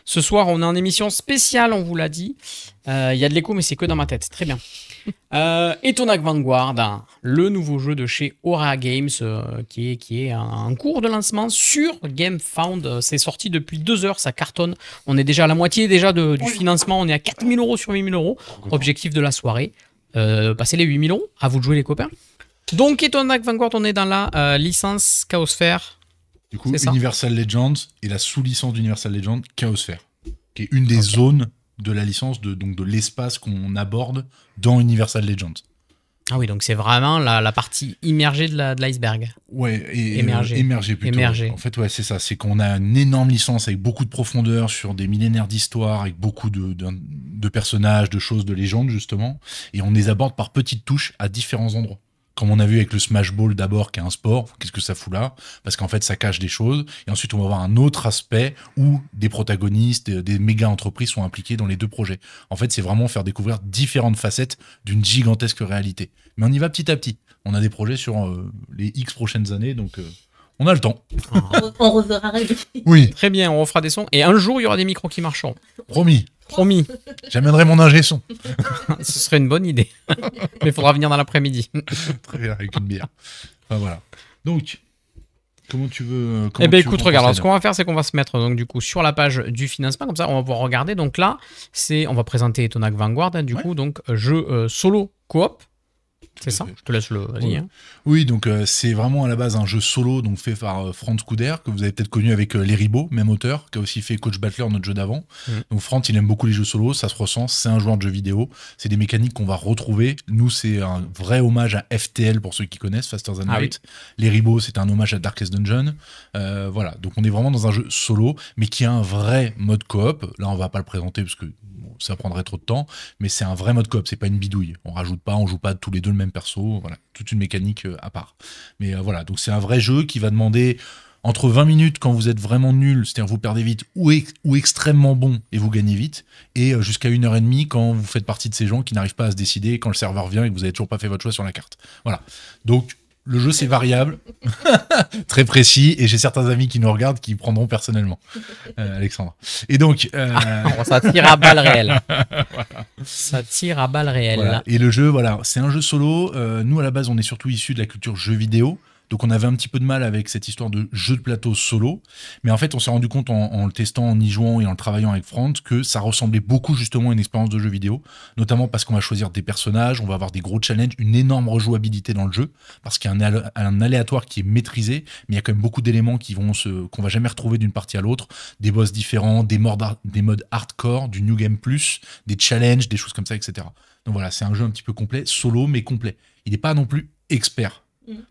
Ce soir, on est en émission spéciale, on vous l'a dit. Il y a de l'écho, mais c'est que dans ma tête. Très bien. Etonac Vanguard, hein, le nouveau jeu de chez Aura Games, qui est en cours de lancement sur GameFound. C'est sorti depuis 2 heures, ça cartonne. On est déjà à la moitié du financement. On est à 4 000 € sur 8 000 €. Objectif de la soirée, passer les 8 000 €. À vous de jouer, les copains. Donc, Etonac Vanguard, on est dans la licence Chaosphere. Du coup, Universal Legends et la sous-licence d'Universal Legends, Chaosphere, qui est une des zones de la licence, donc de l'espace qu'on aborde dans Universal Legends. Ah oui, donc c'est vraiment la partie immergée de l'iceberg. Ouais, émergée plutôt. Émergée. En fait, ouais, c'est ça. C'est qu'on a une énorme licence avec beaucoup de profondeur sur des millénaires d'histoire, avec beaucoup de personnages, de choses, de légendes, justement. Et on les aborde par petites touches à différents endroits. Comme on a vu avec le Smash Ball d'abord, qui est un sport, qu'est-ce que ça fout là? Parce qu'en fait, ça cache des choses. Et ensuite, on va avoir un autre aspect où des protagonistes, des méga entreprises sont impliqués dans les 2 projets. En fait, c'est vraiment faire découvrir différentes facettes d'une gigantesque réalité. Mais on y va petit à petit. On a des projets sur les X prochaines années, donc on a le temps. On reverra rêver. Oui. Très bien, on refera des sons. Et un jour, il y aura des micros qui marcheront. Promis. Promis. J'amènerai mon ingé son. Ce serait une bonne idée. Mais il faudra venir dans l'après-midi. Très bien, avec une bière. Enfin, voilà. Donc, comment tu veux... Eh bien, écoute, regarde. Alors, ce qu'on va faire, c'est qu'on va se mettre donc, du coup, sur la page du financement. Comme ça, on va pouvoir regarder. Donc là, on va présenter Etonac Vanguard. Hein, du coup, donc, jeu solo coop. C'est ça, je te laisse le... Vas-y. Oui, hein. Oui, donc c'est vraiment à la base un jeu solo donc fait par Franz Couder, que vous avez peut-être connu avec Les Ribauds, même auteur, qui a aussi fait Coach Battler, notre jeu d'avant. Donc Franz, il aime beaucoup les jeux solo, ça se ressent, c'est un joueur de jeux vidéo, c'est des mécaniques qu'on va retrouver. Nous, c'est un vrai hommage à FTL, pour ceux qui connaissent, Faster Than Light. Oui. Les Ribauds, c'est un hommage à Darkest Dungeon. Voilà, donc on est vraiment dans un jeu solo, mais qui a un vrai mode coop. Là, on va pas le présenter, parce que ça prendrait trop de temps, mais c'est un vrai mode coop, c'est pas une bidouille. On joue pas tous les deux le même perso, voilà, toute une mécanique à part. Mais voilà, donc c'est un vrai jeu qui va demander entre 20 minutes quand vous êtes vraiment nul, c'est-à-dire vous perdez vite, ou extrêmement bon et vous gagnez vite, et jusqu'à 1h30 quand vous faites partie de ces gens qui n'arrivent pas à se décider quand le serveur vient et que vous avez toujours pas fait votre choix sur la carte. Voilà. Donc le jeu, c'est variable, très précis, et j'ai certains amis qui nous regardent qui prendront personnellement, Alexandre. Et donc... ça tire à balles réelles. Voilà. Ça tire à balles réelles. Voilà. Et le jeu, voilà, c'est un jeu solo. Nous, à la base, on est surtout issus de la culture jeu vidéo. Donc on avait un petit peu de mal avec cette histoire de jeu de plateau solo, mais en fait on s'est rendu compte en le testant, en y jouant et en le travaillant avec Franz que ça ressemblait beaucoup justement à une expérience de jeu vidéo, notamment parce qu'on va choisir des personnages, on va avoir des gros challenges, une énorme rejouabilité dans le jeu, parce qu'il y a un aléatoire qui est maîtrisé, mais il y a quand même beaucoup d'éléments qu'on va jamais retrouver d'une partie à l'autre, des boss différents, des modes hardcore, du New Game Plus, des challenges, des choses comme ça, etc. Donc voilà, c'est un jeu un petit peu complet, solo mais complet. Il n'est pas non plus expert.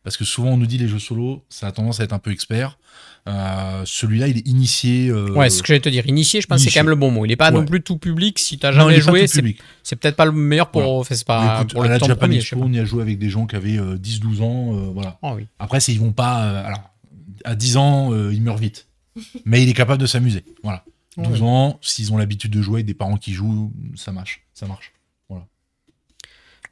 Parce que souvent on nous dit les jeux solo, ça a tendance à être un peu expert. Celui-là, il est initié. Ouais, c'est ce que j'allais te dire. Initié, je pense que c'est quand même le bon mot. Il n'est pas non plus tout public. Si tu n'as jamais joué, c'est peut-être pas le meilleur pour. Voilà. C'est pas écoute, pour le temps Japan premier. Expo, on y a joué avec des gens qui avaient 10-12 ans. Voilà. Oh, oui. Après, ils vont pas. Alors, à 10 ans, ils meurent vite. Mais il est capable de s'amuser. Voilà. 12 ans, s'ils ont l'habitude de jouer avec des parents qui jouent, ça marche. Voilà.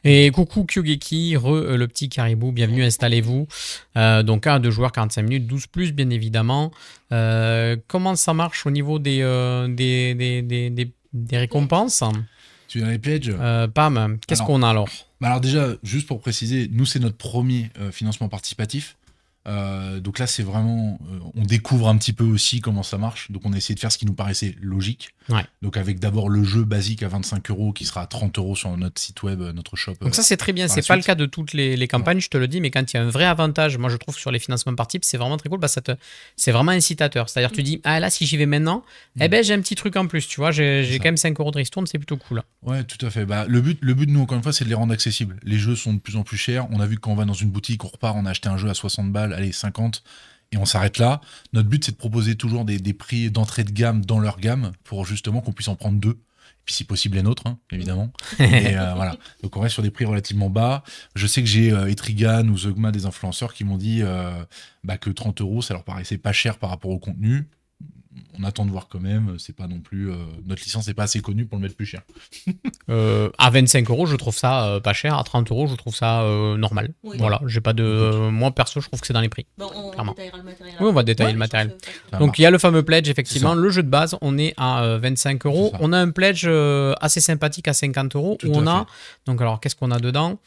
Et coucou Kyogeki, le petit caribou, bienvenue, installez-vous. Donc 1 à 2 joueurs, 45 minutes, 12+, bien évidemment. Comment ça marche au niveau des récompenses? Tu es dans les pledges Pam, qu'est-ce qu'on a alors? Alors déjà, juste pour préciser, nous c'est notre premier financement participatif. Donc là, c'est vraiment... on découvre un petit peu aussi comment ça marche. Donc on a essayé de faire ce qui nous paraissait logique. Ouais. Donc avec d'abord le jeu basique à 25 € qui sera à 30 € sur notre site web, notre shop. Donc ça, c'est très bien. C'est pas le cas de toutes les campagnes, je te le dis, mais quand il y a un vrai avantage, moi je trouve sur les financements par type, c'est vraiment très cool. C'est vraiment incitateur. C'est-à-dire tu dis, ah là, si j'y vais maintenant, eh ben j'ai un petit truc en plus. Tu vois, j'ai quand même 5 € de ristourne, c'est plutôt cool. Ouais, tout à fait. Le but de nous, encore une fois, c'est de les rendre accessibles. Les jeux sont de plus en plus chers. On a vu que quand on va dans une boutique, on repart, on a acheté un jeu à 60 balles, allez, 50, et on s'arrête là. Notre but, c'est de proposer toujours des prix d'entrée de gamme dans leur gamme pour justement qu'on puisse en prendre 2. Et puis si possible les nôtres, hein, évidemment. Et voilà. Donc on reste sur des prix relativement bas. Je sais que j'ai Etrigan ou Zogma, des influenceurs, qui m'ont dit que 30 €, ça leur paraissait pas cher par rapport au contenu. on attend de voir quand même. C'est pas non plus notre licence n'est pas assez connue pour le mettre plus cher. À 25 euros, je trouve ça pas cher. À 30 euros, je trouve ça normal. Oui. Voilà, j'ai pas de. Moi, perso, je trouve que c'est dans les prix. Bon, on Clairement. détaillera le matériel. Oui, on va détailler Ouais, le matériel. Ça Donc, marche. il y a le fameux pledge, effectivement. C'est ça. Le jeu de base, on est à 25 euros. C'est ça. On a un pledge assez sympathique à 50 euros. Tout Où à on a. fait. Donc, alors, qu'est-ce qu'on a dedans?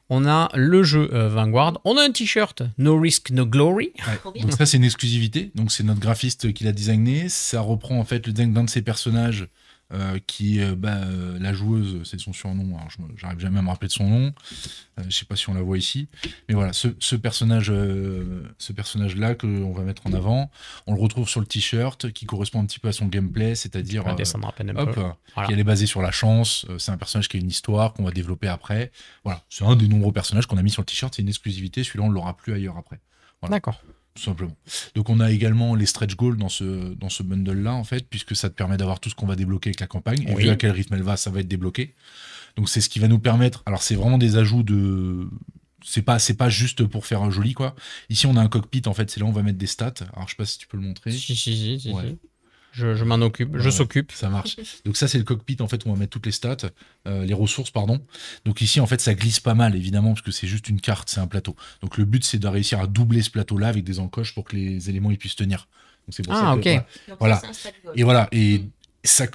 On a le jeu Vanguard. On a un t-shirt No Risk, No Glory. Ouais. Trop bien. Donc ça c'est une exclusivité. Donc c'est notre graphiste qui l'a designé. Ça reprend en fait le design d'un de ses personnages qui la joueuse, c'est son surnom. Alors j'arrive jamais à me rappeler de son nom. Je sais pas si on la voit ici. Mais voilà, ce personnage là qu'on va mettre en avant, on le retrouve sur le t-shirt qui correspond un petit peu à son gameplay, c'est-à-dire On va descendre à peine un hop, peu. Voilà. qui elle est basée sur la chance. C'est un personnage qui a une histoire qu'on va développer après. Voilà, c'est un des nombreux personnages qu'on a mis sur le t-shirt. C'est une exclusivité. Celui-là, on l'aura plus ailleurs après. Voilà. D'accord. Tout simplement. Donc on a également les stretch goals dans ce bundle-là, en fait, puisque ça te permet d'avoir tout ce qu'on va débloquer avec la campagne. Et Oui. vu à quel rythme elle va, ça va être débloqué. Donc c'est ce qui va nous permettre... Alors c'est vraiment des ajouts de... C'est pas juste pour faire un joli, quoi. Ici, on a un cockpit, en fait, c'est là où on va mettre des stats. Alors je sais pas si tu peux le montrer. Si. Ouais. Je m'en occupe. Je Ouais, s'occupe. Ça marche. Donc ça, c'est le cockpit, en fait, où on va mettre toutes les stats, les ressources, pardon. Donc ici, en fait, ça glisse pas mal, évidemment, parce que c'est juste une carte, c'est un plateau. Donc le but, c'est de réussir à doubler ce plateau-là avec des encoches pour que les éléments ils puissent tenir. Donc c'est pour Ah, ça que, ok. voilà. Donc, Voilà. ça, c'est un stretch goal. Et voilà, et ça,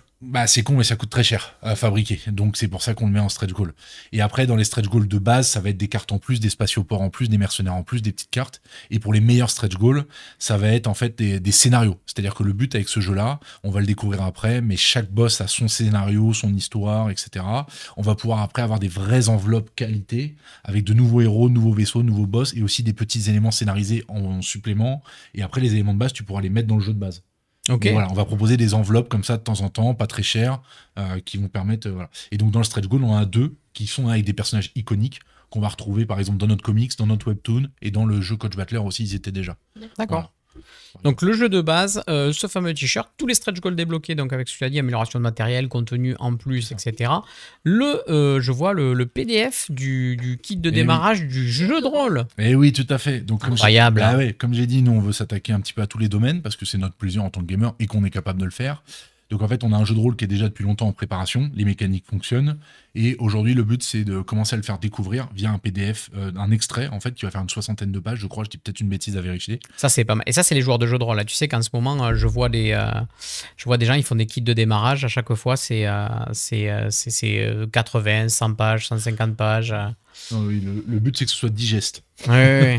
c'est con, mais ça coûte très cher à fabriquer. Donc c'est pour ça qu'on le met en stretch goal. Et après, dans les stretch goals de base, ça va être des cartes en plus, des spatioports en plus, des mercenaires en plus, des petites cartes. Et pour les meilleurs stretch goals, ça va être en fait des scénarios. C'est-à-dire que le but avec ce jeu-là, on va le découvrir après, mais chaque boss a son scénario, son histoire, etc. On va pouvoir après avoir des vraies enveloppes qualité avec de nouveaux héros, de nouveaux vaisseaux, de nouveaux boss et aussi des petits éléments scénarisés en supplément. Et après, les éléments de base, tu pourras les mettre dans le jeu de base. Ok. Donc voilà, on va proposer des enveloppes comme ça de temps en temps, pas très chères, qui vont permettre. Voilà. Et donc dans le stretch goal, on en a deux qui sont avec des personnages iconiques qu'on va retrouver par exemple dans notre comics, dans notre webtoon et dans le jeu Coach Battler aussi, ils étaient déjà. D'accord. Voilà. Donc le jeu de base, ce fameux t-shirt, tous les stretch goals débloqués, donc avec ce que tu as dit, amélioration de matériel, contenu en plus, etc. Je vois le PDF du kit de Eh démarrage du jeu de rôle. Et oui, tout à fait. Donc comme Incroyable, Bah hein. ouais, comme j'ai dit, nous on veut s'attaquer un petit peu à tous les domaines parce que c'est notre plaisir en tant que gamer et qu'on est capable de le faire. Donc en fait, on a un jeu de rôle qui est déjà depuis longtemps en préparation, les mécaniques fonctionnent, et aujourd'hui le but c'est de commencer à le faire découvrir via un PDF, un extrait en fait qui va faire une 60aine de pages, je crois, je dis peut-être une bêtise à vérifier. Ça, c'est pas mal. Et ça, c'est les joueurs de jeux de rôle. Là. Tu sais qu'en ce moment, je vois des gens, ils font des kits de démarrage. À chaque fois, c'est 80, 100 pages, 150 pages. Non, oui, le but c'est que ce soit digeste. Ouais.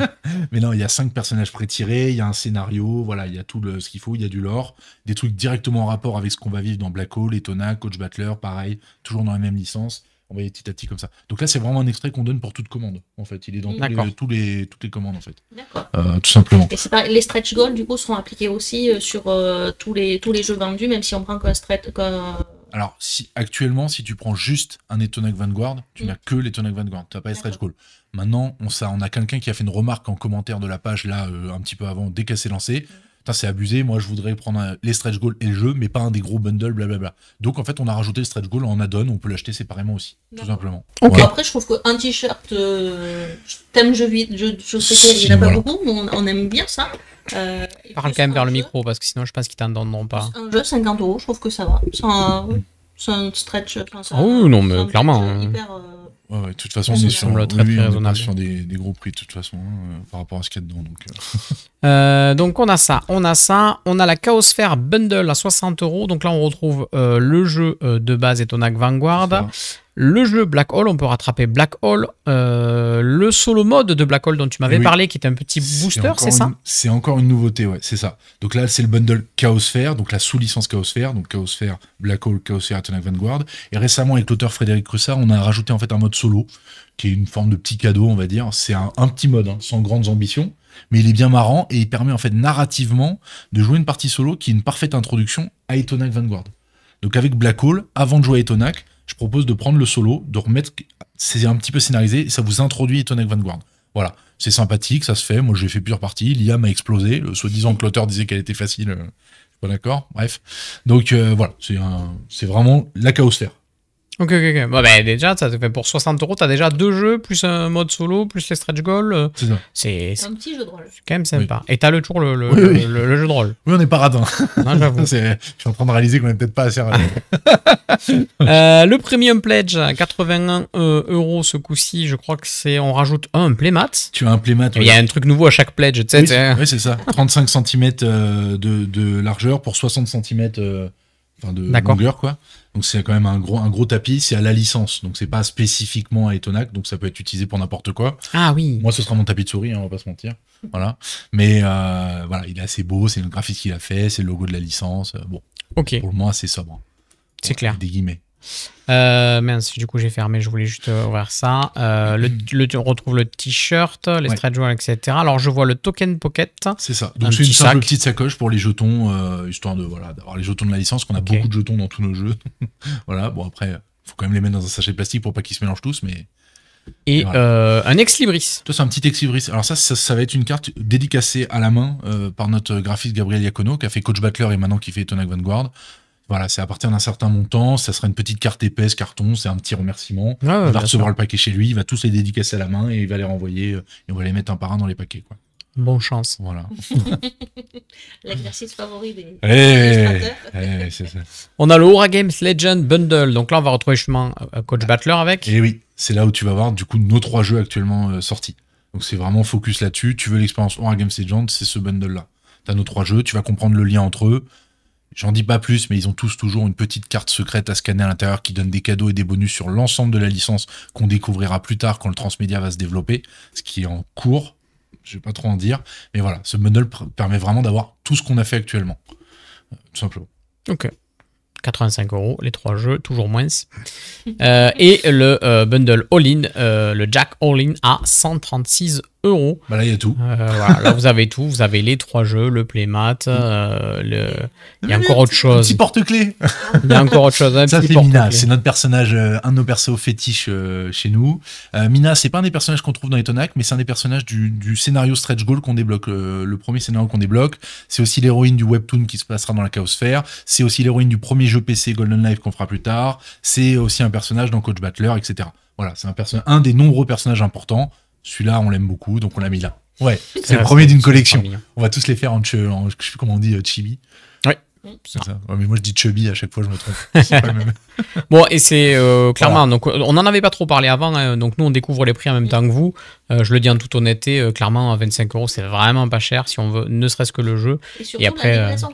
Mais non, il y a 5 personnages pré-tirés, il y a un scénario, voilà, il y a tout ce qu'il faut, il y a du lore, des trucs directement en rapport avec ce qu'on va vivre dans Black Hole, Etona, Coach Battler, pareil, toujours dans la même licence. On va y aller petit à petit comme ça. Donc là, c'est vraiment un extrait qu'on donne pour toute commande, en fait. Il est dans D'accord. toutes les commandes, en fait. D'accord. Tout simplement. Et c'est pareil, les stretch goals, du coup, seront appliqués aussi sur tous les jeux vendus, même si on prend qu'un stretch. Alors, actuellement, si tu prends juste un Etonac Vanguard, tu n'as que l'Etonac Vanguard. Tu n'as pas les stretch goals. Maintenant, on a quelqu'un qui a fait une remarque en commentaire de la page, là, un petit peu avant, dès qu'elle s'est lancée. Putain, c'est abusé. Moi, je voudrais prendre les stretch goals et le jeu, mais pas un des gros bundles, blablabla. Donc, en fait, on a rajouté le stretch goal en add-on. On peut l'acheter séparément aussi, tout D'accord. simplement. Ok. Voilà. Après, je trouve qu'un t-shirt thème jeu société, il n'y en a pas Voilà. beaucoup, mais on aime bien ça. Et Parle plus quand même vers un le jeu- micro, parce que sinon, je pense qu'ils t'en donneront pas. Un jeu, 50 €, je trouve que ça va. C'est un stretch. Enfin, c'est Ah oui, non, mais c'est un clairement, budget hein. hyper, Ouais, de toute façon, Ça on est me sur, semble très, très on est pas raisonnable. sur des gros prix, de toute façon, par rapport à ce qu'il y a dedans. Donc on a ça, on a la Chaosphère Bundle à 60 €. Donc là on retrouve le jeu de base Etonac Vanguard, Ça. le jeu Black Hole, on peut rattraper Black Hole, le solo mode de Black Hole dont tu m'avais Oui. parlé qui est un petit booster, encore c'est ça? C'est encore une nouveauté, ouais, c'est ça. Donc là, c'est le bundle Chaosphère, donc la sous-licence Chaosphère, donc Chaosphère, Black Hole, Chaosphère, Etonac Vanguard. Et récemment, avec l'auteur Frédéric Russard, on a rajouté en fait un mode solo, qui est une forme de petit cadeau, on va dire. C'est un petit mode, hein, sans grandes ambitions, mais il est bien marrant et il permet en fait narrativement de jouer une partie solo qui est une parfaite introduction à Etonac Vanguard. Donc avec Black Hole, avant de jouer à Etonac, je propose de prendre le solo, de remettre, c'est un petit peu scénarisé, et ça vous introduit Etonac Vanguard. Voilà, c'est sympathique, ça se fait. Moi, j'ai fait plusieurs parties. L'IA m'a explosé. Soi-disant que l'auteur disait qu'elle était facile. Je suis pas d'accord. Bref. Donc voilà, c'est vraiment la chaosphère. Ok. Bon, ben, déjà, ça te fait pour 60 €, t'as déjà 2 jeux, plus un mode solo, plus les stretch goals. C'est ça. C'est C'est un petit jeu de rôle. quand même sympa. Et t'as toujours le Oui. le jeu de rôle. Oui, on n'est pas radin. Non, j'avoue. Je suis en train de réaliser qu'on est peut-être pas assez radin. Le Premium Pledge, 81 € ce coup-ci, je crois que c'est. On rajoute un playmat. Tu as un playmat. Il y a un truc nouveau à chaque pledge, tu sais. Oui, c'est ça. 35 cm de largeur pour 60 cm de D'accord. longueur, quoi. Donc c'est quand même un gros tapis. C'est à la licence, donc c'est pas spécifiquement à Etonac, donc ça peut être utilisé pour n'importe quoi. Ah oui. Moi, ce sera mon tapis de souris, hein, on va pas se mentir. Voilà. Mais voilà, il est assez beau. C'est le graphisme qu'il a fait, c'est le logo de la licence. Bon, Ok, pour le moins, c'est sobre. c'est clair. Des guillemets. Mince, du coup j'ai fermé, je voulais juste ouvrir ça. On retrouve le t-shirt, les Ouais. stretch goals, etc. Alors je vois le token pocket. C'est ça. Un Donc c'est une petit simple sac. petite sacoche pour les jetons, histoire de d'avoir les jetons de la licence, qu'on a Ok. beaucoup de jetons dans tous nos jeux. Voilà. Bon après, faut quand même les mettre dans un sachet de plastique pour pas qu'ils se mélangent tous, mais Et un ex libris. toi c'est un petit exibris. Alors ça va être une carte dédicacée à la main par notre graphiste Gabriel Iacono qui a fait Coach Battler et maintenant qui fait Etonac Vanguard. Voilà, c'est à partir d'un certain montant, ça sera une petite carte épaisse, carton, c'est un petit remerciement. Ouais, Il va bien recevoir sûr. le paquet chez lui, il va tous les dédicacer à la main et il va les renvoyer et on va les mettre un par un dans les paquets, quoi. Bonne chance. Voilà. L'exercice favori des Eh, illustrateurs. c'est ça. On a le Aura Games Legend Bundle. Donc là on va retrouver justement Coach Battler avec. Et oui, c'est là où tu vas voir du coup nos 3 jeux actuellement sortis. Donc c'est vraiment focus là-dessus. Tu veux l'expérience Aura Games Legend, c'est ce bundle-là. T'as nos 3 jeux, tu vas comprendre le lien entre eux. J'en dis pas plus, mais ils ont tous toujours une petite carte secrète à scanner à l'intérieur qui donne des cadeaux et des bonus sur l'ensemble de la licence qu'on découvrira plus tard quand le transmédia va se développer, ce qui est en cours. Je vais pas trop en dire, mais voilà, ce bundle permet vraiment d'avoir tout ce qu'on a fait actuellement, tout simplement. Ok. 85 €, les 3 jeux, toujours moins. Et le bundle All-in, le Jack All-in à 136 €. Bah là, il y a tout. Voilà, là vous avez tout, vous avez les 3 jeux, le playmat, il y a encore autre Un chose. petit porte-clés. Il y a encore autre chose. Un Ça, petit c'est Mina. porte-clés. C'est notre personnage, un de nos persos fétiches chez nous. Mina, c'est pas un des personnages qu'on trouve dans Etonac, mais c'est un des personnages du scénario Stretch Goal qu'on débloque. Le premier scénario qu'on débloque. C'est aussi l'héroïne du webtoon qui se passera dans la Chaosphère. C'est aussi l'héroïne du premier jeu PC Golden Life qu'on fera plus tard. C'est aussi un personnage dans Coach Battler, etc. Voilà, c'est un des nombreux personnages importants. Celui-là, on l'aime beaucoup, donc on l'a mis là. Ouais, c'est le premier d'une collection. C'est On va tous les faire je sais plus comment on dit, chibi. Ouais. C'est ça. Ouais, mais moi je dis chubby à chaque fois, je me trompe. C'est pas le même. Bon, et c'est clairement, donc on n'en avait pas trop parlé avant, hein, donc nous on découvre les prix en même temps que vous. Je le dis en toute honnêteté, clairement, 25 € c'est vraiment pas cher si on veut, ne serait-ce que le jeu. Et surtout Et après, la livraison.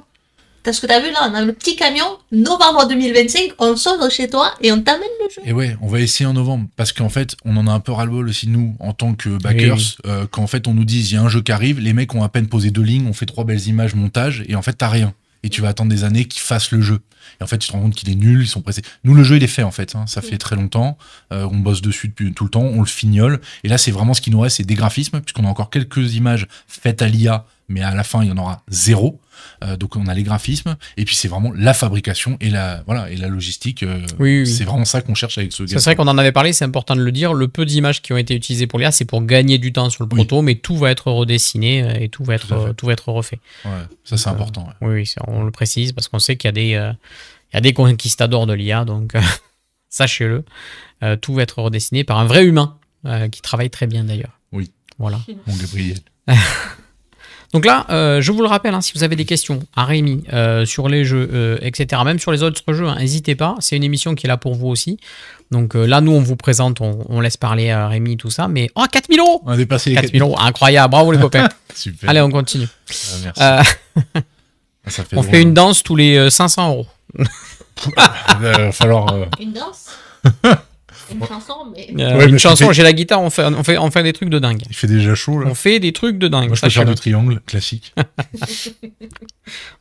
Parce que t'as vu là, on a le petit camion, novembre 2025, on sonne chez toi et on t'amène le jeu. Et ouais, on va essayer en novembre. Parce qu'en fait, on en a un peu ras-le-bol aussi, nous, en tant que backers. Oui. Quand en fait, on nous dit, il y a un jeu qui arrive, les mecs ont à peine posé 2 lignes, on fait 3 belles images, montage, et en fait, t'as rien. Et tu vas attendre des années qu'ils fassent le jeu. Et en fait, tu te rends compte qu'il est nul, ils sont pressés. Nous, le jeu, il est fait, en fait. Hein. Ça fait très longtemps. On bosse dessus depuis tout le temps, on le fignole. Et là, c'est vraiment ce qui nous reste, c'est des graphismes, puisqu'on a encore quelques images faites à l'IA, mais à la fin, il y en aura 0. Donc on a les graphismes et puis c'est vraiment la fabrication et la logistique. Oui. C'est vraiment ça qu'on cherche avec ce game. C'est vrai qu'on en avait parlé, c'est important de le dire. Le peu d'images qui ont été utilisées pour l'IA, c'est pour gagner du temps sur le proto, mais tout va être redessiné et tout va être refait. Ouais, ça c'est important. Ouais. Oui, on le précise parce qu'on sait qu'il y a des conquistadors de l'IA, donc sachez-le. Tout va être redessiné par un vrai humain qui travaille très bien d'ailleurs. Oui. Voilà. Mon Gabriel. Donc là, je vous le rappelle, hein, si vous avez des questions à Rémi sur les jeux, etc., même sur les autres jeux, n'hésitez pas. C'est une émission qui est là pour vous aussi. Donc là, nous, on vous présente, on laisse parler à Rémi, tout ça. Mais 4 000 €. On a dépassé les 4 000 €, incroyable, bravo les copains. Super. Allez, on continue. Merci. Ça fait On fait une danse tous les 500 €. Il va falloir. Une danse, une chanson, mais Ouais, une mais chanson, fait- j'ai la guitare, on fait des trucs de dingue. Il fait déjà chaud là. On fait des trucs de dingue. Moi je peux faire sachez-le. le triangle classique.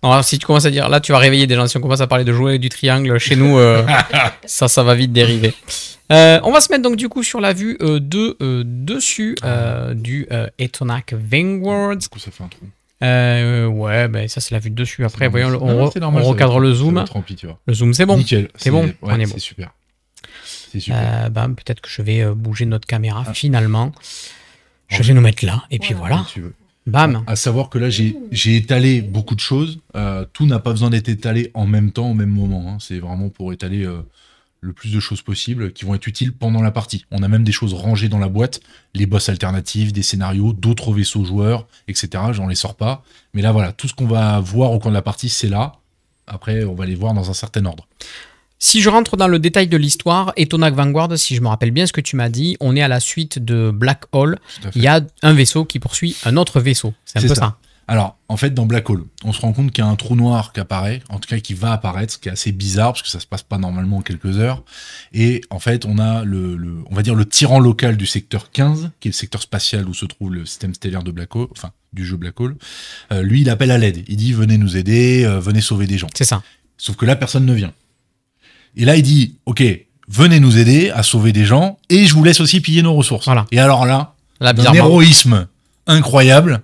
Non, alors, si tu commences à dire, là tu vas réveiller des gens, si on commence à parler de jouer du triangle chez nous, ça va vite dériver. On va se mettre donc du coup sur la vue dessus du Etonac Vanguard. Du coup ça fait un trou. Ouais, ben ça c'est la vue de dessus. Après, C'est voyons, normal. Non, c'est normal, on ça va recadre être- le ça va zoom. être rempli, tu vois. Le zoom, c'est bon. Nickel. C'est bon, on est bon. C'est super. C'est super. Peut-être que je vais bouger notre caméra finalement. Je vais nous mettre là, et puis voilà. Si tu veux. Bam. À savoir que là, j'ai étalé beaucoup de choses. Tout n'a pas besoin d'être étalé en même temps, au même moment. Hein. C'est vraiment pour étaler le plus de choses possibles qui vont être utiles pendant la partie. On a même des choses rangées dans la boîte, les boss alternatives, des scénarios, d'autres vaisseaux joueurs, etc. J'en les sors pas. Mais là, voilà, tout ce qu'on va voir au cours de la partie, c'est là. Après, on va les voir dans un certain ordre. Si je rentre dans le détail de l'histoire, Etonac Vanguard, si je me rappelle bien ce que tu m'as dit, on est à la suite de Black Hole. Il y a un vaisseau qui poursuit un autre vaisseau. C'est un peu ça. Alors, en fait, dans Black Hole, on se rend compte qu'il y a un trou noir qui apparaît, en tout cas qui va apparaître, ce qui est assez bizarre, parce que ça se passe pas normalement en quelques heures. Et en fait, on a on va dire le tyran local du secteur 15, qui est le secteur spatial où se trouve le système stellaire de Black Hole, enfin, du jeu Black Hole. Lui, il appelle à l'aide. Il dit, venez nous aider, venez sauver des gens. C'est ça. Sauf que là, personne ne vient. Et là, il dit, ok, venez nous aider à sauver des gens, et je vous laisse aussi piller nos ressources. Voilà. Et alors là, d'un héroïsme incroyable,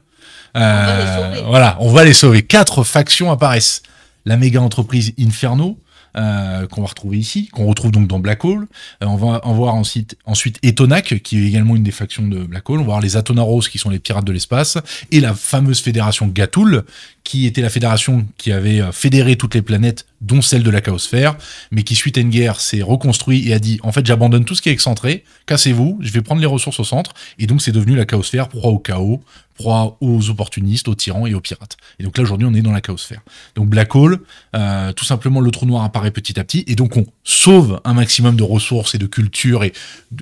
voilà, on va les sauver. 4 factions apparaissent. La méga entreprise Inferno, qu'on va retrouver ici, qu'on retrouve donc dans Black Hole. On va en voir ensuite Etonac, qui est également une des factions de Black Hole. On va voir les Atonaros, qui sont les pirates de l'espace, et la fameuse fédération Gatoul, qui était la fédération qui avait fédéré toutes les planètes, dont celle de la Chaosphère, mais qui, suite à une guerre, s'est reconstruit et a dit, en fait, j'abandonne tout ce qui est excentré, cassez-vous, je vais prendre les ressources au centre, et donc c'est devenu la Chaosphère, proie au chaos, proie aux opportunistes, aux tyrans et aux pirates. Et donc là, aujourd'hui, on est dans la Chaosphère. Donc Black Hole, tout simplement, le trou noir apparaît petit à petit, et donc on sauve un maximum de ressources et de culture et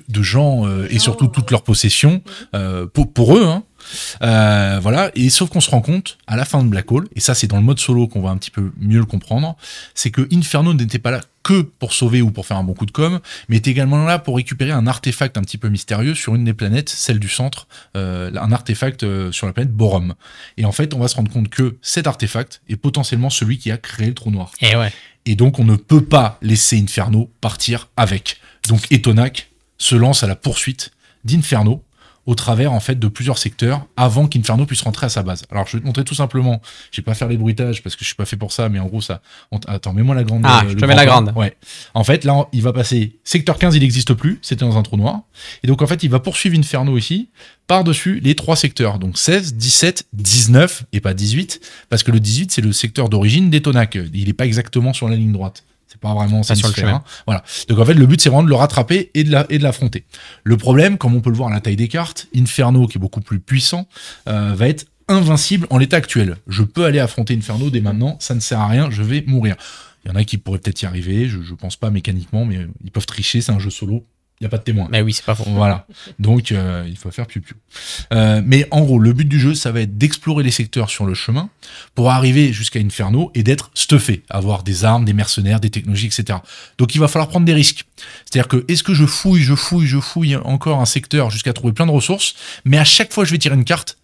de gens, et surtout toutes leurs possessions, pour eux, hein. Voilà, et sauf qu'on se rend compte à la fin de Black Hole, et ça c'est dans le mode solo qu'on va un petit peu mieux le comprendre, c'est que Inferno n'était pas là que pour sauver ou pour faire un bon coup de com', mais était également là pour récupérer un artefact un petit peu mystérieux sur une des planètes, celle du centre, un artefact sur la planète Borum. Et en fait, on va se rendre compte que cet artefact est potentiellement celui qui a créé le trou noir. Et donc on ne peut pas laisser Inferno partir avec. Donc Etonac se lance à la poursuite d'Inferno, au travers en fait de plusieurs secteurs avant qu'Inferno puisse rentrer à sa base. Alors je vais te montrer tout simplement, je vais pas faire les bruitages parce que je suis pas fait pour ça, mais en gros ça... Attends, mets-moi la grande... je te mets la grande. Ouais. En fait, là, il va passer... Secteur 15, il n'existe plus, c'était dans un trou noir. Et donc en fait, il va poursuivre Inferno ici, par-dessus les 3 secteurs. Donc 16, 17, 19, et pas 18, parce que le 18, c'est le secteur d'origine d'Etonac. Il n'est pas exactement sur la ligne droite. C'est pas vraiment ça sur le chemin. Hein. Voilà. Donc en fait, le but c'est vraiment de le rattraper et de l'affronter. Le problème, comme on peut le voir à la taille des cartes, Inferno, qui est beaucoup plus puissant, va être invincible en l'état actuel. Je peux aller affronter Inferno dès maintenant, ça ne sert à rien, je vais mourir. Il y en a qui pourraient peut-être y arriver, je pense pas mécaniquement, mais ils peuvent tricher, c'est un jeu solo. Il n'y a pas de témoin. Mais oui, c'est pas faux. Voilà. Donc, il faut faire piou-piou. Mais en gros, le but du jeu, ça va être d'explorer les secteurs sur le chemin pour arriver jusqu'à Inferno et d'être stuffé, avoir des armes, des mercenaires, des technologies, etc. Donc, il va falloir prendre des risques. C'est-à-dire que, est-ce que je fouille encore un secteur jusqu'à trouver plein de ressources, mais à chaque fois, je vais tirer une carte,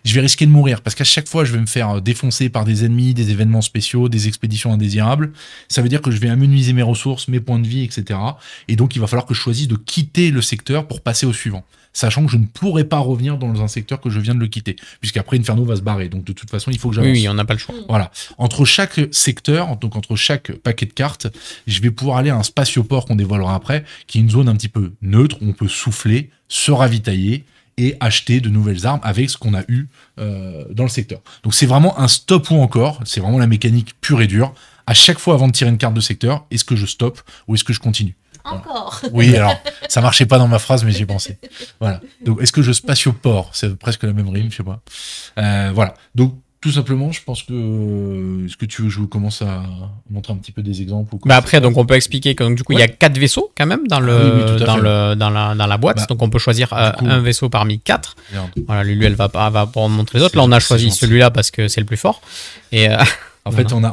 je vais risquer de mourir parce qu'à chaque fois je vais me faire défoncer par des ennemis, des événements spéciaux, des expéditions indésirables. Ça veut dire que je vais amenuiser mes ressources, mes points de vie, etc. Et donc il va falloir que je choisisse de quitter le secteur pour passer au suivant, sachant que je ne pourrai pas revenir dans un secteur que je viens de le quitter, puisqu'après Inferno va se barrer. Donc de toute façon il faut que j'avance. Oui, on n'a pas le choix. Voilà. Entre chaque secteur, donc entre chaque paquet de cartes, je vais pouvoir aller à un spatioport qu'on dévoilera après, qui est une zone un petit peu neutre où on peut souffler, se ravitailler et acheter de nouvelles armes avec ce qu'on a eu dans le secteur. Donc c'est vraiment un stop ou encore, c'est vraiment la mécanique pure et dure. À chaque fois avant de tirer une carte de secteur, est-ce que je stoppe ou est-ce que je continue ? Encore. Voilà. Oui, alors ça marchait pas dans ma phrase, mais j'y ai pensé. Voilà. Donc est-ce que je spatioport ? C'est presque la même rime, je sais pas. Voilà. Donc tout simplement, je pense que... Est-ce que tu veux que je commence à montrer un petit peu des exemples ou après, donc on peut expliquer que donc, du coup, il y a 4 vaisseaux quand même dans la boîte. Donc on peut choisir un vaisseau parmi 4. Voilà, Lulu, elle va pas montrer les autres. Là, on a choisi celui-là parce que c'est le plus fort. Et... En fait, on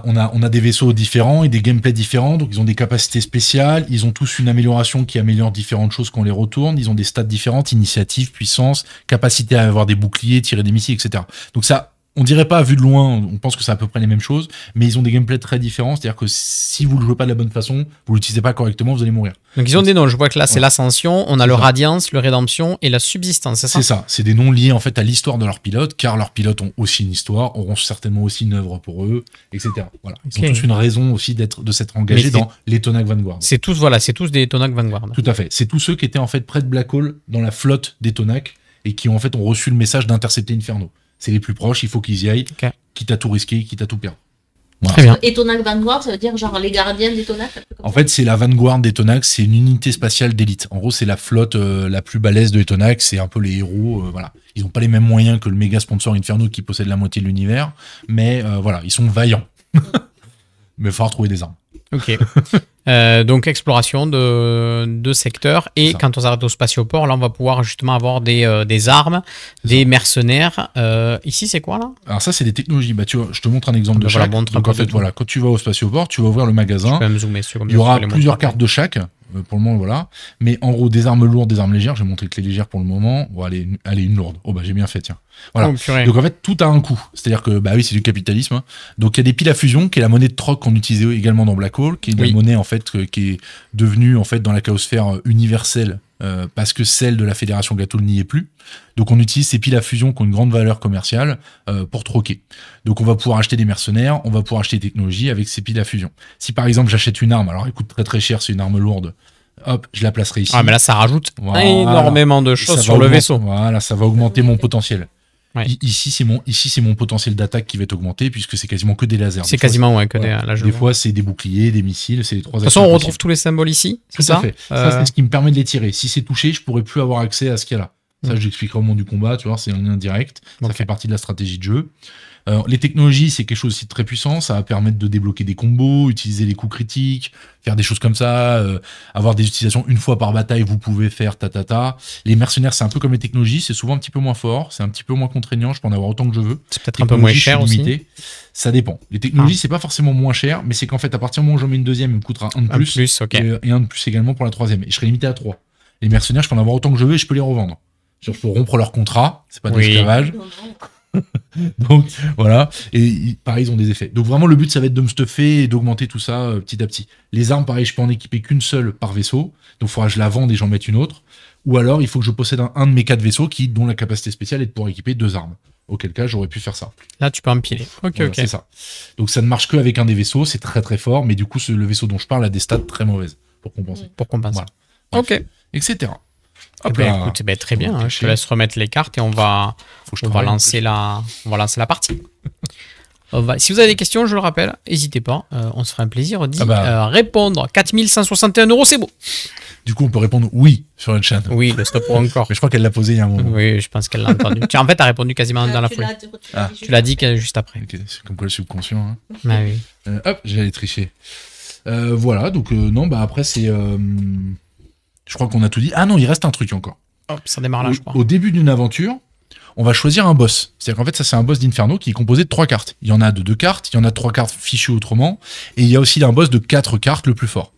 a des vaisseaux différents et des gameplays différents, donc ils ont des capacités spéciales, ils ont tous une amélioration qui améliore différentes choses quand on les retourne, ils ont des stats différentes, initiative, puissance, capacité à avoir des boucliers, tirer des missiles, etc. Donc ça, on dirait pas, vu de loin, on pense que c'est à peu près les mêmes choses, mais ils ont des gameplays très différents, c'est-à-dire que si vous le jouez pas de la bonne façon, vous l'utilisez pas correctement, vous allez mourir. Donc ils ont des noms, je vois que là c'est l'Ascension, on a le Radiance, le Rédemption et la Subsistance, c'est ça ? C'est ça, c'est des noms liés en fait à l'histoire de leurs pilotes, car leurs pilotes ont aussi une histoire, auront certainement aussi une œuvre pour eux, etc. Voilà. Ils ont tous une raison aussi de s'être engagés dans l'Etonac Vanguard. C'est tous des Etonac Vanguard. Tout à fait, c'est tous ceux qui étaient en fait près de Black Hole dans la flotte d'Etonac et qui en fait ont reçu le message d'intercepter Inferno. C'est les plus proches, il faut qu'ils y aillent, quitte à tout risquer, quitte à tout perdre. Voilà. Très bien. Etonac Vanguard, ça veut dire genre les gardiens d'Etonac. En fait, c'est la Vanguard d'Etonax, c'est une unité spatiale d'élite. En gros, c'est la flotte la plus balèze de Etonax, c'est un peu les héros. Voilà. Ils n'ont pas les mêmes moyens que le méga sponsor Inferno qui possède la moitié de l'univers, mais voilà, ils sont vaillants. Mais il va falloir trouver des armes. Ok. Donc exploration de secteurs, et quand on s'arrête au spatioport, là on va pouvoir justement avoir des armes, des mercenaires. Ici c'est quoi là? Alors ça c'est des technologies. Bah, tu vois, je te montre un exemple de Voilà, chaque. montre un Donc peu en fait de tout. voilà, quand tu vas au spatioport, tu vas ouvrir le magasin. Je peux me zoomer sur, Il y aura sur les plusieurs montres. cartes de chaque. Pour le moment voilà. Mais en gros des armes lourdes, des armes légères. Je vais montrer que les légères pour le moment. Bon allez une lourde. Oh bah j'ai bien fait tiens. Voilà. Oh, purée. Donc en fait tout a un coût. C'est-à-dire que bah oui c'est du capitalisme. Hein. Donc il y a des piles à fusion qui est la monnaie de troc qu'on utilisait également dans Black Hole, qui est une monnaie en fait qui est devenue en fait dans la chaosphère universelle parce que celle de la Fédération Gatoul n'y est plus. Donc on utilise ces piles à fusion qui ont une grande valeur commerciale pour troquer. Donc on va pouvoir acheter des mercenaires, on va pouvoir acheter des technologies avec ces piles à fusion. Si par exemple j'achète une arme, alors elle coûte très très cher, c'est une arme lourde. Hop, je la placerai ici. Ah mais là ça rajoute Voilà. énormément de choses Ça sur va le augmenter- vaisseau. Voilà, ça va augmenter mon potentiel. Ouais. Ici c'est mon potentiel d'attaque qui va être augmenté puisque c'est quasiment que des lasers. C'est Des fois, quasiment que voilà. là, je des vois. fois c'est des boucliers, des missiles, c'est les trois. De toute façon on retrouve tous les symboles ici, c'est Tout à ça? fait. Ça c'est ce qui me permet de les tirer. Si c'est touché, je pourrais plus avoir accès à ce qu'il y a là. Ça, je l'expliquerai au moment du combat, tu vois, c'est un lien direct. Ça fait partie de la stratégie de jeu. Les technologies, c'est quelque chose aussi de très puissant. Ça va permettre de débloquer des combos, utiliser les coups critiques, faire des choses comme ça, avoir des utilisations une fois par bataille, vous pouvez faire ta. Les mercenaires, c'est un peu comme les technologies, c'est souvent un petit peu moins fort, c'est un petit peu moins contraignant, je peux en avoir autant que je veux. C'est peut-être un peu moins Technologie, cher je suis aussi. limité. Ça dépend. Les technologies, c'est pas forcément moins cher, mais c'est qu'en fait, à partir du moment où j'en mets une deuxième, il me coûtera un de Un plus. plus, ok. Et un de plus également pour la troisième. Et je serai limité à 3. Les mercenaires, je peux en avoir autant que je veux et je peux les revendre. Je peux rompre leur contrat, c'est pas de l'esclavage. Donc voilà, et pareil ils ont des effets. Donc vraiment le but ça va être de me stuffer et d'augmenter tout ça petit à petit. Les armes pareil je peux en équiper qu'une seule par vaisseau, donc il faudra que je la vende et j'en mette une autre. Ou alors il faut que je possède un de mes 4 vaisseaux dont la capacité spéciale est de pouvoir équiper 2 armes. Auquel cas j'aurais pu faire ça. Là tu peux empiler. Ok, Voilà, ok. c'est ça. Donc ça ne marche qu'avec un des vaisseaux, c'est très très fort, mais du coup le vaisseau dont je parle a des stats très mauvaises pour compenser. Pour compenser. Voilà. Ok. Etc. Eh Hop ben, là. écoute, très bien. On va Hein, je te cacher. laisse remettre les cartes et on va lancer la partie. Si vous avez des questions, je le rappelle, n'hésitez pas. On se fera un plaisir d'y répondre. 4161 €, c'est beau. Du coup on peut répondre oui sur le chat. Oui, le stop pour encore. Mais je crois qu'elle l'a posé il y a un moment. Oui, je pense qu'elle l'a entendu. En fait, tu as répondu quasiment dans la foulée. Tu l'as dit juste après. Ok, c'est comme quoi le subconscient. Hein. Ah, oui. Hop, j'allais tricher. Voilà, donc non, bah après c'est... je crois qu'on a tout dit. Ah non, il reste un truc encore. Hop, ça démarre là, je crois. Au début d'une aventure, on va choisir un boss. C'est-à-dire qu'en fait, ça c'est un boss d'Inferno qui est composé de 3 cartes. Il y en a de 2 cartes, il y en a 3 cartes fichues autrement, et il y a aussi un boss de 4 cartes le plus fort.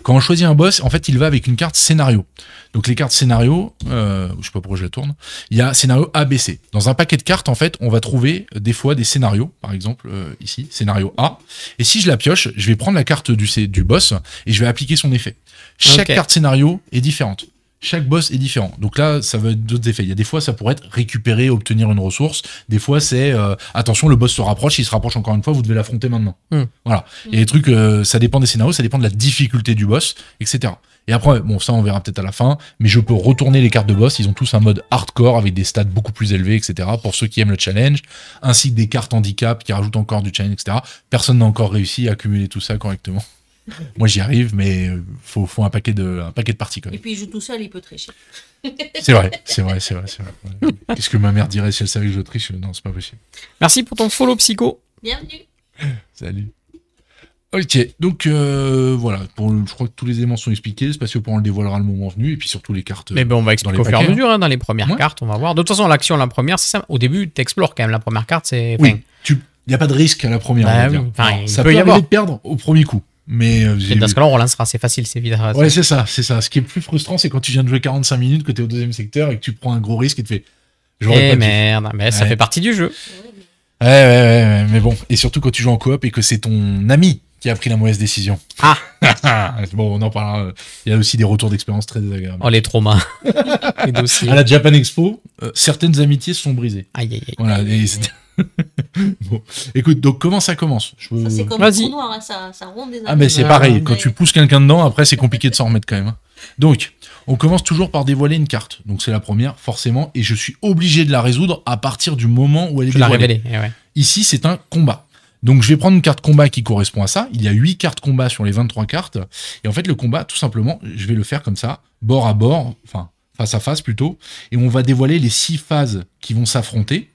Quand on choisit un boss, en fait, il va avec une carte scénario. Donc les cartes scénario, je sais pas pourquoi je la tourne, il y a scénario A, B, C. Dans un paquet de cartes, en fait, on va trouver des fois des scénarios, par exemple ici, scénario A. Et si je la pioche, je vais prendre la carte du boss et je vais appliquer son effet. Chaque carte scénario est différente. Chaque boss est différent. Donc là, ça va être d'autres effets. Il y a des fois, ça pourrait être récupérer, obtenir une ressource. Des fois, c'est attention, le boss se rapproche. S'il se rapproche encore une fois, vous devez l'affronter maintenant. Voilà. Il y a des trucs, ça dépend des scénarios, ça dépend de la difficulté du boss, etc. Et après, bon, ça, on verra peut-être à la fin. Mais je peux retourner les cartes de boss. Ils ont tous un mode hardcore avec des stats beaucoup plus élevés, etc. Pour ceux qui aiment le challenge, ainsi que des cartes handicap qui rajoutent encore du challenge, etc. Personne n'a encore réussi à accumuler tout ça correctement. Moi j'y arrive, mais faut un paquet de parties quand même. Et puis il joue tout seul, il peut tricher. C'est vrai. Ouais. Qu'est-ce que ma mère dirait si elle savait que je triche? Non, c'est pas possible. Merci pour ton follow psycho. Bienvenue. Salut. Ok, donc voilà, je crois que tous les éléments sont expliqués. Spatioport on le dévoilera le moment venu, et puis surtout les cartes. Mais ben, on va expliquer au fur et à mesure, hein, dans les premières cartes, on va voir. De toute façon, l'action, la première, c'est ça. Au début, tu explores quand même la première carte. C'est. Oui, il n'y a pas de risque à la première. Bah, on va dire. oui. Enfin, Ça peut arriver de perdre au premier coup. Mais dans ce cas-là, on relancera, c'est facile, c'est vite. Ouais, c'est ça. Ce qui est plus frustrant, c'est quand tu viens de jouer 45 minutes, que tu es au deuxième secteur et que tu prends un gros risque et tu fais. Eh merde, mais ça fait partie du jeu. Ouais, mais bon. Et surtout quand tu joues en coop et que c'est ton ami qui a pris la mauvaise décision. Ah Bon, on en parlera. Il y a aussi des retours d'expérience très désagréables. Oh, les traumas. Les dossiers. À la Japan Expo, certaines amitiés se sont brisées. Aïe. Voilà. Et bon. Écoute, donc comment ça commence? Ça, c'est comme le trou noir, hein, ça ronde des Ah, mais c'est pareil. Quand tu pousses quelqu'un dedans, après, c'est compliqué de s'en remettre quand même. Hein. Donc, on commence toujours par dévoiler une carte. Donc, c'est la première, forcément. Et je suis obligé de la résoudre à partir du moment où elle est dévoilée. Ouais. Ici, c'est un combat. Donc je vais prendre une carte combat qui correspond à ça. Il y a 8 cartes combat sur les 23 cartes. Et en fait, le combat, tout simplement, je vais le faire comme ça, bord à bord, enfin face à face plutôt. Et on va dévoiler les 6 phases qui vont s'affronter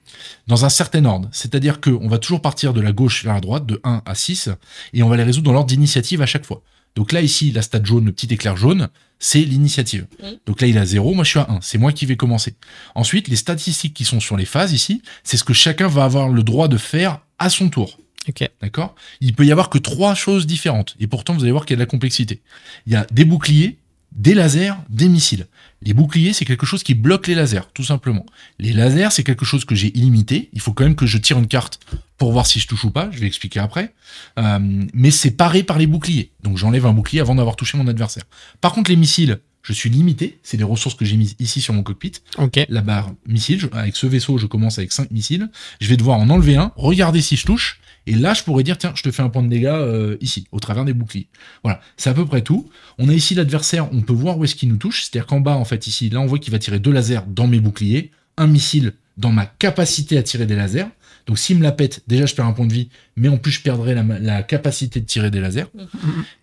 dans un certain ordre. C'est-à-dire qu'on va toujours partir de la gauche vers la droite, de 1 à 6, et on va les résoudre dans l'ordre d'initiative à chaque fois. Donc là, ici, la stat jaune, le petit éclair jaune, c'est l'initiative. Donc là, il a 0, moi je suis à 1. C'est moi qui vais commencer. Ensuite, les statistiques qui sont sur les phases ici, c'est ce que chacun va avoir le droit de faire à son tour. Ok. D'accord ? Il peut y avoir que 3 choses différentes. Et pourtant, vous allez voir qu'il y a de la complexité. Il y a des boucliers, des lasers, des missiles. Les boucliers, c'est quelque chose qui bloque les lasers, tout simplement. Les lasers, c'est quelque chose que j'ai illimité. Il faut quand même que je tire une carte pour voir si je touche ou pas. Je vais expliquer après. Mais c'est paré par les boucliers. Donc j'enlève un bouclier avant d'avoir touché mon adversaire. Par contre, les missiles, je suis limité. C'est des ressources que j'ai mises ici sur mon cockpit. Ok. La barre missile, avec ce vaisseau, je commence avec 5 missiles. Je vais devoir en enlever un, regarder si je touche. Et là, je pourrais dire, tiens, je te fais un point de dégâts ici, au travers des boucliers. Voilà, c'est à peu près tout. On a ici l'adversaire, on peut voir où est-ce qu'il nous touche. C'est-à-dire qu'en bas, en fait, ici, là, on voit qu'il va tirer 2 lasers dans mes boucliers, un missile dans ma capacité à tirer des lasers. Donc s'il me la pète, déjà, je perds un point de vie, mais en plus, je perdrai la capacité de tirer des lasers.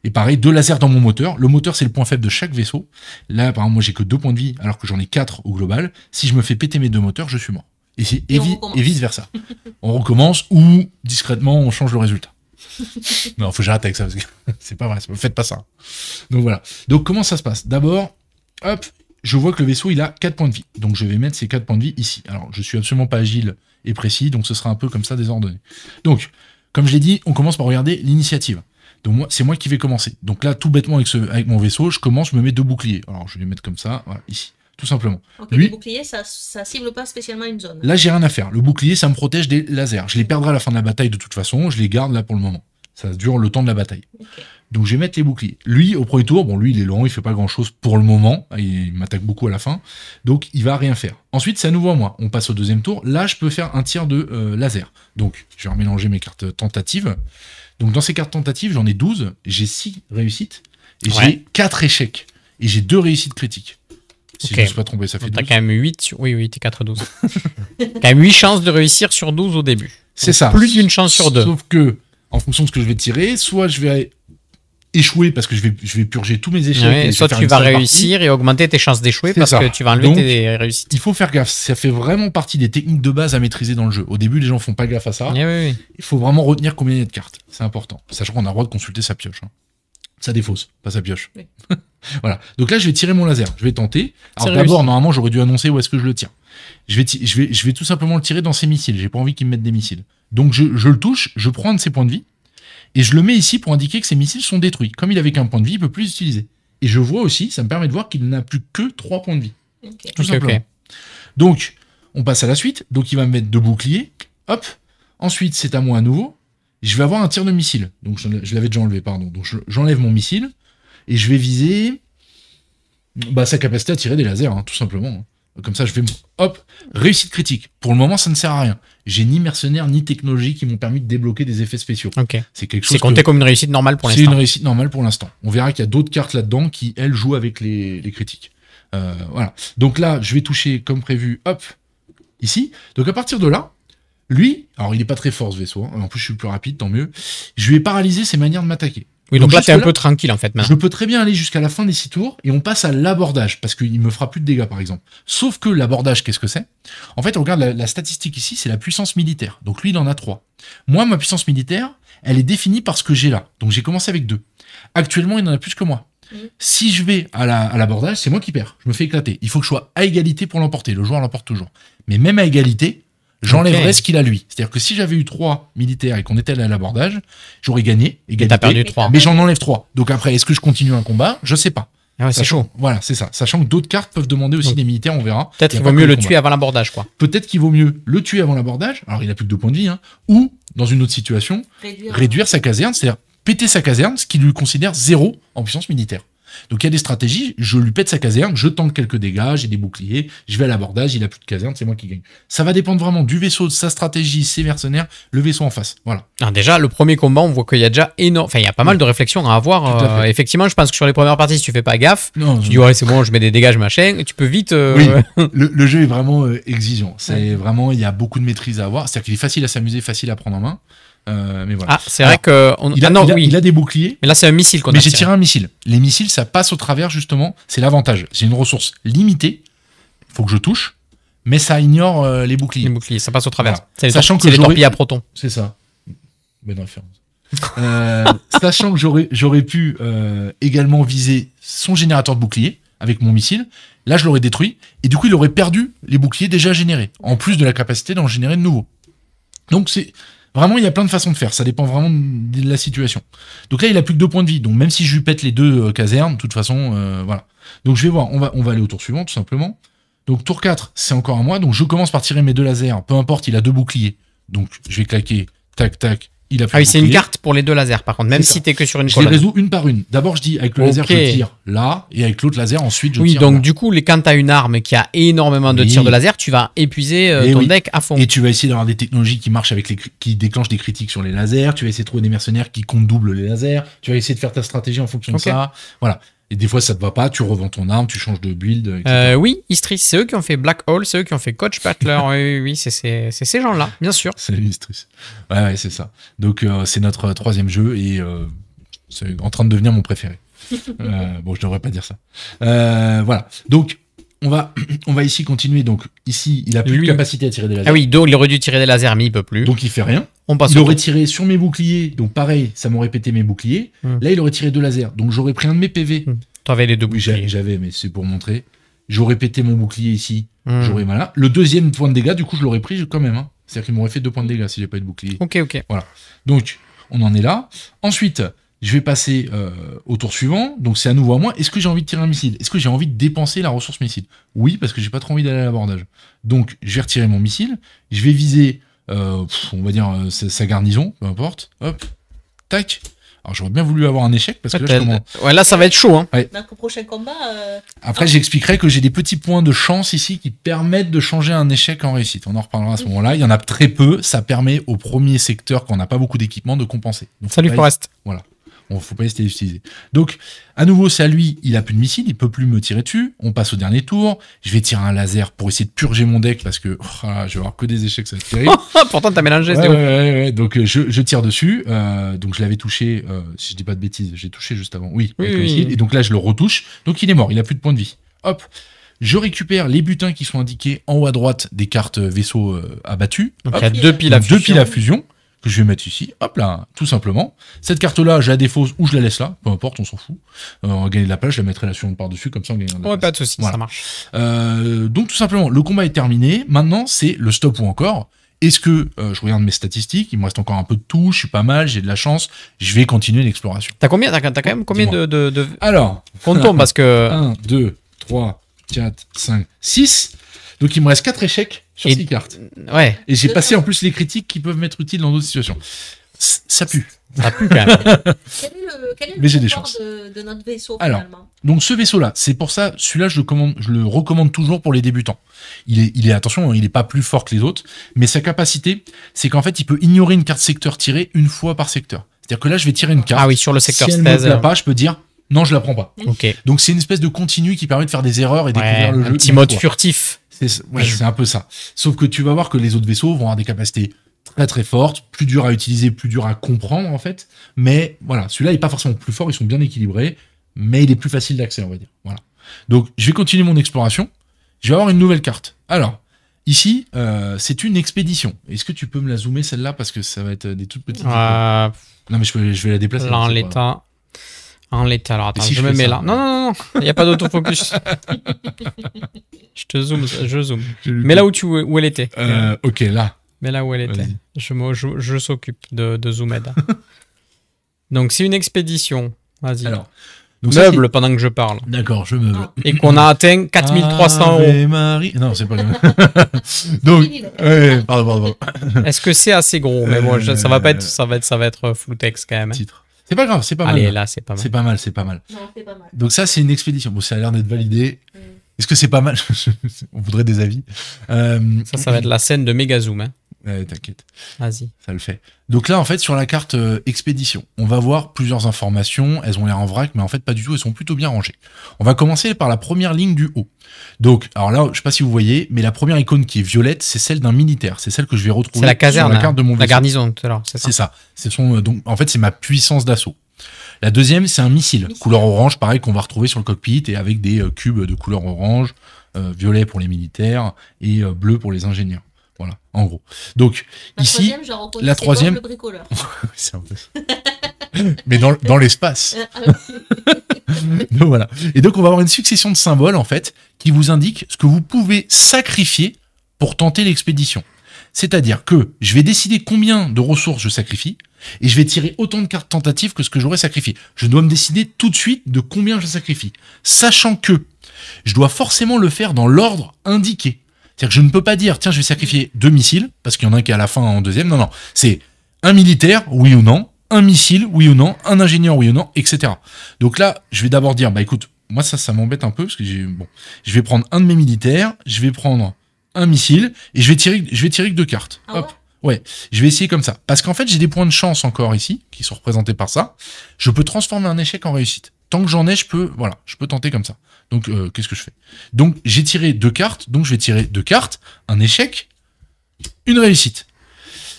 Et pareil, 2 lasers dans mon moteur. Le moteur, c'est le point faible de chaque vaisseau. Là, par exemple, moi, j'ai que 2 points de vie, alors que j'en ai 4 au global. Si je me fais péter mes 2 moteurs, je suis mort. Et vice versa. On recommence ou discrètement on change le résultat. Non, faut que j'arrête avec ça parce que c'est pas vrai. Faites pas ça. Donc voilà. Donc comment ça se passe ? D'abord, hop, je vois que le vaisseau il a 4 points de vie. Donc je vais mettre ces 4 points de vie ici. Alors je suis absolument pas agile et précis, donc ce sera un peu comme ça désordonné. Donc, comme je l'ai dit, on commence par regarder l'initiative. Donc c'est moi qui vais commencer. Donc là, tout bêtement avec mon vaisseau, je commence, je me mets 2 boucliers. Alors je vais les mettre comme ça, voilà, ici. Tout simplement. Ok, Lui, les boucliers, ça cible pas spécialement une zone. là, j'ai rien à faire. Le bouclier, ça me protège des lasers. Je les perdrai à la fin de la bataille de toute façon. Je les garde là pour le moment. Ça dure le temps de la bataille. Okay. Donc, je vais mettre les boucliers. Lui, au premier tour, bon, lui, il est lent, il fait pas grand chose pour le moment. Il m'attaque beaucoup à la fin. Donc, il va rien faire. Ensuite, c'est à nouveau à moi. On passe au deuxième tour. Là, je peux faire un tir de laser. Donc, je vais remélanger mes cartes tentatives. Donc, dans ces cartes tentatives, j'en ai 12. J'ai 6 réussites. Et j'ai 4 échecs. Et j'ai 2 réussites critiques. Si je ne me suis pas trompé, ça fait 12. T'as quand même 8, oui, t'es 4-12. Quand même 8 chances de réussir sur 12 au début. C'est ça. Plus d'une chance sur 2. Sauf que, en fonction de ce que je vais tirer, soit je vais échouer parce que je vais purger tous mes échecs. Ouais, soit tu vas réussir et augmenter tes chances d'échouer parce que tu vas enlever tes réussites. Il faut faire gaffe. Ça fait vraiment partie des techniques de base à maîtriser dans le jeu. Au début, les gens font pas gaffe à ça. Oui. Il faut vraiment retenir combien il y a de cartes. C'est important. Sachant qu'on a le droit de consulter sa pioche. Ça défausse, pas sa pioche. Oui. Voilà. Donc là, je vais tirer mon laser. Je vais tenter. Alors C'est d'abord, réussi. normalement, j'aurais dû annoncer où est-ce que je le tire. Je vais tout simplement le tirer dans ses missiles. J'ai pas envie qu'il me mette des missiles. Donc je le touche, je prends un de ses points de vie et je le mets ici pour indiquer que ses missiles sont détruits. Comme il avait qu'un point de vie, il peut plus les utiliser. Et je vois aussi, ça me permet de voir qu'il n'a plus que 3 points de vie. Okay. Tout simplement. Donc, on passe à la suite. Donc, il va me mettre 2 boucliers. Hop. Ensuite, c'est à moi à nouveau. Je vais avoir un tir de missile. Donc, je l'avais déjà enlevé, pardon. Donc, j'enlève mon missile et je vais viser sa capacité à tirer des lasers, tout simplement. Comme ça, je vais... Hop, réussite critique. Pour le moment, ça ne sert à rien. J'ai ni mercenaires, ni technologie qui m'ont permis de débloquer des effets spéciaux. Ok. C'est quelque chose C'est compté comme une réussite normale pour l'instant. C'est une réussite normale pour l'instant. On verra qu'il y a d'autres cartes là-dedans qui, elles, jouent avec les critiques. Voilà. Donc là, je vais toucher comme prévu, hop, ici. Donc à partir de là, lui, alors il est pas très fort ce vaisseau, en plus je suis plus rapide, tant mieux, je vais paralyser ses manières de m'attaquer. Oui, donc là, t'es un peu tranquille en fait. Maintenant. Je peux très bien aller jusqu'à la fin des 6 tours et on passe à l'abordage parce qu'il me fera plus de dégâts par exemple. Sauf que l'abordage, qu'est-ce que c'est ? En fait, on regarde la statistique ici, c'est la puissance militaire. Donc lui, il en a 3. Moi, ma puissance militaire, elle est définie par ce que j'ai là. Donc j'ai commencé avec 2. Actuellement, il en a plus que moi. Si je vais à l'abordage, c'est moi qui perds. Je me fais éclater. Il faut que je sois à égalité pour l'emporter. Le joueur l'emporte toujours. Mais même à égalité, j'enlèverais ce qu'il a lui. C'est-à-dire que si j'avais eu 3 militaires et qu'on était allé à l'abordage, j'aurais gagné. Égalité, t'as perdu 3. Mais j'en enlève 3. Donc après, est-ce que je continue un combat ? Je sais pas. Ah ouais, c'est chaud. Voilà, c'est ça. Sachant que d'autres cartes peuvent demander aussi des militaires, on verra. Peut-être qu'il vaut mieux le tuer avant l'abordage, quoi. Peut-être qu'il vaut mieux le tuer avant l'abordage. Alors il a plus que 2 points de vie, ou dans une autre situation, réduire sa caserne, c'est-à-dire péter sa caserne, ce qui lui considère 0 en puissance militaire. Donc il y a des stratégies, je lui pète sa caserne, je tente quelques dégâts, j'ai des boucliers, je vais à l'abordage, il a plus de caserne, c'est moi qui gagne. Ça va dépendre vraiment du vaisseau, de sa stratégie, ses mercenaires, le vaisseau en face. Voilà. Alors déjà, le premier combat, on voit qu'il y a déjà énorme. Enfin, il y a pas mal de réflexions à avoir. Effectivement, je pense que sur les premières parties, si tu fais pas gaffe, tu dis ouais, c'est bon, je mets des dégâts, machin, et tu peux vite. Oui, le jeu est vraiment exigeant. C'est vraiment, il y a beaucoup de maîtrise à avoir. C'est-à-dire qu'il est facile à s'amuser, facile à prendre en main. Mais voilà. Ah, c'est vrai que... Il a des boucliers. Mais là, c'est un missile qu'on a Mais j'ai tiré. tiré un missile. Les missiles, ça passe au travers, justement. C'est l'avantage. J'ai une ressource limitée. Il faut que je touche. Mais ça ignore les boucliers. Les boucliers, ça passe au travers. Voilà. C'est les, Sachant que c'est les j'aurais- torpilles à proton. C'est ça. Bonne référence. Sachant que j'aurais pu également viser son générateur de bouclier avec mon missile. Là, je l'aurais détruit. Et du coup, il aurait perdu les boucliers déjà générés. En plus de la capacité d'en générer de nouveaux. Donc, c'est... Vraiment, il y a plein de façons de faire. Ça dépend vraiment de la situation. Donc là, il a plus que 2 points de vie. Donc même si je lui pète les 2 casernes, de toute façon, voilà. Donc je vais voir. On va aller au tour suivant, tout simplement. Donc tour 4, c'est encore à moi. Donc je commence par tirer mes 2 lasers. Peu importe, il a 2 boucliers. Donc je vais claquer. Tac, tac. Il a plus Ah oui, de c'est une bouclier. carte pour les 2 lasers, par contre. Même C'est si ça. t'es que sur une Je les colonne. résous une par une. D'abord, je dis avec le laser, Ok. je tire là. Et avec l'autre laser, ensuite, je Oui, tire donc là. du coup, quand t'as une arme qui a énormément de Oui. tirs de laser, tu vas épuiser Eh ton oui. deck à fond. Et tu vas essayer d'avoir des technologies qui marchent qui déclenchent des critiques sur les lasers. Tu vas essayer de trouver des mercenaires qui comptent double les lasers. Tu vas essayer de faire ta stratégie en fonction Ok. de ça. Voilà. Et des fois, ça te va pas. Tu revends ton arme, tu changes de build, etc. Oui, Istris, c'est eux qui ont fait Black Hole, c'est eux qui ont fait Coach Battler. Oui, c'est ces gens-là, bien sûr. C'est l'Istrus. Ouais, c'est ça. Donc, c'est notre 3e jeu et c'est en train de devenir mon préféré. Bon, je devrais pas dire ça. Voilà. Donc, on va ici continuer. Donc, ici, il a plus Lui. de capacité à tirer des lasers. Ah oui, donc il aurait dû tirer des lasers, mais il peut plus. Donc, il fait rien. On passe Il au aurait tour. tiré sur mes boucliers, donc pareil, ça m'aurait pété mes boucliers. Là, il aurait tiré 2 lasers, donc j'aurais pris un de mes PV. T'avais les 2 Oui, boucliers. j'avais, mais c'est pour montrer. J'aurais pété mon bouclier ici, Hmm. j'aurais malin. Le 2e point de dégâts, du coup, je l'aurais pris quand même. Hein. C'est-à-dire qu'il m'aurait fait 2 points de dégâts si j'ai pas eu de bouclier. Ok. Donc, on en est là. Ensuite, je vais passer au tour suivant. Donc, c'est à nouveau à moi. Est-ce que j'ai envie de tirer un missile? Est-ce que j'ai envie de dépenser la ressource missile? Oui, parce que j'ai pas trop envie d'aller à l'abordage. Donc, je vais retirer mon missile. Je vais viser, on va dire, sa garnison, peu importe. Hop, tac. Alors, j'aurais bien voulu avoir un échec parce que là, je commence. Ouais, là, ça va être chaud. Hein. Donc au prochain combat, Après, j'expliquerai que j'ai des petits points de chance ici qui permettent de changer un échec en réussite. On en reparlera à ce moment-là. Il y en a très peu. Ça permet au premier secteur, quand on n'a pas beaucoup d'équipement, de compenser. Donc, Salut faut pas Forest. Bon, faut pas hésiter à l'utiliser. Donc, à nouveau, c'est à lui. Il a plus de missile. Il peut plus me tirer dessus. On passe au dernier tour. Je vais tirer un laser pour essayer de purger mon deck parce que je vais avoir que des échecs. Ça va être terrible. Pourtant, t'as mélangé. Ouais, c'est ouf. ouais. Donc, je tire dessus. Donc, je l'avais touché. Si je dis pas de bêtises, j'ai touché juste avant. Oui, avec le missile. Et donc là, je le retouche. Donc, il est mort. Il a plus de points de vie. Hop. Je récupère les butins qui sont indiqués en haut à droite des cartes vaisseaux abattus. Donc Hop. il y a 2 piles à Donc, deux fusion. piles à fusion que je vais mettre ici. Hop là, tout simplement. Cette carte-là, je la défausse ou je la laisse là. Peu importe, on s'en fout. On va gagner de la place. Je la mettrai la suivante par-dessus. Comme ça, on gagne de la Ouais, place. pas de soucis, Voilà. ça marche. Donc tout simplement, le combat est terminé. Maintenant, c'est le stop ou encore. Est-ce que je regarde mes statistiques, il me reste encore un peu de tout, je suis pas mal, j'ai de la chance, je vais continuer l'exploration. T'as quand même combien Dis-moi. de Alors, comptons parce que 1, 2, 3, 4, 5, 6. Donc il me reste 4 échecs sur Et- 6 cartes. ouais, Et j'ai passé en plus les critiques qui peuvent m'être utiles dans d'autres situations. Ça pue. ça pue quand même. quel est Mais j'ai le des pouvoir chances. de notre vaisseau Alors, finalement? Donc ce vaisseau-là, c'est pour ça, celui-là, je le recommande toujours pour les débutants. Attention, il n'est pas plus fort que les autres, mais sa capacité, c'est qu'en fait, il peut ignorer une carte secteur tirée une fois par secteur. C'est-à-dire que là, je vais tirer une carte. Ah oui, sur le secteur si elle ne me 16. plaît pas, je peux dire non, je la prends pas. Ok. Donc c'est une espèce de continu qui permet de faire des erreurs et Ouais, découvrir le jeu. un petit une mode fois. furtif. C'est un peu ça. Sauf que tu vas voir que les autres vaisseaux vont avoir des capacités très très fortes, plus dures à utiliser, plus dures à comprendre en fait. Mais voilà, celui-là il est pas forcément plus fort, ils sont bien équilibrés, mais il est plus facile d'accès, on va dire. Voilà. Donc je vais continuer mon exploration. Je vais avoir une nouvelle carte. Alors ici, c'est une expédition. Est-ce que tu peux me la zoomer celle-là parce que ça va être des toutes petites. Non mais je vais la déplacer. Là, en c'est pas- l'état. En l'état. Alors attends, Et si je je me fais mets ça là. Non. Il n'y a pas d'autofocus. Je zoome. Mais là où elle était. Ok, là. Mais là où elle était. Vas-y. Je s'occupe de Zoomed. Donc, c'est une expédition. Vas-y. Alors. Donc ça, Meuble pendant que je parle. c'est- D'accord, je meuble. Et qu'on a atteint 4300 euros. Ave Marie. Non, c'est pas le Donc, ouais, pardon. Est-ce que c'est assez gros? Mais bon, ça va être floutex quand même. Titre. C'est pas grave, c'est pas Allez, mal. là, c'est pas mal. C'est pas mal. Non, c'est pas mal. Donc ça, c'est une expédition. Bon, ça a l'air d'être validé. Est-ce que c'est pas mal? On voudrait des avis. Ça va être la scène de Megazoom. Hein. Ouais, t'inquiète. Vas-y. Ça le fait. Donc là, en fait, sur la carte expédition, on va voir plusieurs informations. Elles ont l'air en vrac, mais en fait, pas du tout. Elles sont plutôt bien rangées. On va commencer par la première ligne du haut. Donc, alors là, je sais pas si vous voyez, mais la première icône qui est violette, c'est celle d'un militaire. C'est celle que je vais retrouver C'est la caserne, sur la carte de mon la vaisseau. garnison tout à l'heure. C'est ça. C'est ça. Donc, en fait, c'est ma puissance d'assaut. La deuxième, c'est un missile, couleur orange, pareil, qu'on va retrouver sur le cockpit et avec des cubes de couleur orange, violet pour les militaires et bleu pour les ingénieurs. Voilà, en gros. Donc, ici, la troisième, le bricoleur. c'est un peu ça. Mais dans l'espace. Donc, voilà. Et donc, on va avoir une succession de symboles, en fait, qui vous indiquent ce que vous pouvez sacrifier pour tenter l'expédition. C'est-à-dire que je vais décider combien de ressources je sacrifie, et je vais tirer autant de cartes tentatives que ce que j'aurais sacrifié. Je dois me décider tout de suite de combien je sacrifie, sachant que je dois forcément le faire dans l'ordre indiqué. C'est-à-dire que je ne peux pas dire, tiens, je vais sacrifier 2 missiles, parce qu'il y en a un qui est à la fin en deuxième. Non, c'est un militaire, oui ou non, un missile, oui ou non, un ingénieur, oui ou non, etc. Donc là, je vais d'abord dire, bah écoute, moi ça m'embête un peu, parce que je vais prendre un de mes militaires, je vais prendre un missile, et je vais tirer que 2 cartes. Ah Hop. Ouais, je vais essayer comme ça. Parce qu'en fait, j'ai des points de chance encore ici, qui sont représentés par ça. Je peux transformer un échec en réussite. Tant que j'en ai, je peux tenter comme ça. Donc, qu'est-ce que je fais? Donc, j'ai tiré 2 cartes, donc je vais tirer 2 cartes, un échec, une réussite.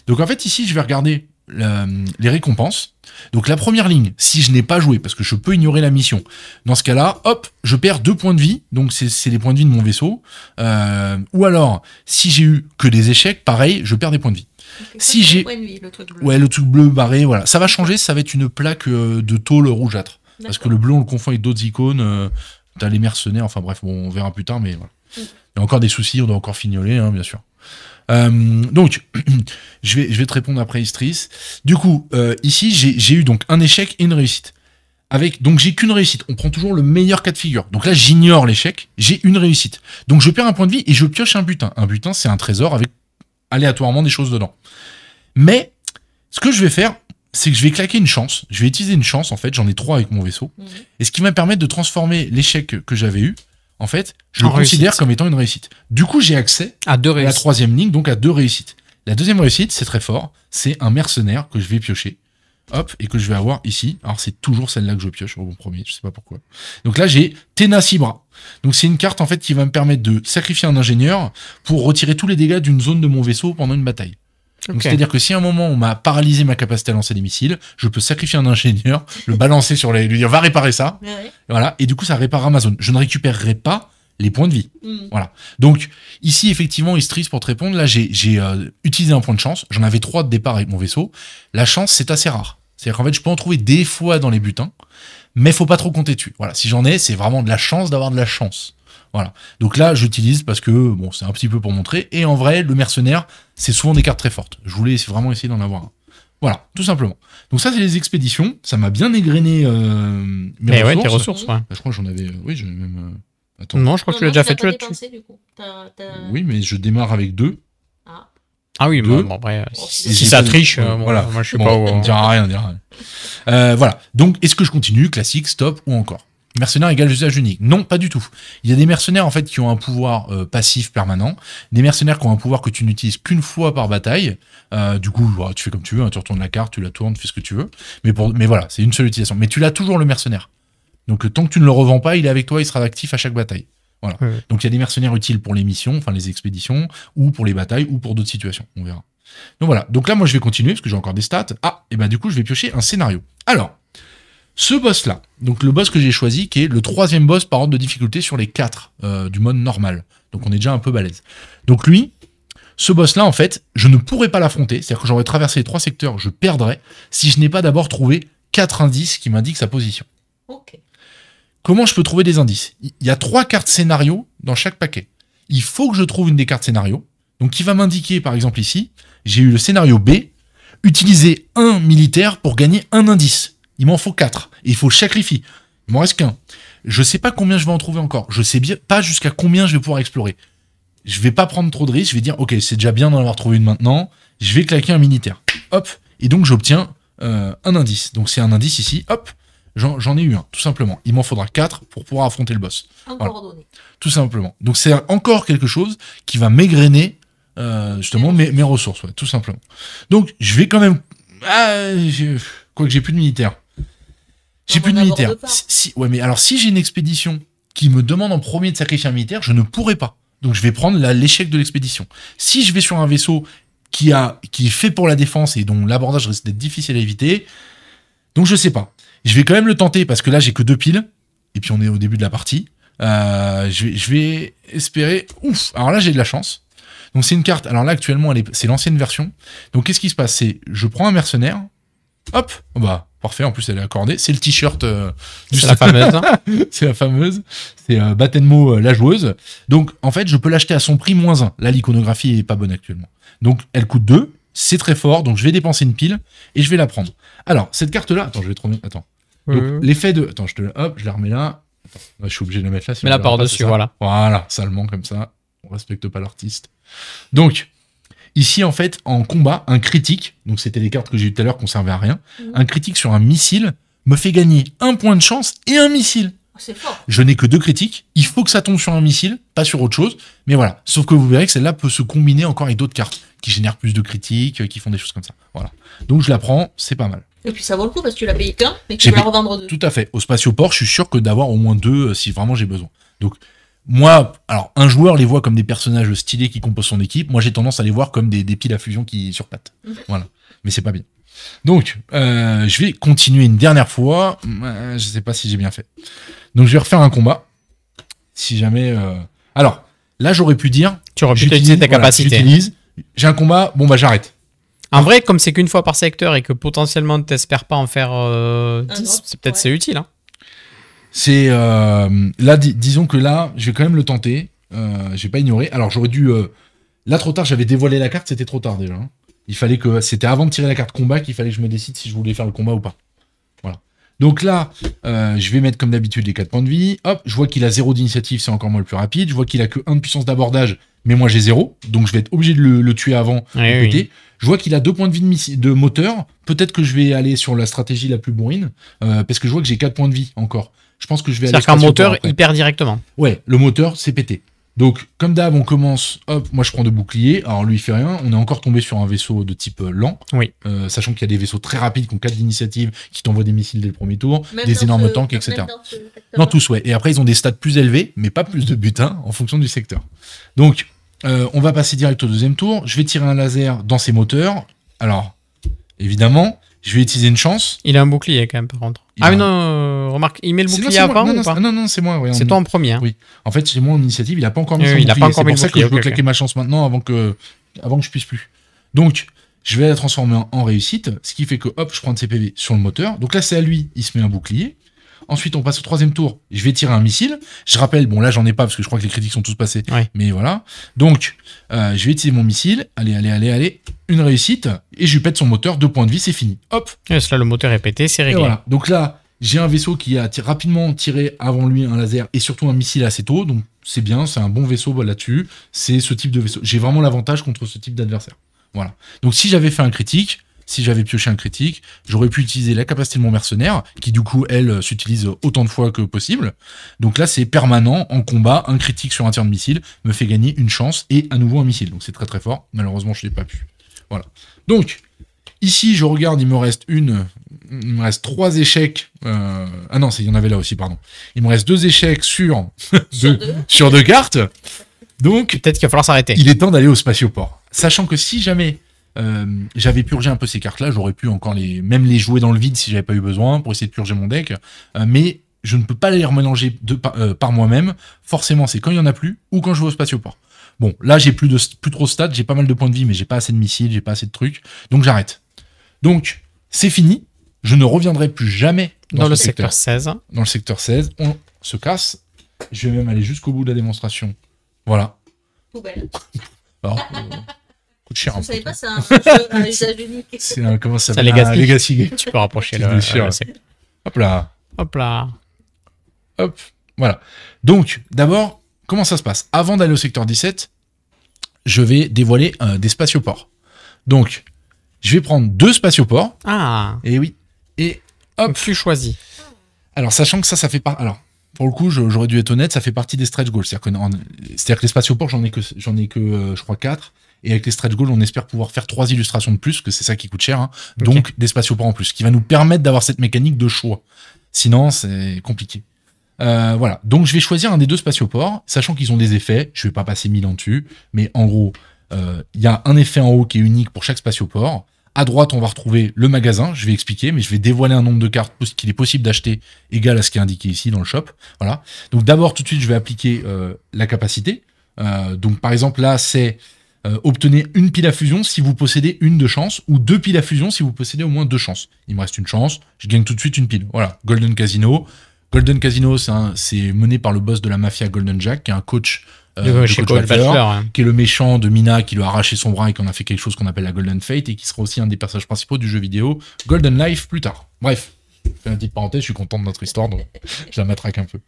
Donc, en fait, ici, je vais regarder les récompenses. Donc, la première ligne, si je n'ai pas joué, parce que je peux ignorer la mission, dans ce cas-là, hop, je perds 2 points de vie, donc c'est les points de vie de mon vaisseau. Ou alors, si j'ai eu que des échecs, pareil, je perds des points de vie. Si j'ai le truc bleu. Ouais, le truc bleu barré, voilà. Ça va changer, ça va être une plaque de tôle rougeâtre. Parce que le bleu, on le confond avec d'autres icônes. T'as les mercenaires, enfin bref, bon, on verra plus tard, mais voilà. Il y a encore des soucis, on doit encore fignoler, hein, bien sûr. Donc, je vais te répondre après, Istris. Du coup, ici, j'ai eu donc un échec et une réussite. Donc, j'ai qu'une réussite. On prend toujours le meilleur cas de figure. Donc là, j'ignore l'échec, j'ai une réussite. Donc, je perds un point de vie et je pioche un butin. Un butin, c'est un trésor avec aléatoirement des choses dedans. Mais ce que je vais faire, c'est que je vais claquer une chance. Je vais utiliser une chance, en fait. J'en ai 3 avec mon vaisseau. Et ce qui va me permettre de transformer l'échec que j'avais eu, en fait, je le considère comme étant une réussite. Du coup, j'ai accès à la troisième ligne, donc à 2 réussites. La deuxième réussite, c'est très fort. C'est un mercenaire que je vais piocher. Hop, et que je vais avoir ici. Alors, c'est toujours celle-là que je pioche, au premier, je sais pas pourquoi. Donc là, j'ai Ténacibra. Donc, c'est une carte, en fait, qui va me permettre de sacrifier un ingénieur pour retirer tous les dégâts d'une zone de mon vaisseau pendant une bataille. Donc, c'est-à-dire que si à un moment, on m'a paralysé ma capacité à lancer des missiles, je peux sacrifier un ingénieur, le balancer sur lui dire, va réparer ça. Ouais. Voilà. Et du coup, ça réparera ma zone. Je ne récupérerai pas les points de vie. Voilà. Donc, ici, effectivement, Istris, pour te répondre, là, j'ai utilisé un point de chance. J'en avais 3 de départ avec mon vaisseau. La chance, c'est assez rare. C'est-à-dire qu'en fait, je peux en trouver des fois dans les butins, mais faut pas trop compter dessus. Voilà. Si j'en ai, c'est vraiment de la chance d'avoir de la chance. Voilà. Donc là, j'utilise parce que, bon, c'est un petit peu pour montrer. Et en vrai, le mercenaire, c'est souvent des cartes très fortes. Je voulais vraiment essayer d'en avoir un. Voilà, tout simplement. Donc ça, c'est les expéditions. Ça m'a bien égrené mes ressources. Ouais, tes ressources, ouais. Je crois que j'en avais... oui, j'en ai même... Attends. Non, je crois que tu l'as déjà fait. Tu dépensé, du coup. Oui, mais je démarre avec 2. Ah oui, bon, après, si ça triche, voilà. Moi je sais pas où... On dira rien, voilà. Donc, est-ce que je continue, classique, stop ou encore? Mercenaire égale usage unique. Non, pas du tout. Il y a des mercenaires en fait qui ont un pouvoir passif permanent, des mercenaires qui ont un pouvoir que tu n'utilises qu'une fois par bataille. Du coup, voilà, tu fais comme tu veux, hein, tu retournes la carte, tu la tournes, tu fais ce que tu veux. Mais voilà, c'est une seule utilisation. Mais tu l'as toujours le mercenaire. Donc tant que tu ne le revends pas, il est avec toi, il sera actif à chaque bataille. Voilà. Donc il y a des mercenaires utiles pour les missions, enfin les expéditions, ou pour les batailles, ou pour d'autres situations. On verra. Donc voilà. Donc là, moi, je vais continuer parce que j'ai encore des stats. Ah, et ben du coup, je vais piocher un scénario. Alors. Ce boss-là, donc le boss que j'ai choisi, qui est le 3e boss par ordre de difficulté sur les 4 du mode normal. Donc on est déjà un peu balèze. Donc lui, ce boss-là, en fait, je ne pourrais pas l'affronter. C'est-à-dire que j'aurais traversé les 3 secteurs, je perdrais, si je n'ai pas d'abord trouvé 4 indices qui m'indiquent sa position. Okay. Comment je peux trouver des indices? Il y a 3 cartes scénario dans chaque paquet. Il faut que je trouve une des cartes scénario, donc qui va m'indiquer, par exemple ici, j'ai eu le scénario B, utiliser un militaire pour gagner un indice. Il m'en faut 4. Et il faut le sacrifier. Il m'en reste qu'un. Je sais pas combien je vais en trouver encore. Je sais bien pas jusqu'à combien je vais pouvoir explorer. Je vais pas prendre trop de risques. Je vais dire, ok, c'est déjà bien d'en avoir trouvé une maintenant. Je vais claquer un militaire. Hop. Et donc, j'obtiens un indice. Donc, c'est un indice ici. Hop. J'en ai eu un, tout simplement. Il m'en faudra 4 pour pouvoir affronter le boss. Encore donné. Tout simplement. Donc, c'est encore quelque chose qui va m'égrener justement mes ressources, ouais, tout simplement. Donc, je vais quand même... Quoique j'ai plus de militaires. J'ai plus de militaires. Ouais, mais alors, si j'ai une expédition qui me demande en premier de sacrifier un militaire, je ne pourrai pas. Donc, je vais prendre l'échec de l'expédition. Si je vais sur un vaisseau qui est fait pour la défense et dont l'abordage risque d'être difficile à éviter, donc je sais pas. Je vais quand même le tenter parce que là, j'ai que 2 piles. Et puis, on est au début de la partie. Je vais espérer... Ouf. Alors là, j'ai de la chance. Donc, c'est une carte... Alors là, actuellement, c'est l'ancienne version. Donc, qu'est-ce qui se passe? C'est, je prends un mercenaire. Hop. Bah, parfait. En plus, elle est accordée. C'est le t-shirt... c'est la fameuse. Hein. C'est la fameuse. C'est Batenmo, la joueuse. Donc, en fait, je peux l'acheter à son prix -1. Là, l'iconographie est pas bonne actuellement. Donc, elle coûte 2. C'est très fort. Donc, je vais dépenser une pile et je vais la prendre. Alors, cette carte-là... Attends, je vais te remettre... Attends. Donc, l'effet de... Attends, hop, je la remets là. Attends, je suis obligé de la mettre là. Mais là, par-dessus, voilà. Voilà, salement comme ça. On respecte pas l'artiste. Donc, ici, en fait, en combat, un critique, donc c'était les cartes que j'ai eues tout à l'heure qui ne servaient à rien, un critique sur un missile me fait gagner 1 point de chance et un missile. C'est fort. Je n'ai que 2 critiques. Il faut que ça tombe sur un missile, pas sur autre chose. Mais voilà. Sauf que vous verrez que celle-là peut se combiner encore avec d'autres cartes qui génèrent plus de critiques, qui font des choses comme ça. Voilà. Donc, je la prends, c'est pas mal. Et puis ça vaut le coup parce que tu l'as payé qu'un et que tu peux la revendre 2. Tout à fait. Au spatioport, je suis sûr que d'avoir au moins 2 si vraiment j'ai besoin. Donc, moi, alors, un joueur les voit comme des personnages stylés qui composent son équipe. Moi, j'ai tendance à les voir comme des piles à fusion qui surpatent. Voilà. Mais c'est pas bien. Donc, je vais continuer une dernière fois. Je sais pas si j'ai bien fait. Donc, je vais refaire un combat. Si jamais... Alors, là, j'aurais pu dire... Tu aurais pu utiliser ta capacité. J'ai un combat, bon bah j'arrête. En vrai, comme c'est qu'une fois par secteur et que potentiellement tu n'espères pas en faire 10, c'est peut-être c'est utile. Hein. C'est là, disons que là, je vais quand même le tenter. Je vais pas ignorer. Alors j'aurais dû là trop tard, j'avais dévoilé la carte, c'était trop tard déjà. Hein. Il fallait que c'était avant de tirer la carte combat qu'il fallait que je me décide si je voulais faire le combat ou pas. Voilà. Donc là, je vais mettre comme d'habitude les 4 points de vie. Hop, je vois qu'il a 0 d'initiative, c'est encore moi le plus rapide. Je vois qu'il a que 1 de puissance d'abordage, mais moi j'ai 0, donc je vais être obligé de le tuer avant. Oui. Je vois qu'il a 2 points de vie de moteur. Peut-être que je vais aller sur la stratégie la plus bourrine, parce que je vois que j'ai 4 points de vie encore. Je pense que je vais aller. C'est-à-dire qu'un moteur, il perd directement. Ouais, le moteur, c'est pété. Donc, comme d'hab, on commence. Hop, moi je prends 2 boucliers. Alors lui, il fait rien. On est encore tombé sur un vaisseau de type lent. Oui. Sachant qu'il y a des vaisseaux très rapides qui ont 4 d'initiative, qui t'envoient des missiles dès le premier tour, des énormes tanks, etc. Non, tous, ouais. Et après, ils ont des stats plus élevés, mais pas plus de butin en fonction du secteur. Donc, on va passer direct au deuxième tour. Je vais tirer un laser dans ses moteurs. Alors, évidemment, je vais utiliser une chance. Il a un bouclier quand même, par contre. Oui, non, remarque, il met le bouclier avant ou pas? Non, c'est moi. Ouais, c'est toi en premier. Hein. Oui. En fait, chez moi en initiative, il a pas encore mis son bouclier. C'est pour ça que je veux claquer ma chance maintenant avant que je puisse plus. Donc, je vais la transformer en réussite, ce qui fait que, hop, je prends de ses PV sur le moteur. Donc là, c'est à lui, il se met un bouclier. Ensuite, on passe au 3e tour. Je vais tirer un missile. Je rappelle, bon, là, j'en ai pas parce que je crois que les critiques sont tous passés. Ouais. Mais voilà. Donc, je vais utiliser mon missile. Allez. Une réussite. Et je lui pète son moteur. 2 points de vie, c'est fini. Hop. Et là, le moteur est pété, c'est réglé. Et voilà. Donc là, j'ai un vaisseau qui a rapidement tiré avant lui un laser et surtout un missile assez tôt. Donc, c'est bien. C'est un bon vaisseau là-dessus. C'est ce type de vaisseau. J'ai vraiment l'avantage contre ce type d'adversaire. Voilà. Donc, si j'avais fait un critique, si j'avais pioché un critique, j'aurais pu utiliser la capacité de mon mercenaire, qui du coup, elle, s'utilise autant de fois que possible. Donc là, c'est permanent, en combat, un critique sur un tir de missile me fait gagner une chance et à nouveau un missile. Donc c'est très très fort. Malheureusement, je l'ai pas pu. Voilà. Donc, ici, je regarde, il me reste 3 échecs. Ah non, il y en avait là aussi, pardon. Il me reste 2 échecs sur 2 cartes. Donc, peut-être qu'il va falloir s'arrêter. Il est temps d'aller au spatioport. Sachant que si jamais j'avais purgé un peu ces cartes-là, j'aurais pu encore même les jouer dans le vide si j'avais pas eu besoin pour essayer de purger mon deck. Mais je ne peux pas les remélanger par moi-même. Forcément, c'est quand il y en a plus ou quand je vais au spatioport. Bon, là, j'ai plus trop de stats, j'ai pas mal de points de vie, mais j'ai pas assez de missiles, j'ai pas assez de trucs. Donc, j'arrête. Donc, c'est fini. Je ne reviendrai plus jamais dans le secteur 16. Dans le secteur 16, on se casse. Je vais même aller jusqu'au bout de la démonstration. Voilà. Poubelle. Alors, coûte cher. Vous savez pas, c'est un jeu à usage unique. C'est un, comment ça s'appelle, Legacy Game. Tu peux rapprocher le Hop là. Hop là. Hop. Voilà. Donc, d'abord, comment ça se passe? Avant d'aller au secteur 17, je vais dévoiler des spatioports. Donc, je vais prendre 2 spatioports. Ah. Et oui. Et hop. Plus choisi. Alors, sachant que ça fait pas. Alors, pour le coup, j'aurais dû être honnête, ça fait partie des stretch goals. C'est-à-dire que les spatioports, j'en ai que je crois 4. Et avec les stretch goals, on espère pouvoir faire 3 illustrations de plus, parce que c'est ça qui coûte cher. Hein. Donc, des spatioports en plus, qui va nous permettre d'avoir cette mécanique de choix. Sinon, c'est compliqué. Voilà. Donc, je vais choisir un des 2 spatioports, sachant qu'ils ont des effets. Je vais pas passer 1000 ans dessus. Mais en gros, il y a un effet en haut qui est unique pour chaque spatioport. À droite, on va retrouver le magasin. Je vais expliquer, mais je vais dévoiler un nombre de cartes qu'il est possible d'acheter égal à ce qui est indiqué ici dans le shop. Voilà. Donc d'abord, tout de suite, je vais appliquer la capacité. Donc par exemple, là, c'est obtenez une pile à fusion si vous possédez une de chance, ou 2 piles à fusion si vous possédez au moins 2 chances. Il me reste une chance, je gagne tout de suite une pile. Voilà, Golden Casino. Golden Casino, c'est mené par le boss de la mafia Golden Jack, qui est un coach chez Coach Butler, qui est le méchant de Mina, qui lui a arraché son bras et qui en a fait quelque chose qu'on appelle la Golden Fate, et qui sera aussi un des personnages principaux du jeu vidéo Golden Life plus tard. Bref, je fais une petite parenthèse, je suis content de notre histoire, donc je la matraque un peu.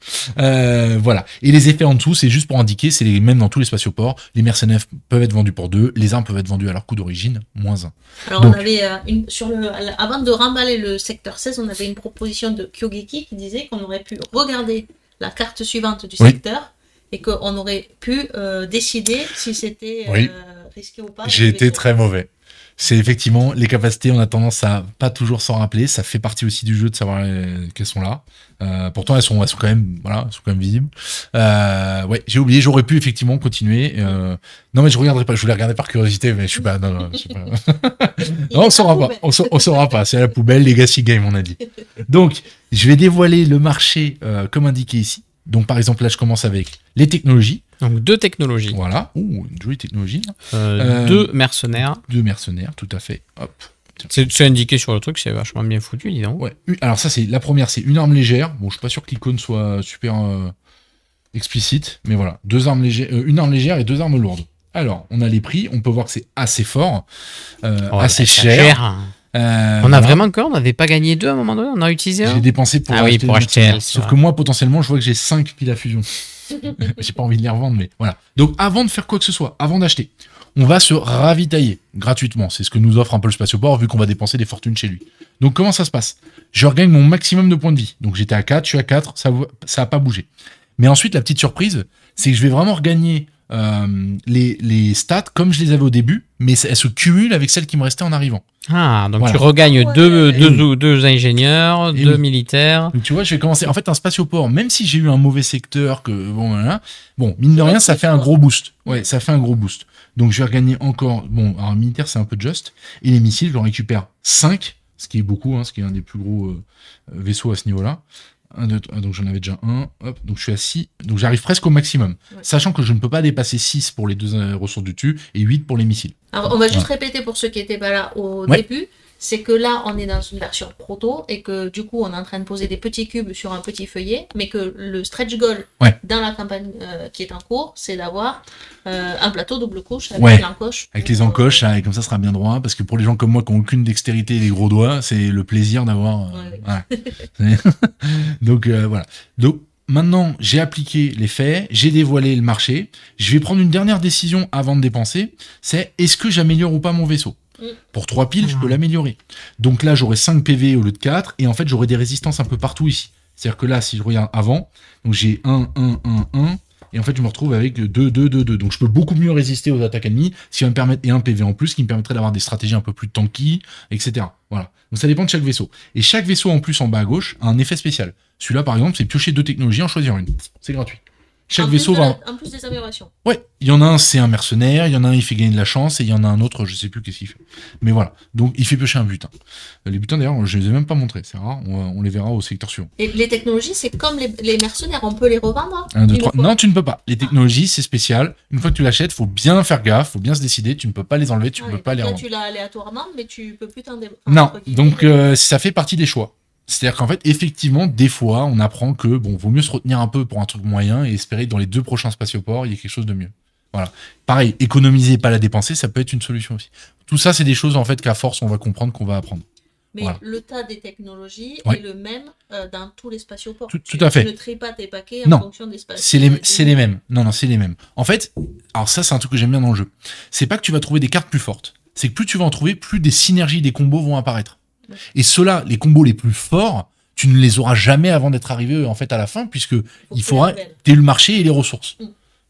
Voilà. Et les effets en dessous, c'est juste pour indiquer, c'est les mêmes dans tous les spatioports. Les mercenaires peuvent être vendus pour 2, les armes peuvent être vendues à leur coût d'origine, -1. Alors donc, on avait avant de remballer le secteur 16, on avait une proposition de Kyogeki qui disait qu'on aurait pu regarder la carte suivante du secteur et qu'on aurait pu décider si c'était risqué ou pas. J'ai été très mauvais. C'est effectivement les capacités, on a tendance à pas toujours s'en rappeler. Ça fait partie aussi du jeu de savoir qu'elles sont là. Pourtant, elles sont quand même, voilà, elles sont quand même visibles. Ouais, j'ai oublié. J'aurais pu effectivement continuer. Non, mais je regarderai pas. Je voulais regarder par curiosité, mais je suis pas. Non, je suis pas. Non, on saura pas. On saura pas. C'est à la poubelle, Legacy Game, on a dit. Donc, je vais dévoiler le marché comme indiqué ici. Donc, par exemple, là, je commence avec les technologies. Donc, 2 technologies. Voilà. Ouh, une jolie technologie. 2 mercenaires. 2 mercenaires, tout à fait. Hop. C'est indiqué sur le truc, c'est vachement bien foutu, dis donc. Ouais. Alors, ça, c'est la première, c'est une arme légère. Bon, je suis pas sûr que l'icône soit super explicite, mais voilà. 2 armes légères, une arme légère et 2 armes lourdes. Alors, on a les prix. On peut voir que c'est assez fort, assez cher. On a vraiment on n'avait pas gagné 2 à un moment donné, on a utilisé un. J'ai dépensé pour acheter elle. Sauf que moi, potentiellement, je vois que j'ai 5 piles à fusion. J'ai pas envie de les revendre, mais voilà. Donc, avant de faire quoi que ce soit, avant d'acheter, on va se ravitailler gratuitement. C'est ce que nous offre un peu le spatioport, vu qu'on va dépenser des fortunes chez lui. Donc, comment ça se passe? Je regagne mon maximum de points de vie. Donc, j'étais à 4, je suis à 4, ça a pas bougé. Mais ensuite, la petite surprise, c'est que je vais vraiment regagner les stats comme je les avais au début, mais elles se cumulent avec celles qui me restaient en arrivant. Ah, donc voilà. Tu regagnes 2 ingénieurs, 2 militaires. Donc tu vois, je vais commencer. En fait, un spatioport, même si j'ai eu un mauvais secteur, mine de rien, ça fait un gros boost. Ouais, ça fait un gros boost. Donc je vais regagner encore. Bon, alors militaire, c'est un peu juste. Et les missiles, j'en récupère 5, ce qui est beaucoup, ce qui est un des plus gros vaisseaux à ce niveau-là. 1, 2, 3, donc j'en avais déjà un, hop, donc je suis à 6, donc j'arrive presque au maximum, sachant que je ne peux pas dépasser 6 pour les 2 ressources du dessus et 8 pour les missiles. Alors on va juste répéter pour ceux qui n'étaient pas là au début, c'est que là on est dans une version proto et que du coup on est en train de poser des petits cubes sur un petit feuillet, mais que le stretch goal dans la campagne qui est en cours, c'est d'avoir un plateau double couche avec l'encoche. Avec les encoches, et comme ça sera bien droit, parce que pour les gens comme moi qui n'ont aucune dextérité et des gros doigts, c'est le plaisir d'avoir... Donc voilà. Donc maintenant, j'ai appliqué les faits, j'ai dévoilé le marché, je vais prendre une dernière décision avant de dépenser, c'est est-ce que j'améliore ou pas mon vaisseau? Pour 3 piles, je peux l'améliorer. Donc là, j'aurai 5 PV au lieu de 4, et en fait, j'aurai des résistances un peu partout ici. C'est-à-dire que là, si je regarde avant, donc j'ai 1, et en fait, je me retrouve avec 2. Donc je peux beaucoup mieux résister aux attaques ennemies, ce qui va me permettre, et un PV en plus, qui me permettrait d'avoir des stratégies un peu plus tanky, etc. Voilà. Donc ça dépend de chaque vaisseau. Et chaque vaisseau, en plus, en bas à gauche, a un effet spécial. Celui-là, par exemple, c'est piocher 2 technologies, en choisir une. C'est gratuit. Chaque vaisseau va... En plus des améliorations. Ouais, il y en a un, c'est un mercenaire, il y en a un, il fait gagner de la chance, et il y en a un autre, je sais plus qu'est-ce qu'il fait. Mais voilà, donc il fait piocher un butin. Les butins, d'ailleurs, je les ai même pas montrés, c'est rare, on les verra au secteur suivant. Et les technologies, c'est comme les mercenaires, on peut les revendre 1, 2, 3. Non, tu ne peux pas. Les technologies, c'est spécial. Une fois que tu l'achètes, faut bien faire gaffe, faut bien se décider, tu ne peux pas les enlever, tu ne peux pas les revendre. Tu l'as aléatoirement, mais tu peux plus t'en débarrasser. Non, donc ça fait partie des choix. C'est-à-dire qu'en fait, effectivement, des fois, on apprend que, vaut mieux se retenir un peu pour un truc moyen et espérer que dans les 2 prochains spatioports, il y ait quelque chose de mieux. Voilà. Pareil, économiser, pas la dépenser, ça peut être une solution aussi. Tout ça, c'est des choses, en fait, qu'à force, on va comprendre qu'on va apprendre. Mais le tas des technologies est le même dans tous les spatioports. Tout à fait. Tu ne traites pas tes paquets en fonction des spatioports. C'est les mêmes. Non, c'est les mêmes. En fait, alors ça, c'est un truc que j'aime bien dans le jeu. C'est pas que tu vas trouver des cartes plus fortes. C'est que plus tu vas en trouver, plus des synergies, des combos vont apparaître. Et ceux-là, les combos les plus forts, tu ne les auras jamais avant d'être arrivé en fait à la fin, puisque il faudra t'aies le marché et les ressources.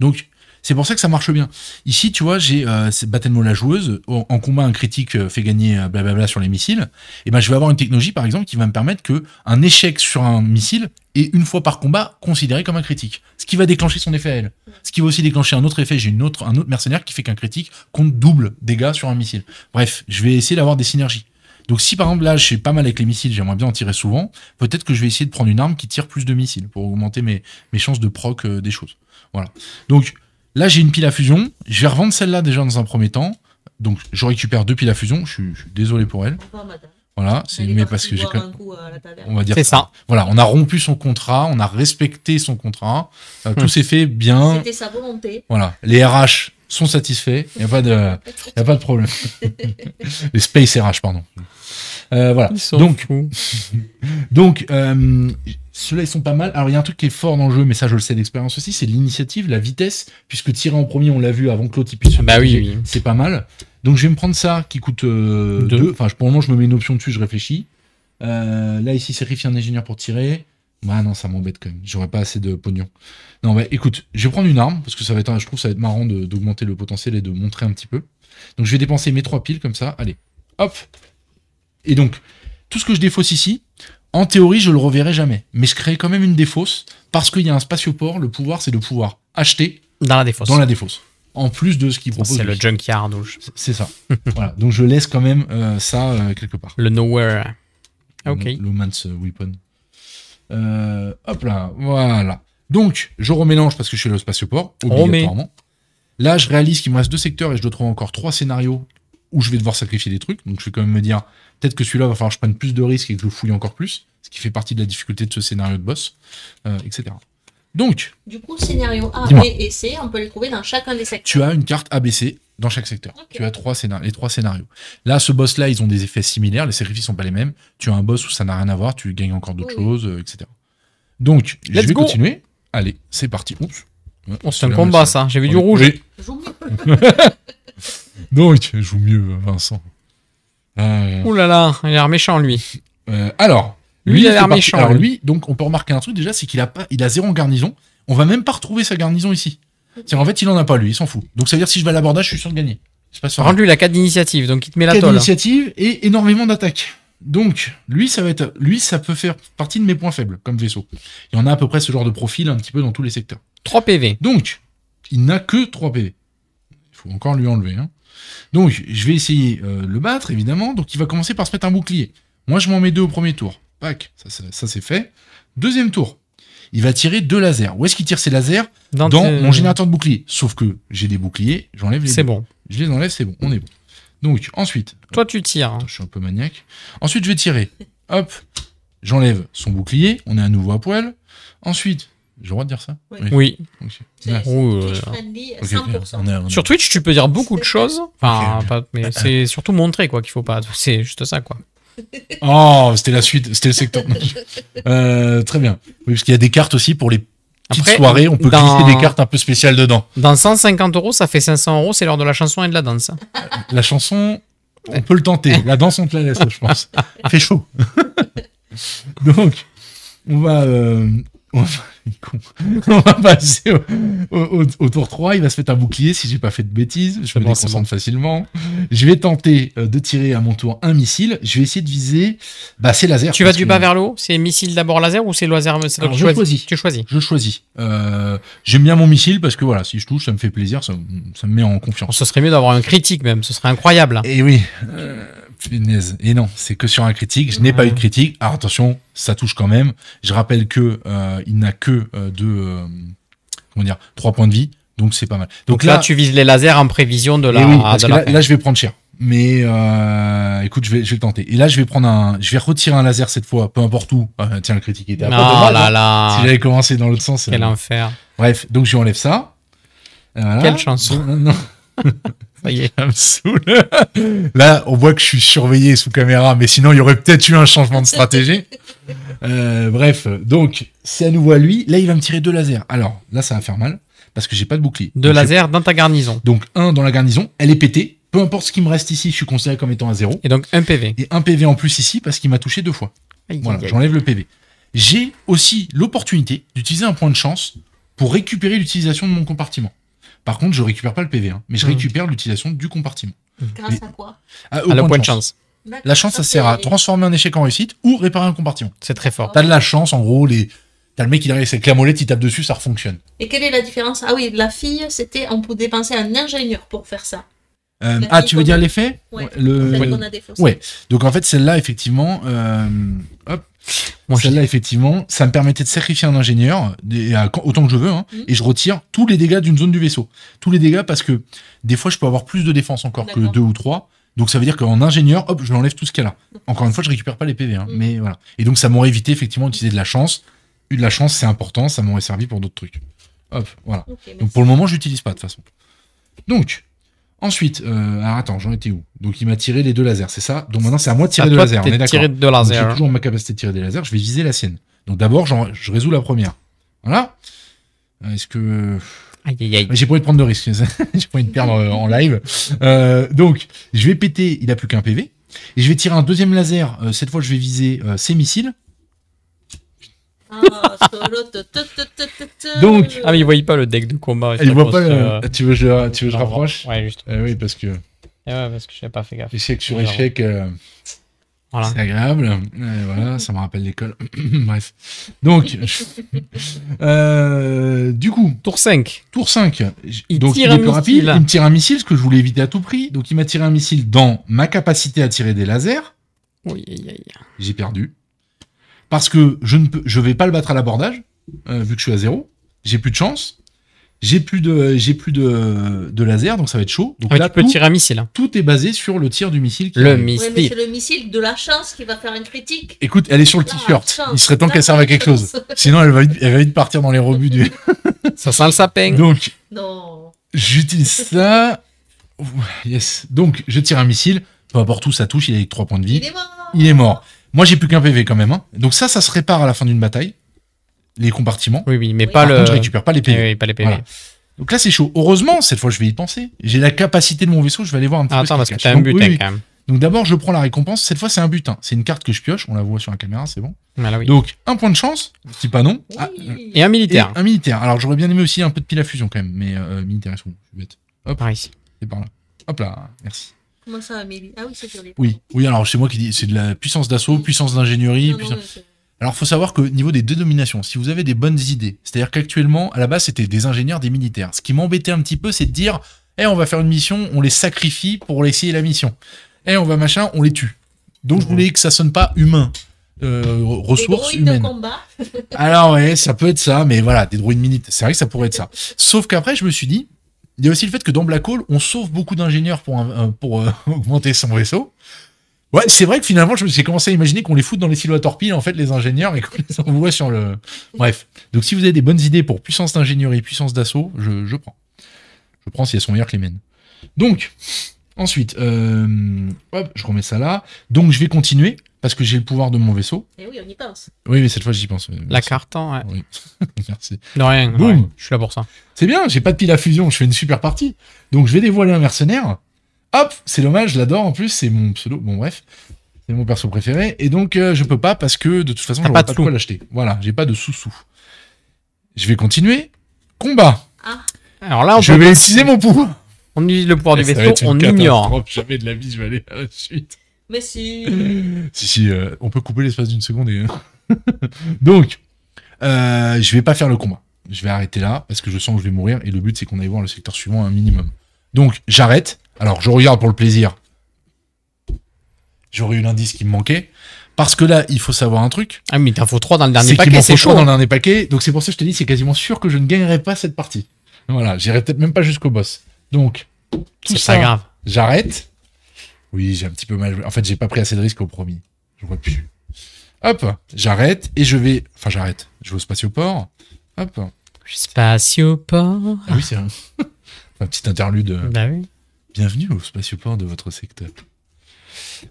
Donc C'est pour ça que ça marche bien. Ici, tu vois, j'ai Battlemon la joueuse. En combat, un critique fait gagner blablabla sur les missiles. Et ben, je vais avoir une technologie, par exemple, qui va me permettre que un échec sur un missile est une fois par combat considéré comme un critique. Ce qui va déclencher son effet à elle. Ce qui va aussi déclencher un autre effet. J'ai un autre mercenaire qui fait qu'un critique compte double dégâts sur un missile. Bref, je vais essayer d'avoir des synergies. Donc si par exemple là je suis pas mal avec les missiles, j'aimerais bien en tirer souvent, peut-être que je vais essayer de prendre une arme qui tire plus de missiles pour augmenter mes chances de proc des choses. Voilà. Donc là j'ai une pile à fusion, je vais revendre celle-là déjà dans un premier temps. Donc je récupère 2 piles à fusion, je suis désolé pour elle. Voilà, mais parce que j'ai quand même... On va dire c'est ça. Voilà, on a rompu son contrat, on a respecté son contrat, tout s'est fait bien. C'était sa volonté. Voilà, les RH sont satisfaits, il n'y a pas de problème. Les Space RH, pardon. Voilà. Donc ceux-là ils sont pas mal. Alors il y a un truc qui est fort dans le jeu, mais ça je le sais d'expérience aussi, c'est l'initiative, la vitesse, puisque tirer en premier, on l'a vu avant que l'autre il puisse. Bah oui. C'est pas mal. Donc je vais me prendre ça qui coûte 2. Enfin pour le moment je me mets une option dessus, je réfléchis. Là ici sacrifier un ingénieur pour tirer. Ah non, ça m'embête quand même. J'aurais pas assez de pognon. Non, bah écoute, je vais prendre une arme parce que je trouve que ça va être marrant d'augmenter le potentiel et de montrer un petit peu. Donc je vais dépenser mes 3 piles comme ça. Allez, hop. Et donc, tout ce que je défausse ici, en théorie, je le reverrai jamais. Mais je crée quand même une défausse parce qu'il y a un spatioport. Le pouvoir, c'est de pouvoir acheter dans la défausse. En plus de ce qu'il propose. C'est le junkyard. C'est ça. Voilà. Donc je laisse quand même ça quelque part. Le nowhere. Ok. Le man's weapon. Hop là, voilà. Donc, je remélange parce que je suis le spatioport, obligatoirement. Là, je réalise qu'il me reste 2 secteurs et je dois trouver encore 3 scénarios où je vais devoir sacrifier des trucs. Donc, je vais quand même me dire, peut-être que celui-là va falloir que je prenne plus de risques et que je le fouille encore plus, ce qui fait partie de la difficulté de ce scénario de boss, etc. Donc, du coup, le scénario A, B et C, on peut les trouver dans chacun des secteurs. Tu as une carte ABC dans chaque secteur. Okay. Tu as les 3 scénarios. Là, ce boss-là, ils ont des effets similaires. Les sacrifices sont pas les mêmes. Tu as un boss où ça n'a rien à voir. Tu gagnes encore d'autres choses, etc. Donc, je vais continuer. Allez, c'est parti. Oups. C'est un combat, ça. J'ai vu du rouge. Oui. Donc, je joue mieux, Vincent. Ouh là là, il a l'air méchant, lui. Alors, lui, il a l'air méchant. Alors, lui, donc, on peut remarquer un truc déjà, c'est qu'il a 0 en garnison. On va même pas retrouver sa garnison ici. C'est-à-dire, en fait, il en a pas, lui, il s'en fout. Donc, ça veut dire que si je vais à l'abordage, je suis sûr de gagner. Par contre, lui, il a 4 d'initiative, donc il te met la tôle. 4 d'initiative et énormément d'attaque. Donc, lui, ça peut faire partie de mes points faibles, comme vaisseau. Il y en a à peu près ce genre de profil, un petit peu dans tous les secteurs. 3 PV. Donc, il n'a que 3 PV. Il faut encore lui enlever. Hein. Donc, je vais essayer le battre, évidemment. Donc, il va commencer par se mettre un bouclier. Moi, je m'en mets 2 au premier tour. Pac, ça c'est fait. Deuxième tour. Il va tirer 2 lasers. Où est-ce qu'il tire ses lasers? Dans mon générateur de bouclier. Sauf que j'ai des boucliers, j'enlève les 2. C'est bon. Je les enlève, c'est bon, on est bon. Donc, ensuite... Toi, tu tires. Attends, je suis un peu maniaque. Ensuite, je vais tirer. Hop. J'enlève son bouclier. On est à nouveau à poil. Ensuite... J'ai le droit de dire ça? Oui. Okay. C'est Twitch-friendly, 100%. Sur Twitch, tu peux dire beaucoup de choses. Enfin, mais c'est surtout montrer, quoi, qu'il faut pas... C'est juste ça, quoi. Oh, c'était la suite. C'était le secteur. Très bien. Oui, parce qu'il y a des cartes aussi pour les petites soirées. On peut glisser des cartes un peu spéciales dedans. Dans 150 €, ça fait 500 €. C'est l'heure de la chanson et de la danse. La chanson, on peut le tenter. La danse, on te la laisse, je pense. Fait chaud. Donc, on va passer au tour 3. Il va se mettre un bouclier si j'ai pas fait de bêtises. Je me déconcentre facilement. Je vais tenter de tirer à mon tour un missile. Je vais essayer de viser ces lasers. Tu vas du bas vers le haut? C'est missile d'abord laser ou c'est laser? Je choisis. Tu choisis. Je choisis. J'aime bien mon missile parce que voilà, si je touche, ça me fait plaisir. Ça me met en confiance. Ce serait mieux d'avoir un critique même. Ce serait incroyable. Et oui. Punaise. Et non, c'est que sur un critique. Je n'ai pas eu de critique. Alors attention, ça touche quand même. Je rappelle que il n'a que 3 points de vie, donc c'est pas mal. Donc là, tu vises les lasers en prévision de la. Oui, parce que là, je vais prendre cher. Mais écoute, je vais le tenter. Et là, je vais retirer un laser cette fois, peu importe où. Tiens, le critique était à peu près là. Si j'avais commencé dans l'autre sens. Quel enfer. Bref, donc je lui enlève ça. Voilà. Quelle chanson. Non. Ça y est. Ça me saoule. Là, on voit que je suis surveillé sous caméra, mais sinon, il y aurait peut-être eu un changement de stratégie. Bref, donc, c'est à nouveau à lui. Là, il va me tirer 2 lasers. Alors, là, ça va faire mal, parce que j'ai pas de bouclier. 2 lasers dans ta garnison. Donc, 1 dans la garnison, elle est pétée. Peu importe ce qui me reste ici, je suis considéré comme étant à 0. Et donc, 1 PV. Et 1 PV en plus ici, parce qu'il m'a touché 2 fois. Voilà, j'enlève le PV. J'ai aussi l'opportunité d'utiliser un point de chance pour récupérer l'utilisation de mon compartiment. Par contre, je récupère pas le PV, hein, mais je récupère l'utilisation du compartiment. Grâce à quoi? Au point de chance. La chance, ça sert à transformer un échec en réussite ou réparer un compartiment. C'est très fort. T'as de la chance, en gros, t'as le mec qui arrive avec sa clé à molette, il tape dessus, ça refonctionne. Et quelle est la différence? Ah oui, la fille, on peut dépenser un ingénieur pour faire ça. Tu veux dire l'effet? Ouais. Celle qu'on a défaussé. Ouais. Donc en fait, celle-là, effectivement, celle-là, effectivement, ça me permettait de sacrifier un ingénieur, autant que je veux, hein, et je retire tous les dégâts d'une zone du vaisseau. Tous les dégâts parce que des fois, je peux avoir plus de défense encore que 2 ou 3. Donc ça veut dire qu'en ingénieur, hop, je lui enlève tout ce qu'elle a. Encore une fois, je récupère pas les PV, hein, mais voilà. Et donc ça m'aurait évité effectivement d'utiliser de la chance. De la chance, c'est important, ça m'aurait servi pour d'autres trucs. Hop, voilà. Okay, donc pour le moment, j'utilise pas de toute façon. Donc, ensuite, alors attends, j'en étais où? Donc il m'a tiré les 2 lasers, c'est ça? Donc maintenant c'est à moi de tirer 2 lasers, on est d'accord. J'ai toujours ma capacité de tirer des lasers, je vais viser la sienne. Donc d'abord, je résous la première. Voilà. Est-ce que... Aïe, aïe, aïe. J'ai pas envie de prendre de risques, j'ai pas envie de perdre en live. Donc, je vais péter, il a plus qu'un PV. Et je vais tirer un deuxième laser, cette fois je vais viser ses missiles. Donc, mais il voyait pas le deck de combat. Il voit pas tu veux que je rapproche? Ouais, juste. Oui, parce que... ouais, parce que je n'avais pas fait gaffe. Échec sur échec... Voilà. C'est agréable. Voilà, ça me rappelle l'école. Bref. Donc, du coup... Tour 5. Tour 5. Il donc, tire il est plus rapide. Il me tire un missile, ce que je voulais éviter à tout prix. Donc, il m'a tiré un missile dans ma capacité à tirer des lasers. Oui. J'ai perdu. Parce que je vais pas le battre à l'abordage, vu que je suis à 0. J'ai plus de chance. J'ai plus de laser, donc ça va être chaud. Donc là, tu peux tirer un missile. Tout est basé sur le tir du missile. Missile. Mais c'est le missile de la chance qui va faire un critique. Écoute, elle est sur le t-shirt. Il serait temps qu'elle serve à quelque chose. Sinon, elle va vite partir dans les rebuts du... Ça sent le sapin. Donc, non. J'utilise ça. Yes. Donc, je tire un missile. Peu importe où ça touche, il a 3 points de vie. Il est mort. Moi, j'ai plus qu'un PV quand même. Hein. Donc ça se répare à la fin d'une bataille. Les compartiments. Oui, mais pas contre, je récupère pas les PV. Oui, pas les PV. Voilà. Donc là, c'est chaud. Heureusement, cette fois, je vais y penser. J'ai la capacité de mon vaisseau, je vais aller voir un petit peu. Attends, parce que t'as un butin quand même. Donc d'abord, je prends la récompense. Cette fois, c'est un butin. C'est une carte que je pioche. On la voit sur la caméra, c'est bon. Voilà, oui. Donc, un point de chance. Je dis pas non. Oui. Et un militaire. Un militaire. Alors, j'aurais bien aimé aussi un peu de pile à fusion quand même. Mais militaire, ils sont bêtes. Hop. Par ici. C'est par là. Hop là. Merci. Comment ça, Amélie? Ah oui, c'est joli. Oui, alors c'est moi qui dis, c'est de la puissance d'assaut, puissance d'ingénierie. Alors, faut savoir qu'au niveau des dénominations, si vous avez des bonnes idées, c'est-à-dire qu'actuellement, à la base, c'était des ingénieurs, des militaires. Ce qui m'embêtait un petit peu, c'est de dire, on va faire une mission, on les sacrifie pour essayer la mission. On va machin, on les tue. Donc, je voulais que ça sonne pas humain. Ressources humaines. De combat. Alors, ouais, ça peut être ça, mais voilà, des droïdes militaires. C'est vrai que ça pourrait être ça. Sauf qu'après, je me suis dit, il y a aussi le fait que dans Black Hole, on sauve beaucoup d'ingénieurs pour augmenter son vaisseau. Ouais, c'est vrai que finalement, j'ai commencé à imaginer qu'on les fout dans les silos à torpilles, en fait, les ingénieurs, et qu'on les envoie sur le... Bref. Donc, si vous avez des bonnes idées pour puissance d'ingénierie, puissance d'assaut, je prends. Je prends si elles sont meilleures que les miennes. Donc, ensuite, hop, je remets ça là. Donc, je vais continuer, parce que j'ai le pouvoir de mon vaisseau. Et oui, on y pense. Oui, mais cette fois, j'y pense. La carte, ouais. Oui. Merci. De rien. Boum. Ouais, je suis là pour ça. C'est bien, j'ai pas de pile à fusion, je fais une super partie. Donc, je vais dévoiler un mercenaire. Hop, c'est dommage, je l'adore en plus, c'est mon pseudo. Bon, bref, c'est mon perso préféré. Et donc, je peux pas parce que de toute façon, j'aurais pas de quoi l'acheter. Voilà, j'ai pas de sous-sous. Je vais continuer. Combat. Alors là, je vais utiliser mon pouvoir. On utilise le pouvoir du vaisseau, on ignore. Jamais de la vie, je vais aller à la suite. Mais si. si, on peut couper l'espace d'une seconde et. Donc, je vais pas faire le combat. Je vais arrêter là parce que je sens que je vais mourir et le but c'est qu'on aille voir le secteur suivant un minimum. Donc, j'arrête. Alors, je regarde pour le plaisir. J'aurais eu l'indice qui me manquait. Parce que là, il faut savoir un truc. Ah, mais t'en faut 3 dans le dernier paquet, c'est c'est chaud. Dans le dernier paquet. Donc, c'est pour ça que je te dis, c'est quasiment sûr que je ne gagnerai pas cette partie. Voilà, j'irai peut-être même pas jusqu'au boss. Donc, c'est pas grave. J'arrête. Oui, j'ai un petit peu mal joué. En fait, j'ai pas pris assez de risques au premier. J'aurais pu. Hop, j'arrête et je vais... Enfin, j'arrête. Je vais au spatioport. Hop. Spatioport. Ah oui, c'est un petit interlude. Bah oui. Bienvenue au spatioport de votre secteur.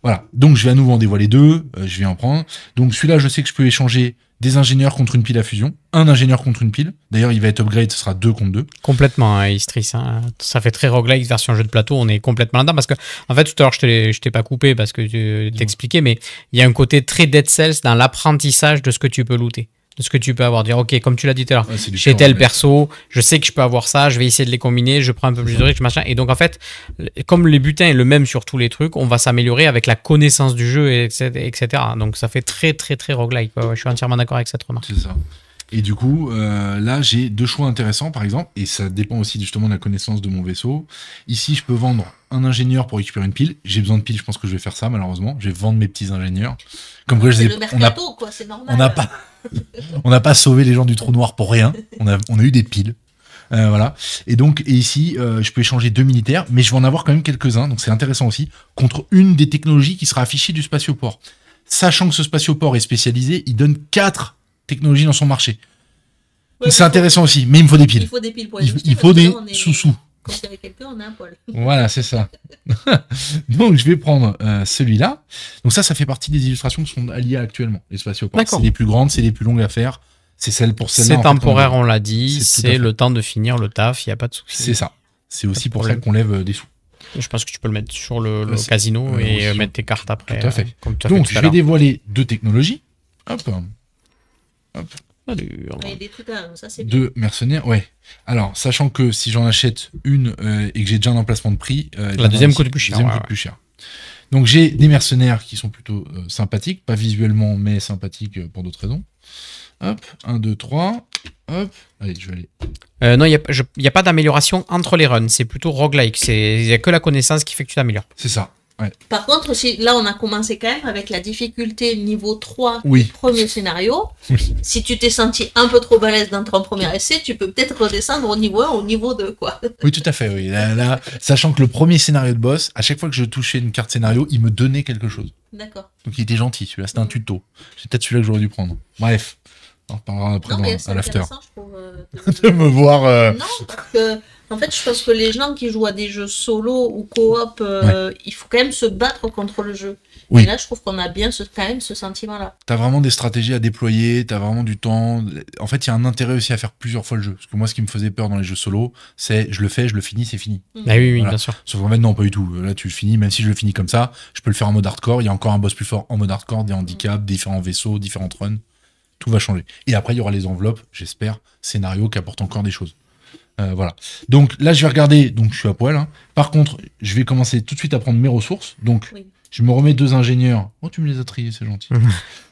Voilà. Donc, je vais à nouveau en dévoiler 2. Je vais en prendre. Donc, celui-là, je sais que je peux échanger des ingénieurs contre une pile à fusion. Un ingénieur contre une pile. D'ailleurs, il va être upgrade, ce sera 2 contre 2. Complètement, Istris. Hein. Ça fait très roguelike version jeu de plateau. On est complètement là-dedans. Parce que, en fait, tout à l'heure, je t'ai pas coupé parce que je t'expliquais, mais il y a un côté très Dead Cells dans l'apprentissage de ce que tu peux looter. de ce que tu peux avoir. Dire, ok, comme tu l'as dit tout à l'heure, Ouais, c'est du chez pur tel roguelike. perso, je sais que je peux avoir ça, je vais essayer de les combiner, je prends un peu plus de risques, machin. Et donc, en fait, comme le butin est le même sur tous les trucs, on va s'améliorer avec la connaissance du jeu, etc. Donc, ça fait très, très, très roguelike. Ouais, je suis entièrement d'accord avec cette remarque. C'est ça. Et du coup, là, j'ai 2 choix intéressants, par exemple, et ça dépend aussi justement de la connaissance de mon vaisseau. Ici, je peux vendre un ingénieur pour récupérer une pile. J'ai besoin de piles, je pense que je vais faire ça, malheureusement. Je vais vendre mes petits ingénieurs. Comme quoi, C'est le mercato, quoi, c'est normal. on n'a pas sauvé les gens du trou noir pour rien. On a eu des piles. Voilà. Et donc, ici, je peux échanger 2 militaires, mais je vais en avoir quand même quelques-uns, donc c'est intéressant aussi, contre une des technologies qui sera affichée du spatioport. Sachant que ce spatioport est spécialisé, il donne 4 technologies dans son marché. Ouais, c'est intéressant aussi, mais il me faut des piles. Il faut des piles pour Il les faut des sous-sous. Quand c'est avec quelqu'un, on a un poil. Voilà, c'est ça. Donc, je vais prendre celui-là. Donc ça fait partie des illustrations qui sont alliées actuellement, les spatioports. D'accord. C'est les plus grandes, c'est les plus longues à faire. C'est celle pour celle-là. C'est en fait, temporaire, on l'a dit. C'est tout à C'est fait. le temps de finir le taf, il n'y a pas de souci. C'est ça. C'est aussi pour ça problème. qu'on lève des sous. Je pense que tu peux le mettre sur le Ouais, c'est- casino et aussi. mettre tes cartes après. Tout à fait. Comme tu as Donc, fait tout je à vais l'heure. dévoiler 2 technologies. Hop. Salut. Il y a des trucs à ça c'est bien. 2 mercenaires, ouais. Alors, sachant que si j'en achète une et que j'ai déjà un emplacement de prix, La deuxième coûte plus cher, deuxième ouais, coûte plus cher. Donc, j'ai des mercenaires qui sont plutôt sympathiques, pas visuellement, mais sympathiques pour d'autres raisons. Hop, 1, 2, 3. Hop, allez, je vais aller. Non, il n'y a pas d'amélioration entre les runs. C'est plutôt roguelike. Il n'y a que la connaissance qui fait que tu t'améliores. C'est ça. Ouais. Par contre, là, on a commencé quand même avec la difficulté niveau 3 Oui. du premier scénario. Si tu t'es senti un peu trop balèze dans ton premier essai, tu peux peut-être redescendre au niveau 1, au niveau 2, quoi. Oui, tout à fait. Oui. Là, sachant que le premier scénario de boss, à chaque fois que je touchais une carte scénario, il me donnait quelque chose. D'accord. Donc, il était gentil. Celui-là, c'était un tuto. C'est peut-être celui-là que j'aurais dû prendre. Bref, on en reparlera après Non, mais c'est à l'after. intéressant, je trouve. De me voir. Non, parce que, en fait, je pense que les gens qui jouent à des jeux solo ou coop, il faut quand même se battre contre le jeu. Oui. Et là, je trouve qu'on a bien quand même ce sentiment-là. T'as vraiment des stratégies à déployer, t'as vraiment du temps. En fait, il y a un intérêt aussi à faire plusieurs fois le jeu. Parce que moi, ce qui me faisait peur dans les jeux solo, c'est je le fais, je le finis, c'est fini. Ah oui, oui, Voilà. bien sûr. Sauf qu'en fait, non, pas du tout. Là, tu le finis, même si je le finis comme ça, je peux le faire en mode hardcore. Il y a encore un boss plus fort en mode hardcore, des handicaps, différents vaisseaux, différentes runs. Tout va changer. Et après, il y aura les enveloppes, j'espère, scénarios qui apportent encore des choses. Voilà. Donc là, je vais regarder. Donc, je suis à poil. Hein. Par contre, je vais commencer tout de suite à prendre mes ressources. Donc, Oui. je me remets 2 ingénieurs. Oh, tu me les as triés, c'est gentil.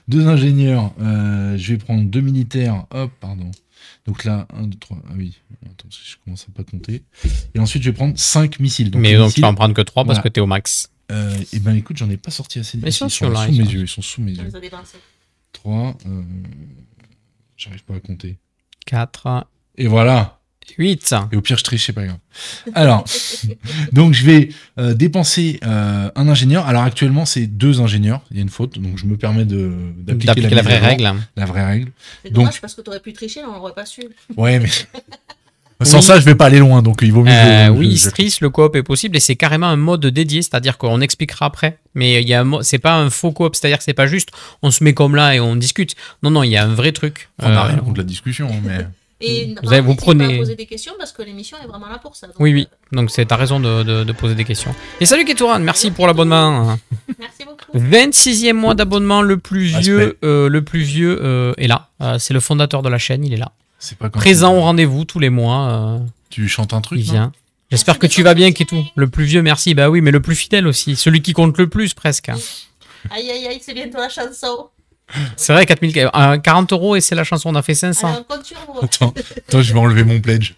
2 ingénieurs. Je vais prendre 2 militaires. Hop, pardon. Donc là, 1, 2, 3. Ah oui. Attends, je commence à pas compter. Et ensuite, je vais prendre 5 missiles. Mais les donc, tu missiles, vas en prendre que 3 parce voilà. que t'es au max. et ben écoute, j'en ai pas sorti assez. Mais ils sont Ils sur là, sous ils mes sont- yeux. Ils sont sous mes On yeux. les a dépensés. 3. J'arrive pas à compter. 4, Et voilà. 8. Et au pire, je triche, c'est pas grave. Alors, donc je vais dépenser un ingénieur. Alors actuellement, c'est 2 ingénieurs. Il y a une faute, donc je me permets d'appliquer D'appliquer la mise vraie à jour, règle. La vraie règle. C'est Donc- dommage parce que tu aurais pu tricher, on l'aurait pas su. Ouais, mais sans Oui. ça, je vais pas aller loin. Donc il vaut mieux. que Oui, je- Stris, le coop est possible et c'est carrément un mode dédié, c'est-à-dire qu'on expliquera après. Mais il y a c'est pas un faux coop, c'est-à-dire que c'est pas juste on se met comme là et on discute. Non, non, il y a un vrai truc. On n'a rien contre la discussion, mais. Et Vous avez- vous n'hésitez pas prenez- à poser des questions parce que l'émission est vraiment là pour ça. Donc, Oui, oui. Donc t'as raison de poser des questions. Et salut Ketouran, merci pour l'abonnement. Merci beaucoup. 26e mois d'abonnement, le plus Respect. vieux est là. C'est le fondateur de la chaîne, il est là. C'est pas quand Présent au rendez-vous tous les mois. Tu chantes un truc. Il non vient. J'espère Merci que de tu vas bien, votre Ketou. Le plus vieux, merci. Bah oui, mais le plus fidèle aussi. Celui qui compte le plus, presque. Aïe aïe aïe, c'est bientôt la chanson. C'est vrai, 40 € et c'est la chanson, on a fait 500. Alors, on compte sur vous. Attends, je vais enlever mon pledge.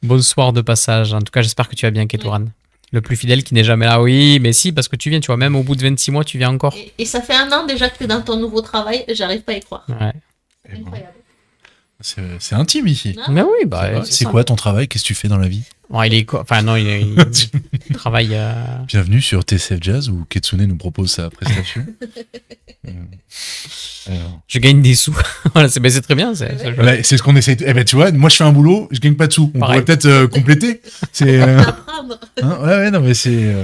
Bonsoir de passage. En tout cas, j'espère que tu vas bien, Ketouran. Le plus fidèle qui n'est jamais là. Oui, mais si, parce que tu viens, tu vois, même au bout de 26 mois, tu viens encore. Et ça fait 1 an déjà que tu es dans ton nouveau travail, j'arrive pas à y croire. Ouais. Eh ben, Incroyable. c'est intime ici. Non Mais oui, Ça bah. va C'est quoi ton travail? Qu'est-ce que tu fais dans la vie? Enfin, non, il travaille. Bienvenue sur TCF Jazz où Ketsune nous propose sa prestation. Alors. Je gagne des sous. Voilà, c'est très bien. C'est chouette. Ouais, c'est ce qu'on essaie. Eh ben tu vois, moi je fais un boulot, je gagne pas de sous. On Pareil. pourrait peut-être compléter. C'est Apprendre. hein, ouais, non mais c'est.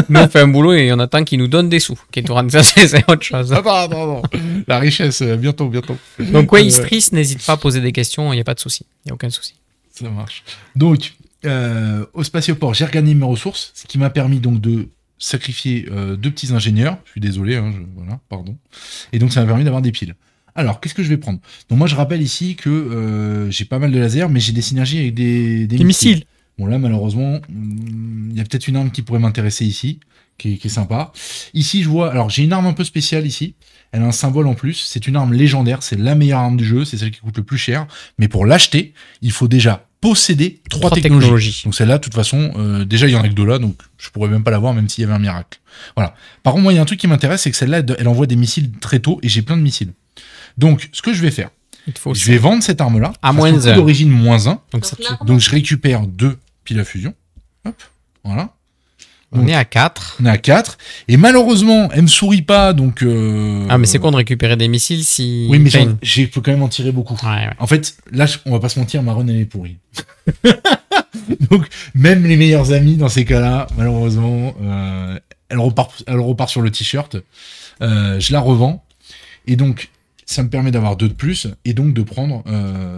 Nous, on fait un boulot et on attend qu'il nous donne des sous. Ketouran, ça, c'est autre chose. Ah pardon, la richesse bientôt. Donc, ouais, Istris, n'hésite pas à poser des questions, il n'y a pas de souci. Il n'y a aucun souci. Ça marche. Donc au spatioport, j'ai regagné mes ressources, ce qui m'a permis donc de sacrifier 2 petits ingénieurs. Je suis désolé, hein, voilà, pardon. Et donc ça m'a permis d'avoir des piles. Alors, qu'est-ce que je vais prendre? Donc moi, je rappelle ici que j'ai pas mal de lasers, mais j'ai des synergies avec des missiles. Bon, là, malheureusement, il y a peut-être une arme qui pourrait m'intéresser ici, qui est sympa. Ici, je vois... Alors, j'ai une arme un peu spéciale ici. Elle a un symbole en plus. C'est une arme légendaire. C'est la meilleure arme du jeu. C'est celle qui coûte le plus cher. Mais pour l'acheter, il faut déjà posséder 3 technologies. Donc celle-là, de toute façon, déjà, il y en a que 2 là. Donc, je pourrais même pas l'avoir, même s'il y avait un miracle. Voilà. Par contre, moi, il y a un truc qui m'intéresse, c'est que celle-là, elle envoie des missiles très tôt. Et j'ai plein de missiles. Donc, ce que je vais faire, je vais vendre cette arme-là. À moins 1. D'origine moins 1. Donc je récupère 2 piles à fusion. Hop, voilà. Donc, on est à 4. On est à 4. Et malheureusement, elle me sourit pas, donc... Ah, mais c'est con de récupérer des missiles si... Oui, mais j'ai peux quand même en tirer beaucoup. Ouais. En fait, là, on va pas se mentir, ma run, elle est pourrie. Donc, même les meilleurs amis, dans ces cas-là, malheureusement, elle repart sur le t-shirt. Je la revends. Et donc... Ça me permet d'avoir 2 de plus et donc de prendre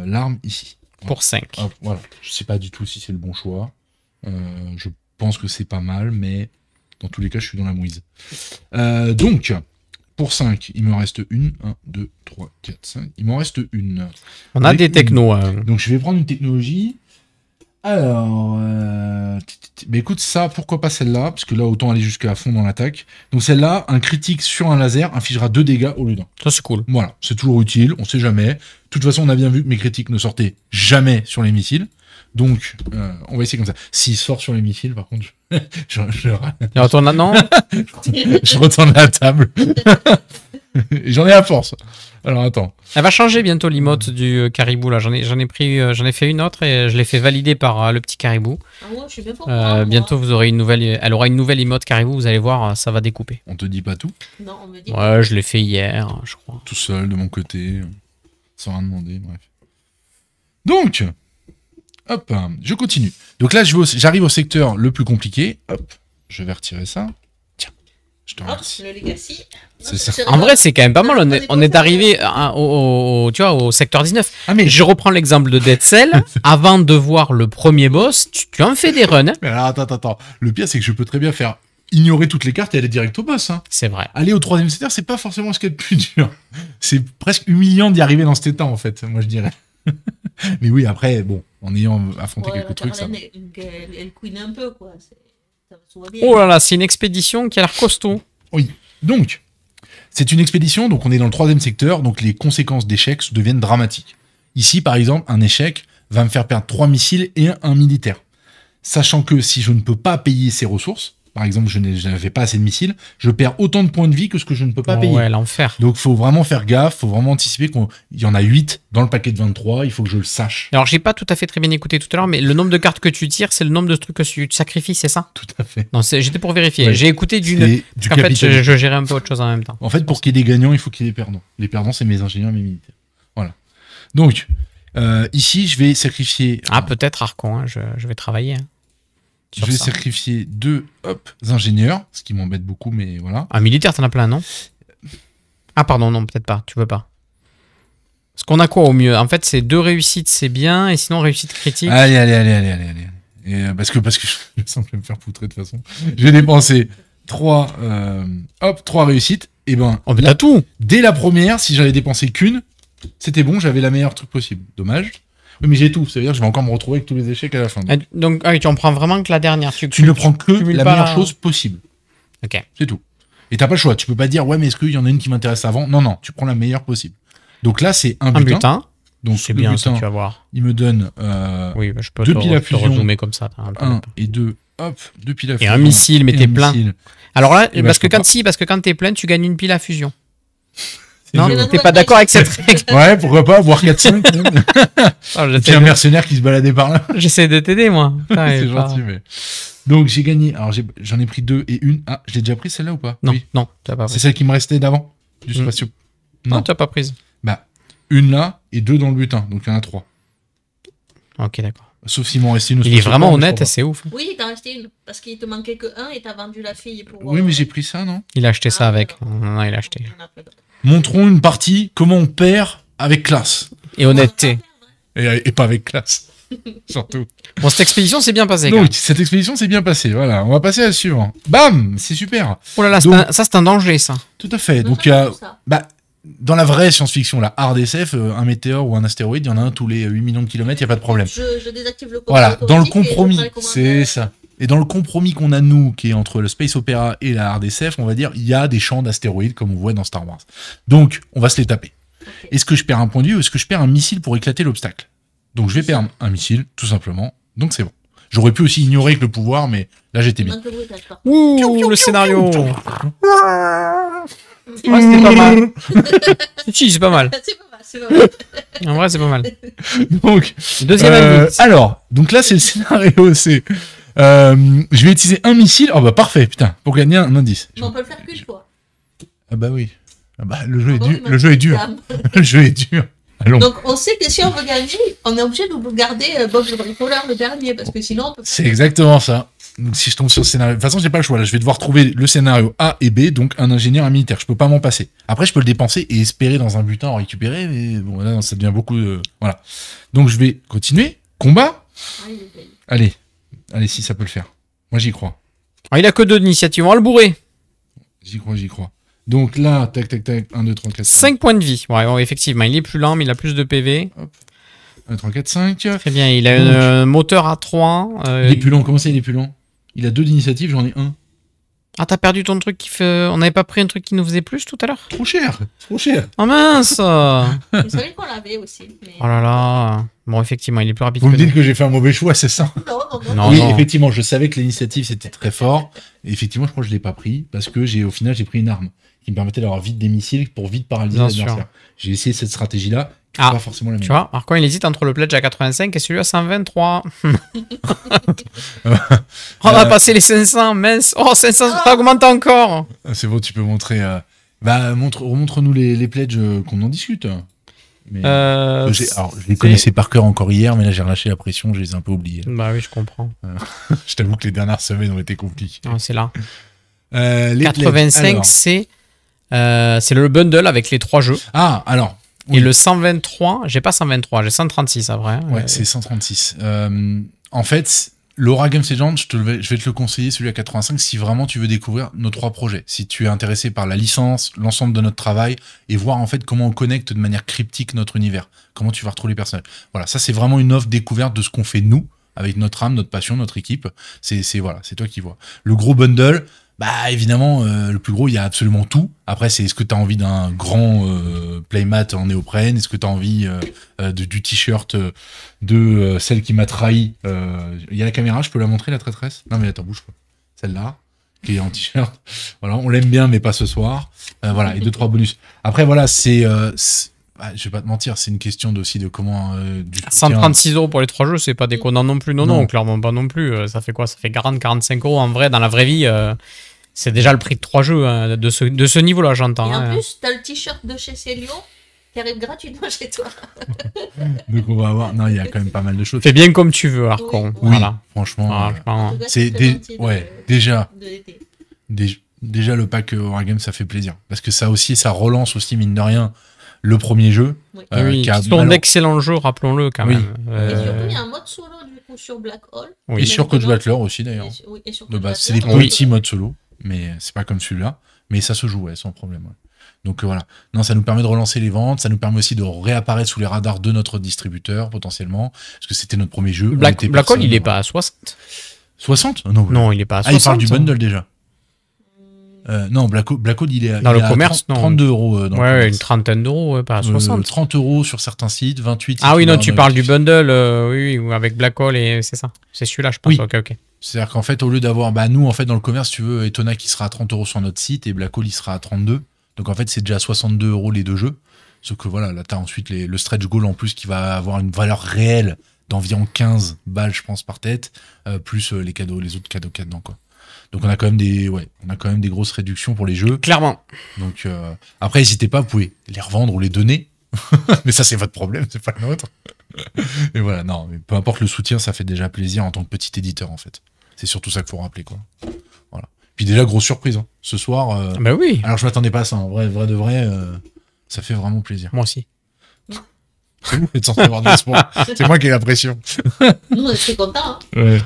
l'arme ici. Voilà. Pour 5. Voilà. Je sais pas du tout si c'est le bon choix. Je pense que c'est pas mal, mais dans tous les cas, je suis dans la mouise. Donc, pour 5, il me reste une. 1, 2, 3, 4, 5. Il m'en reste une. On a des technos. Donc, je vais prendre une technologie. Alors, bah écoute, ça, pourquoi pas celle-là? Parce que là, autant aller jusqu'à fond dans l'attaque. Donc celle-là, un critique sur un laser infligera 2 dégâts au lieu d'un. Ça, c'est cool. Voilà, c'est toujours utile, on sait jamais. De toute façon, on a bien vu que mes critiques ne sortaient jamais sur les missiles. Donc, on va essayer comme ça. S'il sort sur les missiles, par contre, Il retourne là, non? je retourne à la table. Et j'en ai à force. Alors attends. Elle va changer bientôt l'emote du caribou là. J'en ai fait une autre et je l'ai fait valider par le petit caribou. Ah ouais, je suis bien pour bientôt vous aurez elle aura une nouvelle emote caribou. Vous allez voir, ça va découper. On te dit pas tout? Non, on me dit. Ouais, je l'ai fait hier, je crois. Tout seul de mon côté, sans rien demander, bref. Donc, hop, je continue. Donc là, j'arrive au secteur le plus compliqué. Hop, je vais retirer ça. Je te remercie. Le Legacy. C'est ça. En vrai, c'est quand même pas mal. On est arrivé tu vois, au secteur 19. Ah, mais je reprends l'exemple de Dead Cell. Avant de voir le premier boss, tu en fais des runs. Hein. Mais alors, attends. Le pire, c'est que je peux très bien faire ignorer toutes les cartes et aller direct au boss. Hein. C'est vrai. Aller au 3e secteur, c'est pas forcément ce qui est le plus dur. C'est presque humiliant d'y arriver dans cet état, en fait, moi je dirais. Mais oui, après, bon, en ayant affronté quelques trucs, ça... Elle couine un peu, quoi. Oh là là, c'est une expédition qui a l'air costaud. Oui, donc, c'est une expédition, donc on est dans le 3e secteur, donc les conséquences d'échecs deviennent dramatiques. Ici, par exemple, un échec va me faire perdre 3 missiles et un militaire. Sachant que si je ne peux pas payer ces ressources, par exemple, je n'avais pas assez de missiles, je perds autant de points de vie que ce que je ne peux pas payer. Ouais, l'enfer. Donc, faut vraiment faire gaffe, faut vraiment anticiper qu'il y en a 8 dans le paquet de 23, il faut que je le sache. Alors, j'ai pas tout à fait très bien écouté tout à l'heure, mais le nombre de cartes que tu tires, c'est le nombre de trucs que tu sacrifies, c'est ça? Tout à fait. Non, j'étais pour vérifier. Ouais. J'ai écouté du en fait, je gérais un peu autre chose en même temps. En fait, pour qu'il y ait des gagnants, il faut qu'il y ait des perdants. Les perdants, c'est mes ingénieurs et mes militaires. Voilà. Donc, ici, je vais sacrifier... peut-être Archon, hein, je vais travailler. Hein. Je vais sacrifier 2 ingénieurs, ce qui m'embête beaucoup, mais voilà. Un militaire, t'en as plein, non? Ah, pardon, non, peut-être pas, tu veux pas. Parce qu'on a quoi au mieux? En fait, c'est 2 réussites, c'est bien, et sinon, réussite critique. Allez. Et, parce que je sens que je vais me faire poutrer de toute façon. Je vais dépenser 3 réussites, et ben. Oh, mais t'as tout! Dès la première, si j'avais dépensé qu'une, c'était bon, j'avais la meilleure truc possible. Dommage. Oui, mais j'ai tout, ça veut dire que je vais encore me retrouver avec tous les échecs à la fin. Donc tu en prends vraiment que la dernière. Tu ne prends que la meilleure chose possible. Ok. C'est tout. Et t'as pas le choix. Tu peux pas dire, ouais, mais est-ce qu'il y en a une qui m'intéresse avant? Non, tu prends la meilleure possible. Donc là, c'est un butin. Donc c'est bien, butin, ça, tu vas voir. Il me donne oui, je peux 2 piles à fusion. Rezoomer comme ça. 1 et 2, 2 piles à fusion. Et un missile, mais t'es plein. Alors là, parce que quand t'es plein, tu gagnes une pile à fusion. Non, t'es pas d'accord avec cette règle? Ouais, pourquoi pas, voire 4-5. J'ai un mercenaire qui se baladait par là. J'essaie de t'aider, moi. C'est gentil, mais... Donc, j'ai gagné. Alors, j'en ai pris 2 et une. Ah, je l'ai déjà pris celle-là ou pas? Non, oui. Non, t'as pas pris. C'est celle qui me restait d'avant? Du spatio. Non, t'as pas prise. Bah, une là et 2 dans le butin. Donc, il y en a 3. Ok, d'accord. Sauf s'il m'en restait une. Il est vraiment honnête, c'est ouf. Oui, il t'en restait une. Parce qu'il te manquait que 1 et t'as vendu la fille pour. Oui, mais j'ai pris ça, non? Il a acheté ça avec. Non, il a acheté. Montrons une partie comment on perd avec classe. Et honnêteté. Et pas avec classe. Surtout. Bon, cette expédition s'est bien passée. Donc, cette expédition s'est bien passée. Voilà, on va passer à la suivante. Bam, c'est super. Oh là là, Donc, ça c'est un danger, ça. tout à fait. Donc, il y a, dans la vraie science-fiction, la hard SF, un météore ou un astéroïde, il y en a un tous les 8 millions de kilomètres, il n'y a pas de problème. Je désactive le Voilà, dans le compromis, c'est ça. Et dans le compromis qu'on a, nous, qui est entre le space opéra et la hard SF, on va dire, il y a des champs d'astéroïdes, comme on voit dans Star Wars. Donc, on va se les taper. Okay. Est-ce que je perds un point de vue ou est-ce que je perds un missile pour éclater l'obstacle? Donc, je vais perdre un missile, tout simplement. Donc, c'est bon. J'aurais pu aussi ignorer que le pouvoir, mais là, j'étais bien. Ouh, le scénario. C'était pas mal. Si, c'est pas mal. C'est pas mal. En vrai, c'est pas mal. Donc, deuxième indice. Alors, donc là, c'est le scénario, c'est... je vais utiliser un missile. Oh bah parfait, putain, pour gagner un indice. Mais on peut le faire qu'une fois. Ah bah oui. Ah bah, le jeu est dur. Le jeu est dur. Le jeu est dur. Allons. Donc on sait que si on veut gagner, on est obligé de garder Bob le bricoleur le dernier, parce que sinon on peut... C'est exactement ça. Donc si je tombe sur le scénario... De toute façon, j'ai pas le choix. Là, je vais devoir trouver le scénario A et B, donc un ingénieur, un militaire. Je peux pas m'en passer. Après, je peux le dépenser et espérer dans un butin en récupérer, mais bon, là, ça devient beaucoup de... Voilà. Donc je vais continuer. Combat. Allez, si ça peut le faire. Moi, j'y crois. Ah, il a que 2 d'initiative, on va le bourrer. J'y crois. Donc là, tac, 1, 2, 3, 4, 5 points de vie. Ouais, effectivement, il est plus lent, mais il a plus de PV. Hop. 1, 3, 4, 5. Très bien, il a un moteur à 3. Il est plus lent, comment ça, il est plus lent? Il a 2 d'initiative, j'en ai 1. Ah, t'as perdu ton truc qui fait... On n'avait pas pris un truc qui nous faisait plus tout à l'heure? Trop cher. Oh mince. Vous savez qu'on l'avait aussi. Mais... Oh là là. Bon, effectivement, il est plus rapide. Vous me dites que j'ai fait un mauvais choix, c'est ça? Non. Oui, effectivement, je savais que l'initiative c'était très fort. Et effectivement, je crois que je l'ai pas pris parce que au final, j'ai pris une arme qui me permettait d'avoir vite des missiles pour vite paralyser l'adversaire. J'ai essayé cette stratégie-là, qui n'est pas forcément la même. Tu vois, alors quand il hésite entre le pledge à 85 et celui à 123. On a passé les 500, mince. Oh, 500, ça augmente encore. C'est bon, tu peux montrer. Remontre-nous les pledges qu'on en discute. Mais, alors, je les connaissais par cœur encore hier, mais là j'ai relâché la pression, je les ai un peu oubliés. Bah oui, je comprends. Je t'avoue que les dernières semaines ont été compliquées. Non, c'est là. Les 85, c'est le bundle avec les 3 jeux. Ah, alors. Oui. Et le 123, j'ai pas 123, j'ai 136 après. Ouais, c'est 136. En fait, l'Aura Games Legends, je vais te le conseiller, celui à 85, si vraiment tu veux découvrir nos 3 projets. Si tu es intéressé par la licence, l'ensemble de notre travail, et voir en fait comment on connecte de manière cryptique notre univers. Comment tu vas retrouver les personnages. Voilà, ça c'est vraiment une offre découverte de ce qu'on fait nous, avec notre âme, notre passion, notre équipe. C'est toi qui vois. Le gros bundle, bah évidemment, le plus gros, il y a absolument tout. Après, c'est est-ce que tu as envie d'un grand playmat en néoprène? Est-ce que tu as envie du t-shirt de celle qui m'a trahi? Il y a la caméra, je peux la montrer, la traîtresse? Non mais attends, bouge pas. Celle-là, qui est en t-shirt. Voilà, on l'aime bien, mais pas ce soir. Voilà, et 2-3 bonus. Après, voilà, je vais pas te mentir, c'est une question aussi de comment... 136 € pour les 3 jeux, c'est pas déconnant non plus. Non, clairement pas non plus. Ça fait quoi? Ça fait 40-45 € en vrai, dans la vraie vie. C'est déjà le prix de 3 jeux hein, de ce niveau-là, j'entends. Et en plus, t'as le t-shirt de chez Célio qui arrive gratuitement chez toi. Donc on va avoir... Non, il y a quand même pas mal de choses. Fais bien comme tu veux, Arcon. Oui, voilà. Franchement. C'est déjà le pack Aura Games, ça fait plaisir. Parce que ça relance aussi, mine de rien, le premier jeu. Oui, qui sont d'excellents jeux, rappelons-le quand même. Et surtout, il y a un mode solo du coup sur Black Hole. Oui. Et sur Coach Battler aussi d'ailleurs. C'est des petits modes solo, mais c'est pas comme celui-là. Mais ça se joue, sans problème. Ouais. Donc voilà. Non, ça nous permet de relancer les ventes, ça nous permet aussi de réapparaître sous les radars de notre distributeur potentiellement, parce que c'était notre premier jeu. Black Hole, il est pas à 60. 60 ? Non, il est pas à 60. Il parle du bundle déjà. Non, Black Hole, il est dans le commerce, 32 €. Ouais, une trentaine d'euros, pas à 60. 30 € sur certains sites, 28. Ah oui, non, tu parles du bundle, oui, avec Black Hole et c'est ça. C'est celui-là, je pense. Oui. Ok. C'est-à-dire qu'en fait, au lieu d'avoir, nous, en fait, dans le commerce, tu veux, Etona qui sera à 30 € sur notre site et Black Hole, il sera à 32. Donc en fait, c'est déjà à 62 € les deux jeux. Sauf que voilà, là, t'as ensuite le stretch goal en plus qui va avoir une valeur réelle d'environ 15 balles, je pense, par tête, plus les cadeaux, les autres cadeaux qu'il y a dedans, quoi. Donc on a quand même des grosses réductions pour les jeux. Clairement. Donc après, n'hésitez pas, vous pouvez les revendre ou les donner. Mais ça, c'est votre problème, c'est pas le nôtre. Et voilà, non, mais peu importe le soutien, ça fait déjà plaisir en tant que petit éditeur, en fait. C'est surtout ça qu'il faut rappeler, quoi. Voilà. Puis déjà, grosse surprise, hein. Ce soir. Bah oui. Alors je m'attendais pas à ça, en vrai de vrai, ça fait vraiment plaisir. Moi aussi. C'est vous qui êtes censé avoir de l'espoir. C'est moi qui ai la pression. Nous, on est très contents. Hein. Ouais.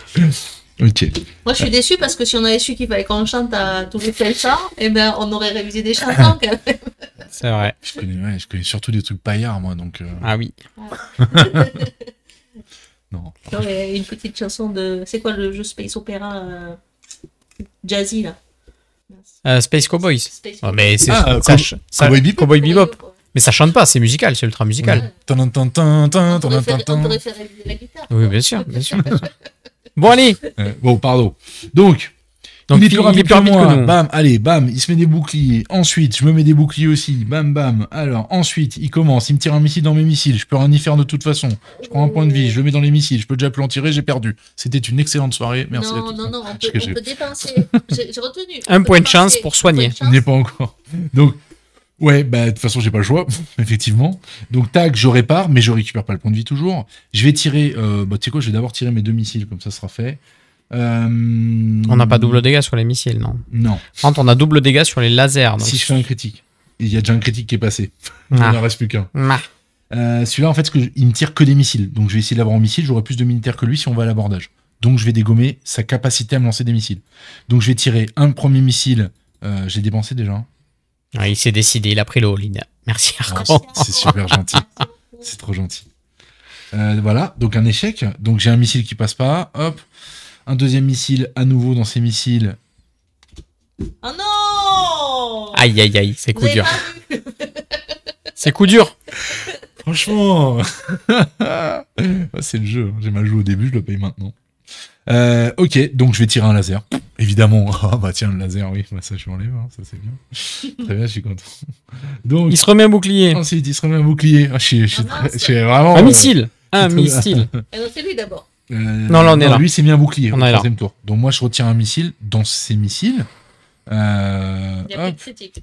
Ok. Moi, je suis déçu parce que si on avait su qu'il fallait qu'on chante à tous les Felsa, eh ben, on aurait révisé des chansons quand même. C'est vrai. Je connais surtout des trucs paillards, moi, donc. Ah oui. Non. Non, mais une petite chanson de. C'est quoi le jeu Space Opera jazzy là? Space Cowboys. Space Oh, mais c'est Cowboy Bebop. Cowboy Bebop. Mais ça chante pas, c'est musical, c'est ultra musical. Ouais. On pourrait faire réviser la guitare. Oui, bien sûr, bien sûr. Bien sûr. Bon, allez. Bon, pardon. Donc il est plus rapide que moi. Bam, allez, bam, il se met des boucliers. Ensuite, je me mets des boucliers aussi. Bam, bam. Alors, ensuite, il commence. Il me tire un missile dans mes missiles. Je peux rien y faire de toute façon. Je prends un point de vie. Je le mets dans les missiles. Je peux déjà plus en tirer. J'ai perdu. C'était une excellente soirée. Merci à tous. Non, on peut dépenser. J'ai retenu. Un point de chance pour soigner. On n'y est pas encore. Donc, ouais, bah, de toute façon, j'ai pas le choix. Effectivement. Donc, tac, je répare, mais je récupère pas le point de vie toujours. Je vais tirer. Tu sais quoi, je vais d'abord tirer mes 2 missiles. Comme ça sera fait. On n'a pas double dégâts sur les missiles, non. Non. Par contre, on a double dégâts sur les lasers. Donc... Si je fais un critique. Il y a déjà un critique qui est passé. Il n'en reste plus qu'un. Celui-là, en fait, il me tire que des missiles. Donc, je vais essayer d'avoir un missile. J'aurai plus de militaires que lui si on va à l'abordage. Donc, je vais dégommer sa capacité à me lancer des missiles. Donc, je vais tirer un premier missile. J'ai dépensé déjà. Ah, il s'est décidé. Il a pris le all-in. Merci, Arco. C'est super gentil. C'est trop gentil. Voilà. Donc, un échec. Donc, j'ai un missile qui passe pas. Hop. Un deuxième missile à nouveau dans ces missiles. Oh non! Aïe, aïe, aïe, c'est coup dur. C'est coup dur. Franchement. C'est le jeu. J'ai mal joué au début, je le paye maintenant. Ok, donc je vais tirer un laser. Évidemment. Ah bah tiens, le laser, oui. Bah, ça, je l'enlève. Hein, ça, c'est bien. Très bien, je suis content. Donc, il se remet un bouclier. Ensuite, il se remet un bouclier. Ah, je suis vraiment. Un missile. Un missile. Et donc, c'est lui d'abord. Non, là, on est là. Lui, c'est mis un bouclier on au est troisième tour. Donc, moi, je retire un missile. Dans ces missiles, il y a plus de critique.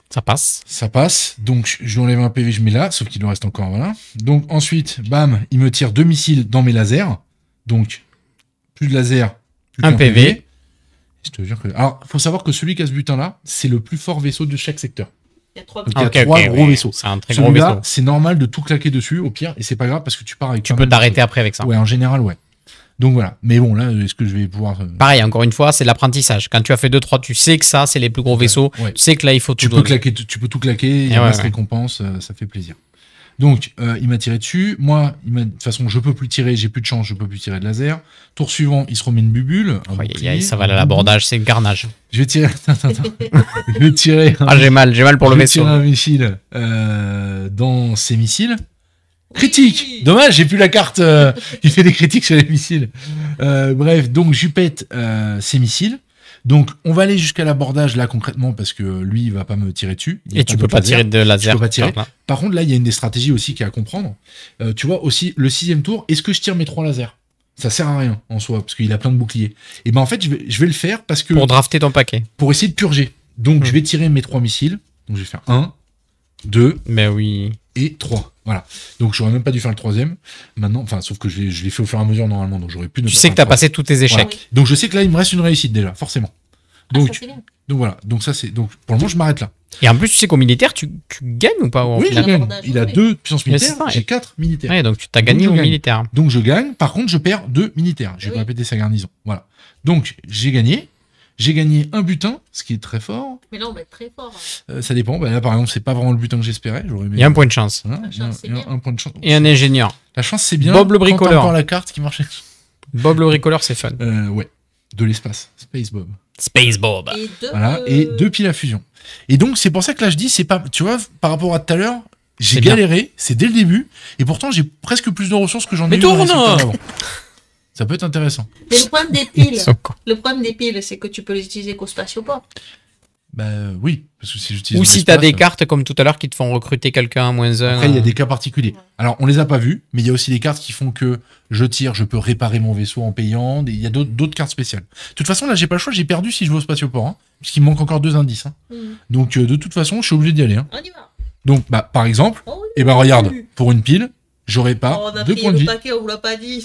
Ça passe. Ça passe. Donc, je lui enlève un PV, je mets là. Sauf qu'il lui reste encore, voilà. Donc, ensuite, bam, il me tire 2 missiles dans mes lasers. Donc, plus de laser, plus un PV. Je te jure que. Alors, faut savoir que celui qui a ce butin-là, c'est le plus fort vaisseau de chaque secteur. Il y a 3 Donc, il y a 3 gros vaisseaux. C'est un très gros vaisseau. C'est normal de tout claquer dessus, au pire, et c'est pas grave parce que tu pars avec. Tu peux t'arrêter après avec ça. Ouais, en général, ouais. Donc voilà. Mais bon, là, est-ce que je vais pouvoir. Pareil, encore une fois, c'est l'apprentissage. Quand tu as fait 2-3, tu sais que ça, c'est les plus gros vaisseaux. Ouais. Tu sais que là, il faut tout donner. Tu peux tout claquer, il y a une récompense, ça fait plaisir. Donc, il m'a tiré dessus. Moi, de toute façon, je peux plus tirer, j'ai plus de chance, je peux plus tirer de laser. Tour suivant, il se remet une bubule. Ça va à l'abordage, c'est le garnage. Je vais tirer. Attends. Je vais tirer. J'ai mal pour le vaisseau. Je vais tirer un missile dans ces missiles. Critique. Oui. Dommage, j'ai plus la carte. Il fait des critiques sur les missiles. Bref, donc je pète ces missiles. Donc on va aller jusqu'à l'abordage là concrètement parce que lui il va pas me tirer dessus. Et tu peux pas tirer de laser. Je peux pas tirer. Par contre là il y a une des stratégies aussi qui est à comprendre. Tu vois aussi le 6e tour. Est-ce que je tire mes 3 lasers? Ça sert à rien en soi parce qu'il a plein de boucliers. Et ben en fait je vais le faire parce que pour drafter ton paquet. Pour essayer de purger. Donc je vais tirer mes 3 missiles. Donc je vais faire 1, 2. Mais oui. Et 3. Voilà. Donc j'aurais même pas dû faire le 3e. Maintenant, enfin, sauf que je l'ai fait au fur et à mesure normalement, donc j'aurais pu ne Tu sais que t'as passé tous tes échecs. Voilà. Donc je sais que là il me reste une réussite déjà, forcément. Donc, donc voilà. Donc ça c'est. Donc pour le moment je m'arrête là. Et en plus tu sais qu'au militaire tu gagnes ou pas? Oui, je gagne. Il a 2 puissances militaires. J'ai 4 militaires. Ouais, donc tu t'as gagné au militaire. Donc je gagne. Par contre je perds 2 militaires. Je vais pas péter sa garnison. Voilà. Donc j'ai gagné. J'ai gagné un butin, ce qui est très fort. Mais là, on va être très fort. Ça dépend. Bah, là, par exemple, c'est pas vraiment le butin que j'espérais. Il y a un point de chance. Hein, un point de chance. Et un ingénieur. La chance, c'est bien. Bob le bricoleur. Quand la carte qui marchait. Bob le bricoleur, c'est fun. Ouais. De l'espace. Space Bob. Space Bob. Et 2 piles à fusion. Et donc, c'est pour ça que là, je dis, c'est pas. Tu vois, par rapport à tout à l'heure, j'ai galéré. C'est dès le début. Et pourtant, j'ai presque plus de ressources que j'en ai eu. Mais tourne! Ça peut être intéressant. Mais le problème des piles, c'est que tu peux les utiliser qu'au spatioport. Bah oui, parce que si j'utilise. Ou si t'as des cartes comme tout à l'heure qui te font recruter quelqu'un à -1. Après, il y a des cas particuliers. Alors, on les a pas vus, mais il y a aussi des cartes qui font que je tire, je peux réparer mon vaisseau en payant. Il y a d'autres cartes spéciales. De toute façon, là, j'ai pas le choix, j'ai perdu si je vais au spatioport, hein, puisqu'il me manque encore 2 indices. Hein. Donc, de toute façon, je suis obligé d'y aller. Hein. On y va. Donc, bah, par exemple, regarde, pour une pile. J'aurais pas 2 points de vie. Paquet, on vous l'a pas dit.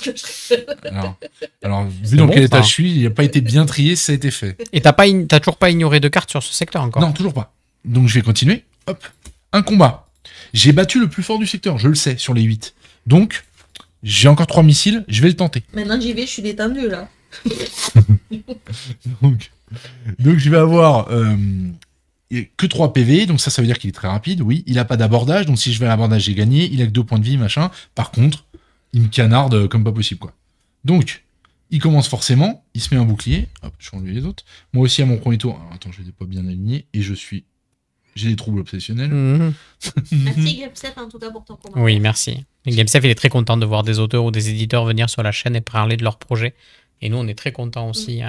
alors vu dans quel état je suis, il n'a pas été bien trié, ça a été fait. Et t'as toujours pas ignoré de cartes sur ce secteur encore? Non, toujours pas. Donc je vais continuer. Hop, un combat. J'ai battu le plus fort du secteur, je le sais, sur les 8. Donc, j'ai encore 3 missiles, je vais le tenter. Maintenant j'y vais, je suis détendu là. donc, je vais avoir que 3 PV, donc ça veut dire qu'il est très rapide, oui. Il a pas d'abordage, donc si je vais à l'abordage, j'ai gagné. Il a que 2 points de vie, machin. Par contre, il me canarde comme pas possible, quoi. Donc, il commence forcément, il se met un bouclier. Hop, je vais enlever les autres. Moi aussi, à mon premier tour, alors, attends, je les ai pas bien alignés, et j'ai des troubles obsessionnels. Merci GameStep en tout cas pour ton commentaire. Oui, merci. GameStep, il est très content de voir des auteurs ou des éditeurs venir sur la chaîne et parler de leurs projets. Et nous, on est très contents aussi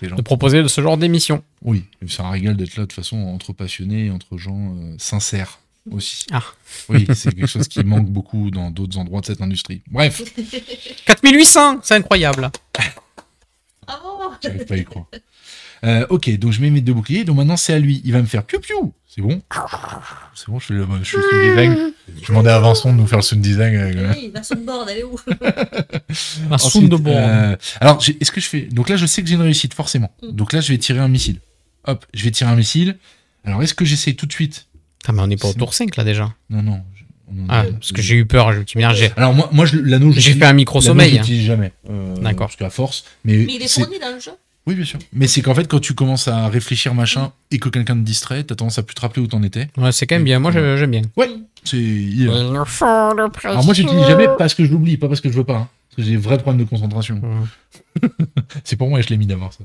de proposer ce genre d'émission. Oui, c'est un régal d'être là, de toute façon, entre passionnés, entre gens sincères aussi. Ah. Oui, c'est quelque chose qui manque beaucoup dans d'autres endroits de cette industrie. Bref. 4800, c'est incroyable. Ah bon? J'arrive pas à y croire. Ok, donc je mets mes 2 boucliers. Donc maintenant, c'est à lui. Il va me faire piou-piou. C'est bon? C'est bon, je fais le sound design. Je demandais à Vincent de nous faire le sound design. Oui, la soundboard, elle est où? Un soundboard. Alors, est-ce que je fais... Donc là, je sais que j'ai une réussite, forcément. Donc là, je vais tirer un missile. Hop, je vais tirer un missile. Alors, est-ce que j'essaie tout de suite? Ah, mais on n'est pas au tour 5 là déjà. Non. Parce que j'ai eu peur. Alors, moi l'anneau, j'ai fait un micro-sommeil. Je l'utilise jamais. D'accord. Parce qu'à force. Mais il est fourni dans le jeu? Oui, bien sûr. Mais c'est qu'en fait, quand tu commences à réfléchir, machin, et que quelqu'un te distrait, t'as tendance à plus te rappeler où t'en étais. Ouais, c'est quand même bien. Moi, j'aime bien. Ouais, c'est idéal. Alors moi, j'utilise jamais parce que je l'oublie, pas parce que je veux pas. Hein. Parce que j'ai des vrais problèmes de concentration. C'est pour moi, je l'ai mis d'abord, ça.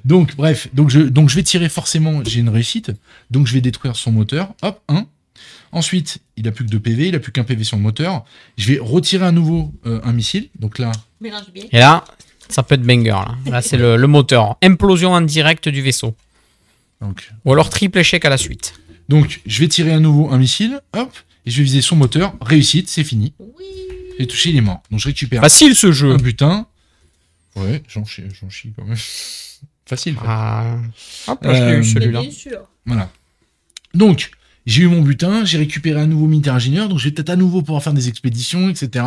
Donc, bref. Donc, je vais tirer forcément, j'ai une réussite. Donc, je vais détruire son moteur. Hop, 1. Ensuite, il a plus que 2 PV, il a plus qu'un PV sur le moteur. Je vais retirer à nouveau un missile. Donc là... Mélange bien. Et là... Ça peut être banger, là. Là, c'est le moteur. Implosion en direct du vaisseau. Donc, ou alors triple échec à la suite. Donc, je vais tirer à nouveau un missile. Hop. Et je vais viser son moteur. Réussite, c'est fini. Oui. J'ai touché, il est mort. Donc, je récupère Facile, ce jeu. un butin. Ouais, j'en chie quand même. Facile. Hop, là, je l'ai eu, celui-là. Bien sûr. Voilà. Donc, j'ai eu mon butin. J'ai récupéré un nouveau militaire ingénieur. Donc, je vais peut-être à nouveau pouvoir faire des expéditions, etc.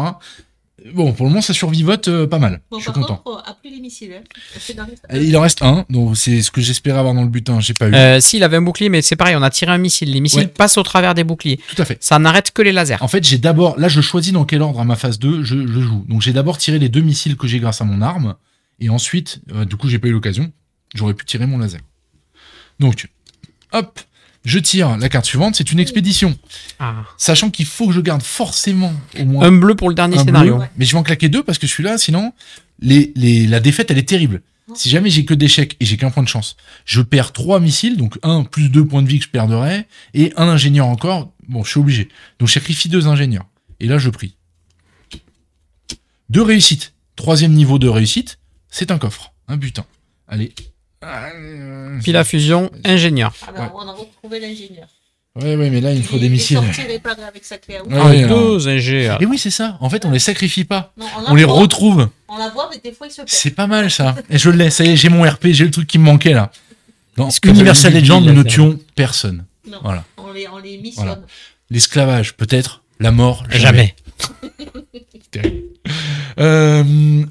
Bon, pour le moment, ça survivote pas mal. Bon, je suis par content. contre, à plus les missiles. Hein. Il en reste un, donc c'est ce que j'espérais avoir dans le butin, j'ai pas eu. S'il avait un bouclier, mais c'est pareil, on a tiré un missile. Les missiles passent au travers des boucliers. Tout à fait. Ça n'arrête que les lasers. En fait, j'ai d'abord, là, je choisis dans quel ordre à ma phase 2 je joue. Donc, j'ai d'abord tiré les 2 missiles que j'ai grâce à mon arme, et ensuite, du coup, j'ai pas eu l'occasion. J'aurais pu tirer mon laser. Donc, hop. Je tire la carte suivante, c'est une expédition. Sachant qu'il faut que je garde forcément au moins un bleu pour le dernier scénario. Bleu, mais je vais en claquer 2 parce que celui-là, sinon, la défaite, elle est terrible. Si jamais j'ai que d'échecs et j'ai qu'un point de chance, je perds 3 missiles, donc 1 plus 2 points de vie que je perdrais, et un ingénieur encore, bon, je suis obligé. Donc je sacrifie 2 ingénieurs. Et là, je prie. 2 réussites. 3e niveau de réussite, c'est un coffre. Un butin. Allez. Puis la fusion, ingénieur. Ah ben, on a retrouvé l'ingénieur. Ouais, mais là, il faut des missiles. Avec sa clé à ouais, 2 ingénieurs. Et oui, c'est ça. En fait, on les sacrifie pas. Non, on les retrouve. On la voit, mais des fois, il se perd. C'est pas mal, ça. Et je l'ai. Ça y est, j'ai mon RP. J'ai le truc qui me manquait, là. Dans que Universal Legends, nous ne tuons personne. Non, voilà. On les missionne. Voilà. L'esclavage, peut-être. La mort, jamais. Bah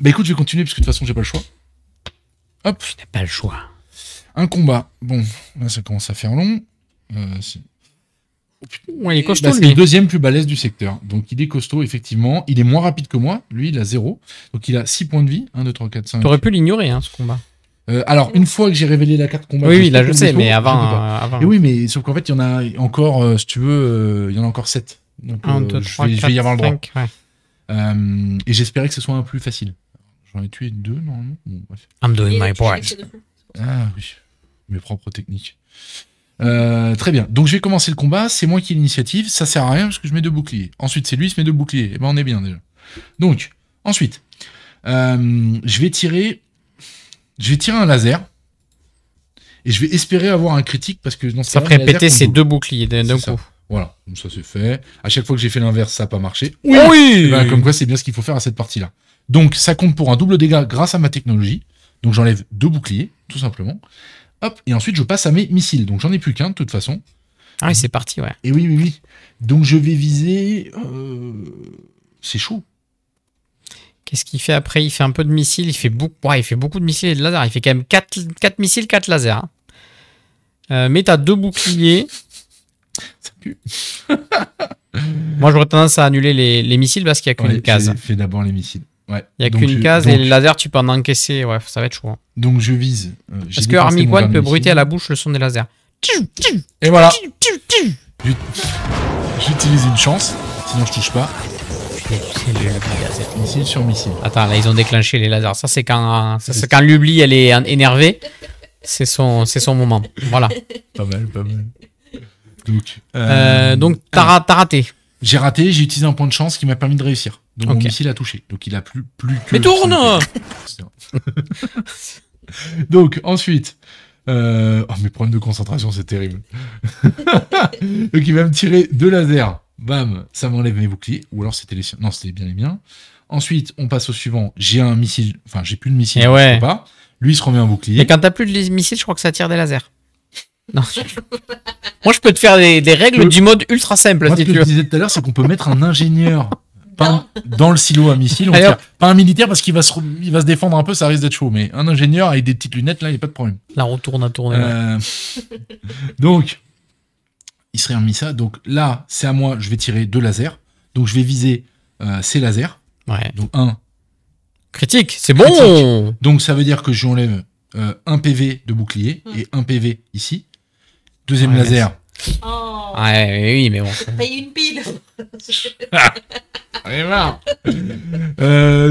écoute, je vais continuer, parce que de toute façon, j'ai pas le choix. Hop. Je n'ai pas le choix. Un combat. Bon, là, ça commence à faire long. Ouais, il est costaud, c'est le 2e plus balèze du secteur. Donc, il est costaud, effectivement. Il est moins rapide que moi. Lui, il a 0. Donc, il a 6 points de vie. 1, 2, 3, 4, 5. T'aurais pu l'ignorer, hein, ce combat. Alors, une fois que j'ai révélé la carte combat... Oui, là, je sais, mais avant... Et oui, mais sauf qu'en fait, il y en a encore, si tu veux, il y en a encore 7. Donc, 1, 2, 3, 4, je vais y avoir 5, le droit. Ouais. Et j'espérais que ce soit un plus facile. J'en ai tué 2, normalement. Bon, bref. I'm doing my part. Ah oui, mes propres techniques. Très bien. Donc je vais commencer le combat. C'est moi qui ai l'initiative. Ça sert à rien parce que je mets 2 boucliers. Ensuite, c'est lui, il se met 2 boucliers. Et ben on est bien déjà. Donc, ensuite, je vais tirer un laser. Et je vais espérer avoir un critique parce que dans ce ça ferait péter ces 2 boucliers d'un coup. Voilà, donc ça c'est fait. À chaque fois que j'ai fait l'inverse, ça n'a pas marché. Oui, ben, comme quoi, c'est bien ce qu'il faut faire à cette partie-là. Donc, ça compte pour un double dégât grâce à ma technologie. Donc, j'enlève 2 boucliers, tout simplement. Hop, et ensuite, je passe à mes missiles. Donc, j'en ai plus qu'un, de toute façon. Ah oui, c'est parti, ouais. Et oui. Donc, je vais viser... C'est chaud. Qu'est-ce qu'il fait après? Il fait un peu de missiles. Il fait beaucoup de missiles et de lasers. Il fait quand même 4 missiles, 4 lasers. Mais t'as 2 boucliers. Ça pue. Moi, j'aurais tendance à annuler les missiles parce qu'il n'y a qu'une case. J'ai fait d'abord les missiles. Ouais. Il n'y a qu'une case et les lasers, tu peux en enquesser. Ouais, ça va être chaud. Hein. Donc je vise. Parce que Army One peut bruiter à la bouche le son des lasers. Et voilà. J'utilise une chance, sinon je touche pas. Missile sur missile. Attends, là, ils ont déclenché les lasers. Ça, c'est quand l'Ubli, elle est énervée. C'est son moment. Voilà. Pas mal. Donc t'as raté. J'ai raté, j'ai utilisé un point de chance qui m'a permis de réussir. Donc mon missile a touché. Donc il a plus que... Mais tourne. Donc ensuite... mes problèmes de concentration, c'est terrible. Donc il va me tirer 2 lasers. Bam, ça m'enlève mes boucliers. Ou alors c'était les siens. Non, c'était bien les miens. Ensuite, on passe au suivant. J'ai un missile. Enfin, j'ai plus de missile. Ouais. Pas. Lui, il se remet un bouclier. Et quand t'as plus de missiles, je crois que ça tire des lasers. Non. Moi, je peux te faire des règles du mode ultra simple. Moi, si ce que tu je veux. disais tout à l'heure, c'est qu'on peut mettre un ingénieur dans le silo à missile. Pas un militaire parce qu'il va se défendre un peu, ça risque d'être chaud. Mais un ingénieur avec des petites lunettes, là, il n'y a pas de problème. La retourne à tourner. Donc, il serait remis ça. Donc là, c'est à moi, je vais tirer 2 lasers. Donc je vais viser ces lasers. Ouais. Donc un critique, c'est bon. Donc ça veut dire que je lui enlève un PV de bouclier et un PV ici. Deuxième laser. Oh. Ouais, oui, mais bon. Paye une pile.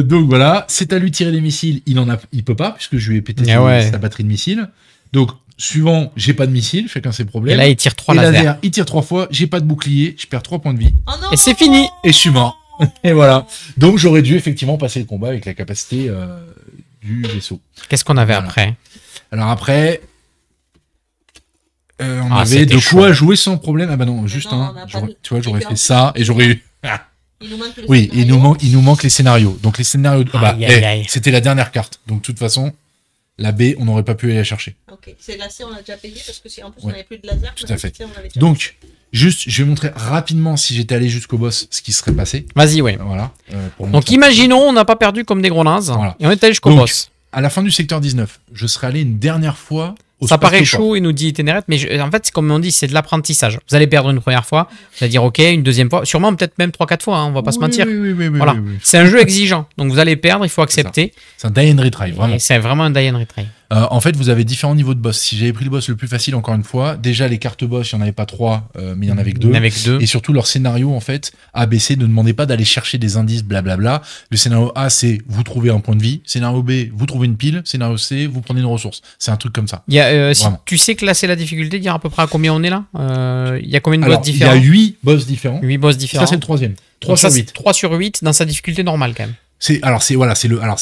Donc voilà, c'est à lui de tirer des missiles. Il peut pas puisque je lui ai pété sa batterie de missiles. Donc suivant, j'ai pas de missiles, chacun ses problèmes. Et là, il tire 3 lasers. Il tire 3 fois, j'ai pas de bouclier, je perds 3 points de vie. Oh non. Et c'est fini. Et je suis mort. Et voilà. Donc j'aurais dû effectivement passer le combat avec la capacité du vaisseau. Qu'est-ce qu'on avait après? Alors après, on avait de quoi jouer sans problème. Ah bah non, juste tu vois, j'aurais fait ça et j'aurais eu... Il nous manque le oui, il nous manque les scénarios. Donc les scénarios... c'était la dernière carte. Donc de toute façon, la B, on n'aurait pas pu aller la chercher. Ok, c'est la C, on l'a déjà payé parce que si en plus on n'avait plus de laser, tout à fait. C, donc, juste, je vais montrer rapidement si j'étais allé jusqu'au boss, ce qui serait passé. Vas-y, ouais. Voilà. Donc imaginons, on n'a pas perdu comme des gros nazes. Voilà. Et on est allé jusqu'au boss. À la fin du secteur 19, je serais allé une dernière fois au ça paraît chaud, il nous dit Ténérette, mais en fait, c'est comme on dit, c'est de l'apprentissage. Vous allez perdre une première fois, vous allez dire ok, une deuxième fois, sûrement peut-être même 3-4 fois, hein, on va pas se mentir. Oui, voilà. C'est un jeu exigeant, donc vous allez perdre, il faut accepter. C'est un die and retry, vraiment. C'est vraiment un die and retry. En fait, vous avez différents niveaux de boss. Si j'avais pris le boss le plus facile, encore une fois, déjà les cartes boss, il n'y en avait pas 3, mais il y en avait que 2. Il y en avait que 2. Et surtout, leur scénario, en fait, ABC, ne demandez pas d'aller chercher des indices, blablabla. Le scénario A, c'est vous trouvez un point de vie. Scénario B, vous trouvez une pile. Scénario C, vous prenez une ressource. C'est un truc comme ça. Il y a, si tu sais classer la difficulté, dire à peu près à combien on est là. Il y a combien de boss différents? Il y a 8 boss différents. 8 boss différents. Ça, c'est le 3e. 3 sur 8. 3 sur 8 dans sa difficulté normale, quand même. C'est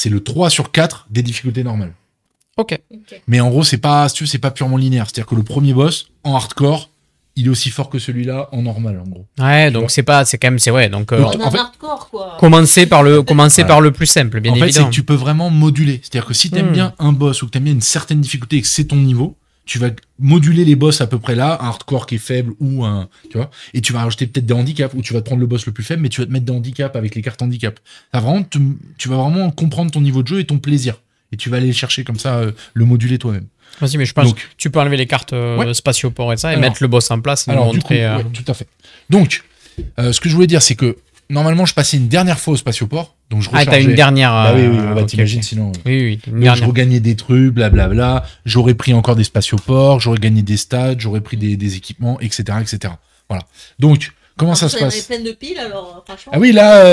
le 3 sur 4 des difficultés normales. Ok. Mais en gros, c'est pas purement linéaire. C'est-à-dire que le premier boss, en hardcore, il est aussi fort que celui-là en normal, en gros. Ouais, donc c'est quand même, donc en fait, hardcore, quoi. Commencer par le plus simple, bien évidemment. En fait, c'est que tu peux vraiment moduler. C'est-à-dire que si t'aimes bien un boss ou que t'aimes bien une certaine difficulté et que c'est ton niveau, tu vas moduler les boss à peu près là, un hardcore qui est faible ou un, tu vois, et tu vas rajouter peut-être des handicaps, ou tu vas te prendre le boss le plus faible, mais tu vas te mettre des handicaps avec les cartes handicap. Tu vas vraiment comprendre ton niveau de jeu et ton plaisir. Et tu vas aller chercher comme ça, le moduler toi-même. Vas-y, mais je pense que tu peux enlever les cartes spatioport et ça, et mettre le boss en place et nous montrer... tout à fait. Donc, ce que je voulais dire, c'est que normalement, je passais une dernière fois au spatioport. Donc je rechargeais. Ah, t'as une dernière... oui, t'imagines sinon... Oui, je regagnais des trucs, blablabla. J'aurais pris encore des spatioports, j'aurais gagné des stats, j'aurais pris des équipements, etc., etc. Voilà. Donc... Comment ça se passe? Plein de piles, alors, franchement. Ah oui, là,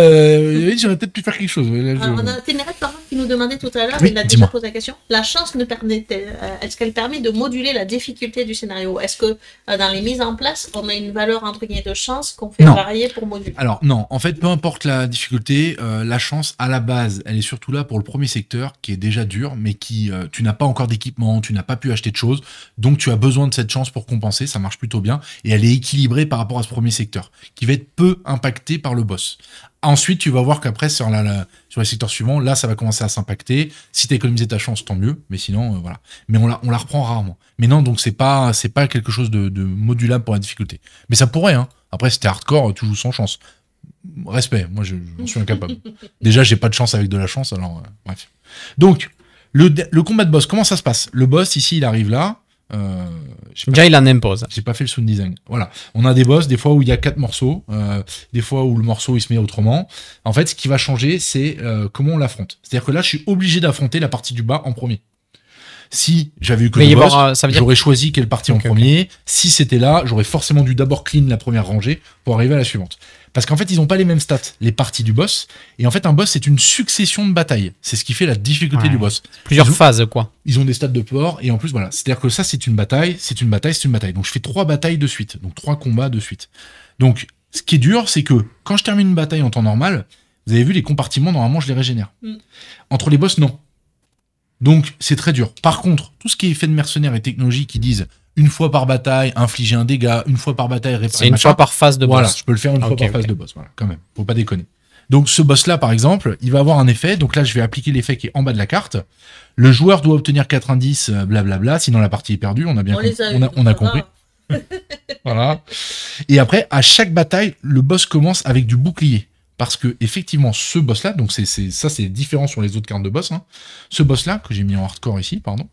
j'aurais peut-être pu faire quelque chose. Alors, on a Ténérette, par contre, qui nous demandait tout à l'heure, oui, il a déjà posé la question. La chance est-ce qu'elle permet de moduler la difficulté du scénario? Est-ce que dans les mises en place, on a une valeur entre guillemets de chance qu'on fait varier pour moduler? Alors non, en fait, peu importe la difficulté, la chance à la base, elle est surtout là pour le premier secteur qui est déjà dur, mais qui tu n'as pas encore d'équipement, tu n'as pas pu acheter de choses, donc tu as besoin de cette chance pour compenser. Ça marche plutôt bien et elle est équilibrée par rapport à ce premier secteur, qui va être peu impacté par le boss. Ensuite, tu vas voir qu'après, sur les secteurs suivants, là, ça va commencer à s'impacter. Si tu as économisé ta chance, tant mieux. Mais sinon, voilà. Mais on la reprend rarement. Mais non, donc c'est pas quelque chose de modulable pour la difficulté. Mais ça pourrait, hein. Après, si t'es hardcore, tu joues sans chance. Respect, moi, j'en suis incapable. Déjà, j'ai pas de chance avec de la chance, alors bref. Donc, le combat de boss, comment ça se passe? Le boss, ici, il arrive là. Déjà, il en impose. J'ai pas fait le sound design. Voilà. On a des boss, des fois où il y a 4 morceaux, des fois où le morceau il se met autrement. En fait, ce qui va changer, c'est comment on l'affronte. C'est-à-dire que là, je suis obligé d'affronter la partie du bas en premier. Si j'avais eu que le boss, j'aurais choisi quelle partie en premier. Si c'était là, j'aurais forcément dû d'abord clean la première rangée pour arriver à la suivante. Parce qu'en fait, ils n'ont pas les mêmes stats, les parties du boss. Et en fait, un boss, c'est une succession de batailles. C'est ce qui fait la difficulté du boss. Plusieurs phases, quoi. Ils ont des stats de port. Et en plus, voilà. C'est-à-dire que ça, c'est une bataille, c'est une bataille, c'est une bataille. Donc, je fais 3 batailles de suite. Donc, 3 combats de suite. Donc, ce qui est dur, c'est que quand je termine une bataille en temps normal, vous avez vu, les compartiments, normalement, je les régénère. Entre les boss, non. Donc, c'est très dur. Par contre, tout ce qui est fait de mercenaires et technologies qui disent une fois par bataille, infliger un dégât, une fois par bataille, réparer. C'est une fois par phase de boss. Voilà, je peux le faire une fois par phase de boss. Voilà, quand même. Faut pas déconner. Donc, ce boss-là, par exemple, il va avoir un effet. Donc là, je vais appliquer l'effet qui est en bas de la carte. Le joueur doit obtenir 4 indices, blablabla, sinon la partie est perdue. On a bien on a compris. Voilà. Et après, à chaque bataille, le boss commence avec du bouclier. Parce que effectivement, ce boss-là, donc c'est différent sur les autres cartes de boss. Hein. Ce boss-là, que j'ai mis en hardcore ici, pardon.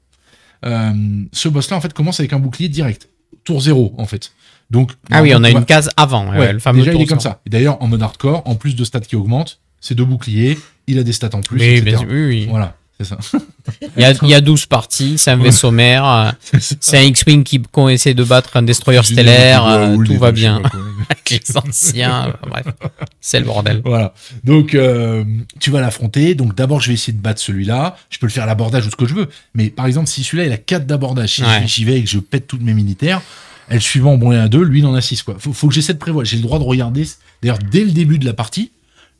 Ce boss-là, en fait, commence avec un bouclier direct. Tour 0, en fait. Donc, oui, on a une case avant. Ouais, le fameux déjà, tour il est comme ça. Et d'ailleurs, en mode hardcore, en plus de stats qui augmentent, c'est 2 boucliers, il a des stats en plus, etc. Oui. Voilà, c'est ça. Il y a 12 parties, c'est un vaisseau mère, c'est un X-Wing qui essaie de battre un destroyer stellaire, tout va bien. Avec les anciens, bref, c'est le bordel. Voilà. Donc, tu vas l'affronter. Donc, d'abord, je vais essayer de battre celui-là. Je peux le faire à l'abordage ou ce que je veux. Mais par exemple, si celui-là, il a 4 d'abordage, si j'y vais et que je pète toutes mes militaires, elle suivant, bon, il y en a 2, lui, il en a 6, quoi. Faut que j'essaie de prévoir. J'ai le droit de regarder. D'ailleurs, dès le début de la partie,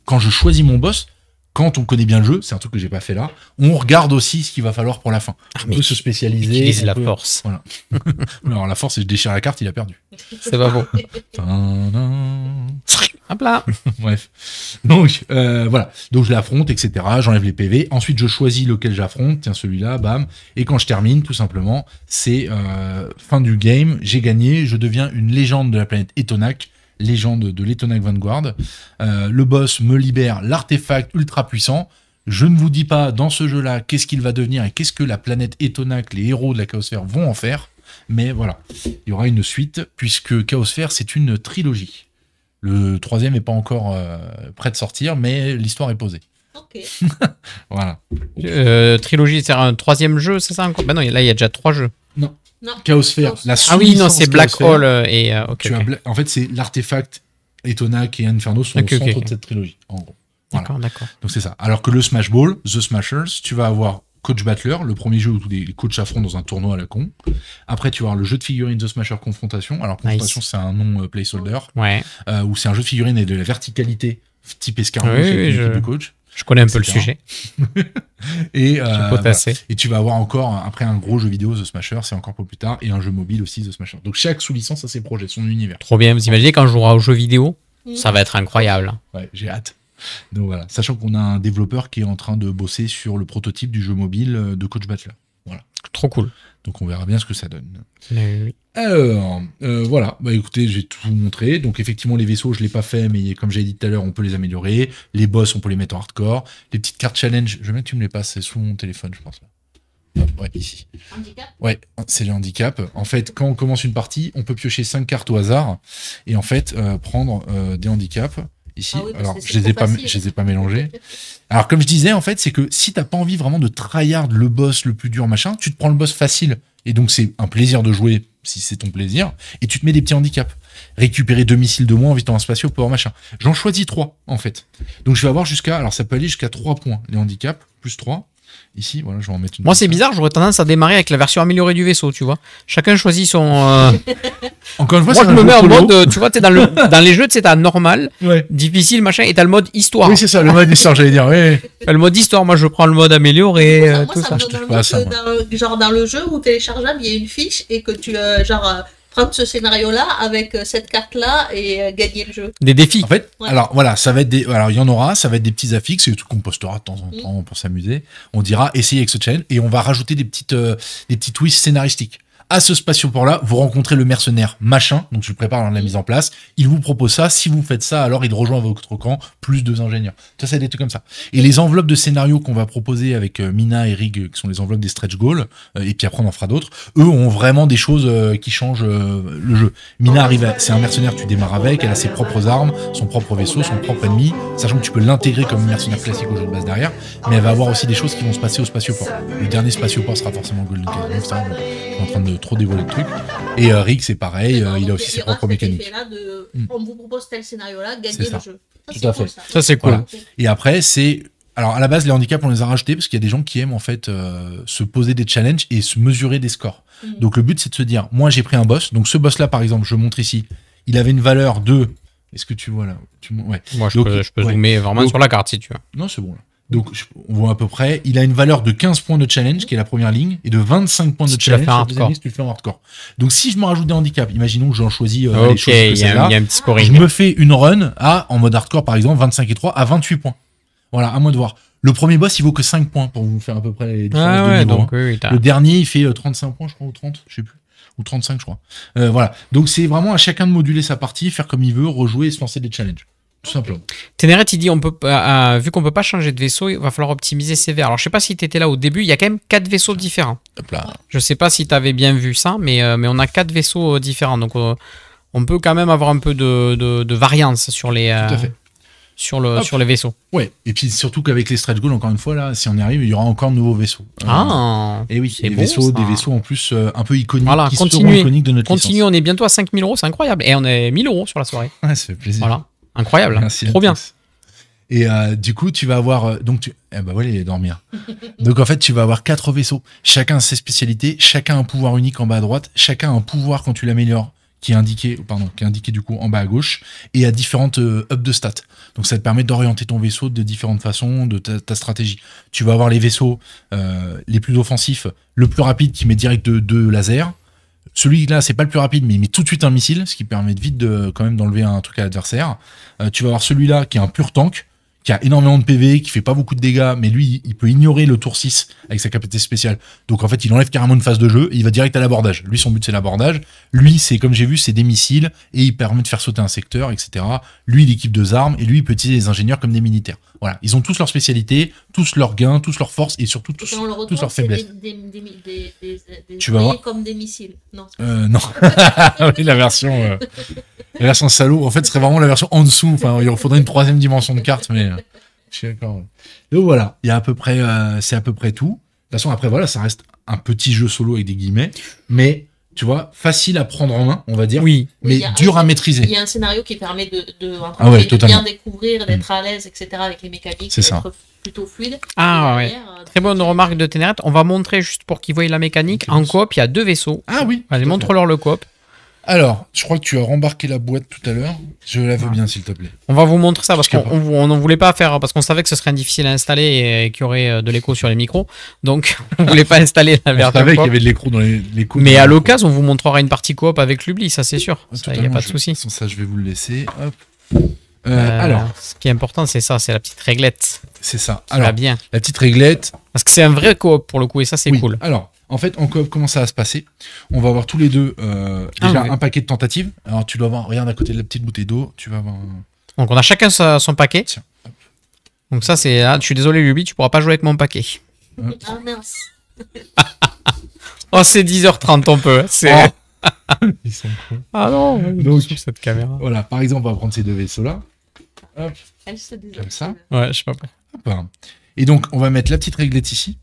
quand je choisis mon boss, quand on connaît bien le jeu, c'est un truc que j'ai pas fait là, on regarde aussi ce qu'il va falloir pour la fin. On peut se spécialiser. Utilise la force. Voilà. Alors la force, c'est je déchire la carte, il a perdu. C'est pas beau. Hop là. Bref. Donc voilà. Donc je l'affronte, etc. J'enlève les PV. Ensuite, je choisis lequel j'affronte. Tiens, celui-là, bam. Et quand je termine, tout simplement, c'est fin du game. J'ai gagné. Je deviens une légende de la planète Etonac. Légende de l'Etonac Vanguard. Le boss me libère l'artefact ultra puissant. Je ne vous dis pas dans ce jeu-là qu'est-ce qu'il va devenir et qu'est-ce que la planète Etonac, les héros de la Chaosphère vont en faire. Mais voilà, il y aura une suite puisque Chaosphère, c'est une trilogie. Le 3e n'est pas encore prêt de sortir, mais l'histoire est posée. Ok. Voilà. Trilogie, c'est un 3e jeu, c'est ça encore? Ben non, là, il y a déjà 3 jeux. Non. Chaosphère. La non, c'est Black Hole et... En fait, c'est l'artefact Etonac et Inferno sont au centre de cette trilogie, en gros. Voilà. D'accord. Donc c'est ça. Alors que le Smash Ball, The Smashers, tu vas avoir Coach Battler, le premier jeu où tous les coachs affrontent dans un tournoi à la con. Après, tu vas avoir le jeu de figurines The Smasher Confrontation. Alors, Confrontation, c'est un nom placeholder. Ouais. Où c'est un jeu de figurines et de la verticalité type escargot du coach. Je connais un peu le sujet. Et, voilà. Et tu vas avoir encore, après, un gros jeu vidéo, The Smasher, c'est encore pour plus tard, et un jeu mobile aussi, The Smasher. Donc chaque sous-licence a ses projets, son univers. Trop bien, vous imaginez quand on jouera aux jeux vidéo, ça va être incroyable. Ouais, j'ai hâte. Donc voilà, sachant qu'on a un développeur qui est en train de bosser sur le prototype du jeu mobile de Coach Battler. Voilà. Trop cool. Donc on verra bien ce que ça donne. Oui. Alors, voilà, bah écoutez, j'ai tout montré. Donc effectivement, les vaisseaux, je l'ai pas fait, mais comme j'ai dit tout à l'heure, on peut les améliorer. Les boss, on peut les mettre en hardcore. Les petites cartes challenge, je veux bien que tu me les passes, c'est sous mon téléphone, je pense là. Ouais, ici. Handicap ? Ouais, c'est le handicap. En fait, quand on commence une partie, on peut piocher 5 cartes au hasard et en fait prendre des handicaps. Ici, alors je les ai pas mélangés. Alors comme je disais, en fait, c'est que si t'as pas envie vraiment de tryhard le boss le plus dur, machin, tu te prends le boss facile. Et donc c'est un plaisir de jouer, si c'est ton plaisir, et tu te mets des petits handicaps. Récupérer 2 missiles de moins en vitesse spatio, power machin. J'en choisis 3, en fait. Donc je vais avoir alors ça peut aller jusqu'à 3 points, les handicaps, plus 3. Ici, voilà, je vais en mettre une. Moi, c'est bizarre, j'aurais tendance à démarrer avec la version améliorée du vaisseau, tu vois. Chacun choisit son. Encore une fois, moi, je me mets en mode, tu vois, t'es dans les jeux, t'as normal, difficile, machin, et t'as le mode histoire. Oui, c'est ça, le mode histoire, j'allais dire, oui. Le mode histoire, moi, je prends le mode amélioré, moi, tout ça. Me donne genre dans le jeu où téléchargeable, il y a une fiche et que tu, prendre ce scénario-là avec cette carte-là et gagner le jeu. Des défis. En fait, alors voilà, ça va être alors il y en aura, ça va être des petits affixes, c'est des trucs qu'on postera de temps en temps pour s'amuser. On dira essayez avec ce challenge et on va rajouter des petits twists scénaristiques. à ce spatioport-là, vous rencontrez le mercenaire machin, donc je le prépare dans la mise en place, il vous propose ça, si vous faites ça, alors il rejoint votre camp, plus 2 ingénieurs. Ça, c'est des trucs comme ça. Et les enveloppes de scénario qu'on va proposer avec Mina et Rig, qui sont les enveloppes des stretch goals, et puis après on en fera d'autres, eux ont vraiment des choses qui changent le jeu. Mina arrive, c'est un mercenaire, tu démarres avec, elle a ses propres armes, son propre vaisseau, son propre ennemi, sachant que tu peux l'intégrer comme mercenaire classique au jeu de base derrière, mais elle va avoir aussi des choses qui vont se passer au spatioport. Le dernier spatioport sera forcément Golden Kamuy, je suis en train de trop dévoiler le truc. Et Rick, c'est pareil, il a aussi ses propres mécaniques. On vous propose tel scénario-là, gagnez le jeu. Tout à fait. Ça, c'est cool. Voilà. Et après, c'est... Alors, à la base, les handicaps, on les a rajoutés parce qu'il y a des gens qui aiment, en fait, se poser des challenges et se mesurer des scores. Donc, le but, c'est de se dire, moi, j'ai pris un boss. Donc, ce boss-là, par exemple, je montre ici, il avait une valeur de... Est-ce que tu vois là? Ouais. Moi, je peux zoomer vraiment sur la carte, si tu veux. Non, c'est bon, là. Donc, on voit à peu près, il a une valeur de 15 points de challenge, qui est la première ligne, et de 25 points de challenge, la deuxième ligne, si tu le fais en hardcore. Donc, si je me rajoute des handicaps, imaginons que j'en choisis les choses que celle-là, il y a un petit scoring. Je me fais une run en mode hardcore, par exemple, 25 et 3 à 28 points. Voilà, à moi de voir. Le premier boss, il vaut que 5 points pour vous faire à peu près les différences de niveau. Donc, oui, le dernier, il fait 35 points, je crois, ou 30, je sais plus. Ou 35, je crois. Voilà. Donc, c'est vraiment à chacun de moduler sa partie, faire comme il veut, rejouer et se lancer des challenges. Tout simplement. Ténéret, il dit vu qu'on peut pas changer de vaisseau, il va falloir optimiser ses verres. Alors je sais pas si tu étais là au début, il y a quand même 4 vaisseaux différents. Hop là. Je sais pas si tu avais bien vu ça, mais on a 4 vaisseaux différents. Donc on peut quand même avoir un peu de variance sur les Tout à fait. sur les vaisseaux. Ouais, et puis surtout qu'avec les stretch goals, encore une fois, là, si on y arrive, il y aura encore de nouveaux vaisseaux. Et oui, c'est des bon, vaisseaux en plus un peu iconiques, qui seront iconiques de notre licence. On est bientôt à 5 000 €, c'est incroyable. Et on est 1 000 € sur la soirée. Ouais, ça fait plaisir. Voilà. Incroyable, merci trop bien. Et du coup, tu vas avoir voilà, il est dormir. Donc en fait, tu vas avoir 4 vaisseaux, chacun a ses spécialités, chacun a un pouvoir unique en bas à droite, chacun a un pouvoir quand tu l'améliores qui est indiqué du coup en bas à gauche et à différentes ups de stats. Donc ça te permet d'orienter ton vaisseau de différentes façons, de ta stratégie. Tu vas avoir les vaisseaux les plus offensifs, le plus rapide qui met direct de laser. Celui-là, c'est pas le plus rapide, mais il met tout de suite un missile, ce qui permet vite quand même d'enlever un truc à l'adversaire. Tu vas avoir celui-là qui est un pur tank, qui a énormément de PV, qui fait pas beaucoup de dégâts, mais lui, il peut ignorer le tour 6 avec sa capacité spéciale. Donc en fait, il enlève carrément une phase de jeu et il va direct à l'abordage. Lui, son but, c'est l'abordage. Lui, c'est, comme j'ai vu, c'est des missiles et il permet de faire sauter un secteur, etc. Lui, il équipe 2 armes et lui, il peut utiliser les ingénieurs comme des militaires. Voilà. Ils ont tous leurs spécialités, tous leurs gains, tous leurs forces et surtout tous leurs faiblesses. Tu vas voir comme des missiles. Non. Non. Oui, la version salaud, en fait, serait vraiment la version en dessous. Enfin, il faudrait une 3e dimension de carte, mais je suis d'accord. Ouais. Donc voilà, il y a à peu près, c'est à peu près tout. De toute façon, après, voilà, ça reste un petit jeu solo avec des guillemets, mais tu vois, facile à prendre en main, on va dire, oui, mais dur à maîtriser. Il y a un scénario qui permet de bien découvrir, d'être à l'aise, etc. avec les mécaniques, d'être plutôt fluide. Très bonne remarque de Ténéret. On va montrer juste pour qu'ils voient la mécanique. En coop, il y a 2 vaisseaux. Ah oui. Allez, montre-leur le coop. Alors, je crois que tu as rembarqué la boîte tout à l'heure. Je la veux bien, s'il te plaît. On va vous montrer ça parce qu'on n'en voulait pas faire, parce qu'on savait que ce serait difficile à installer et qu'il y aurait de l'écho sur les micros. Donc, on ne voulait pas installer la version. On savait qu'il y avait de l'écho dans les mais à l'occasion, on vous montrera une partie coop avec l'Ubli, ça c'est sûr. Il n'y a pas de souci. Ça, je vais vous le laisser. Hop. Alors, ce qui est important, c'est ça, c'est la petite réglette. C'est ça. Alors, bien. La petite réglette. Parce que c'est un vrai coop pour le coup, et ça, c'est cool. Alors, en fait, en coop, comment ça va se passer? On va avoir tous les deux déjà un paquet de tentatives. Alors, tu dois avoir, regarde à côté de la petite bouteille d'eau, tu vas avoir Donc, on a chacun son paquet. Tiens. Donc, ça, c'est. Je suis désolé, Luby, tu pourras pas jouer avec mon paquet. Ah, mince. Oh, c'est 10h30, on peut. Ils sont cool. Ah non, donc cette caméra. Voilà, par exemple, on va prendre ces 2 vaisseaux-là. Hop. Elle se désactive. Comme ça. Ouais, je sais pas. Hop. Et donc, on va mettre la petite réglette ici.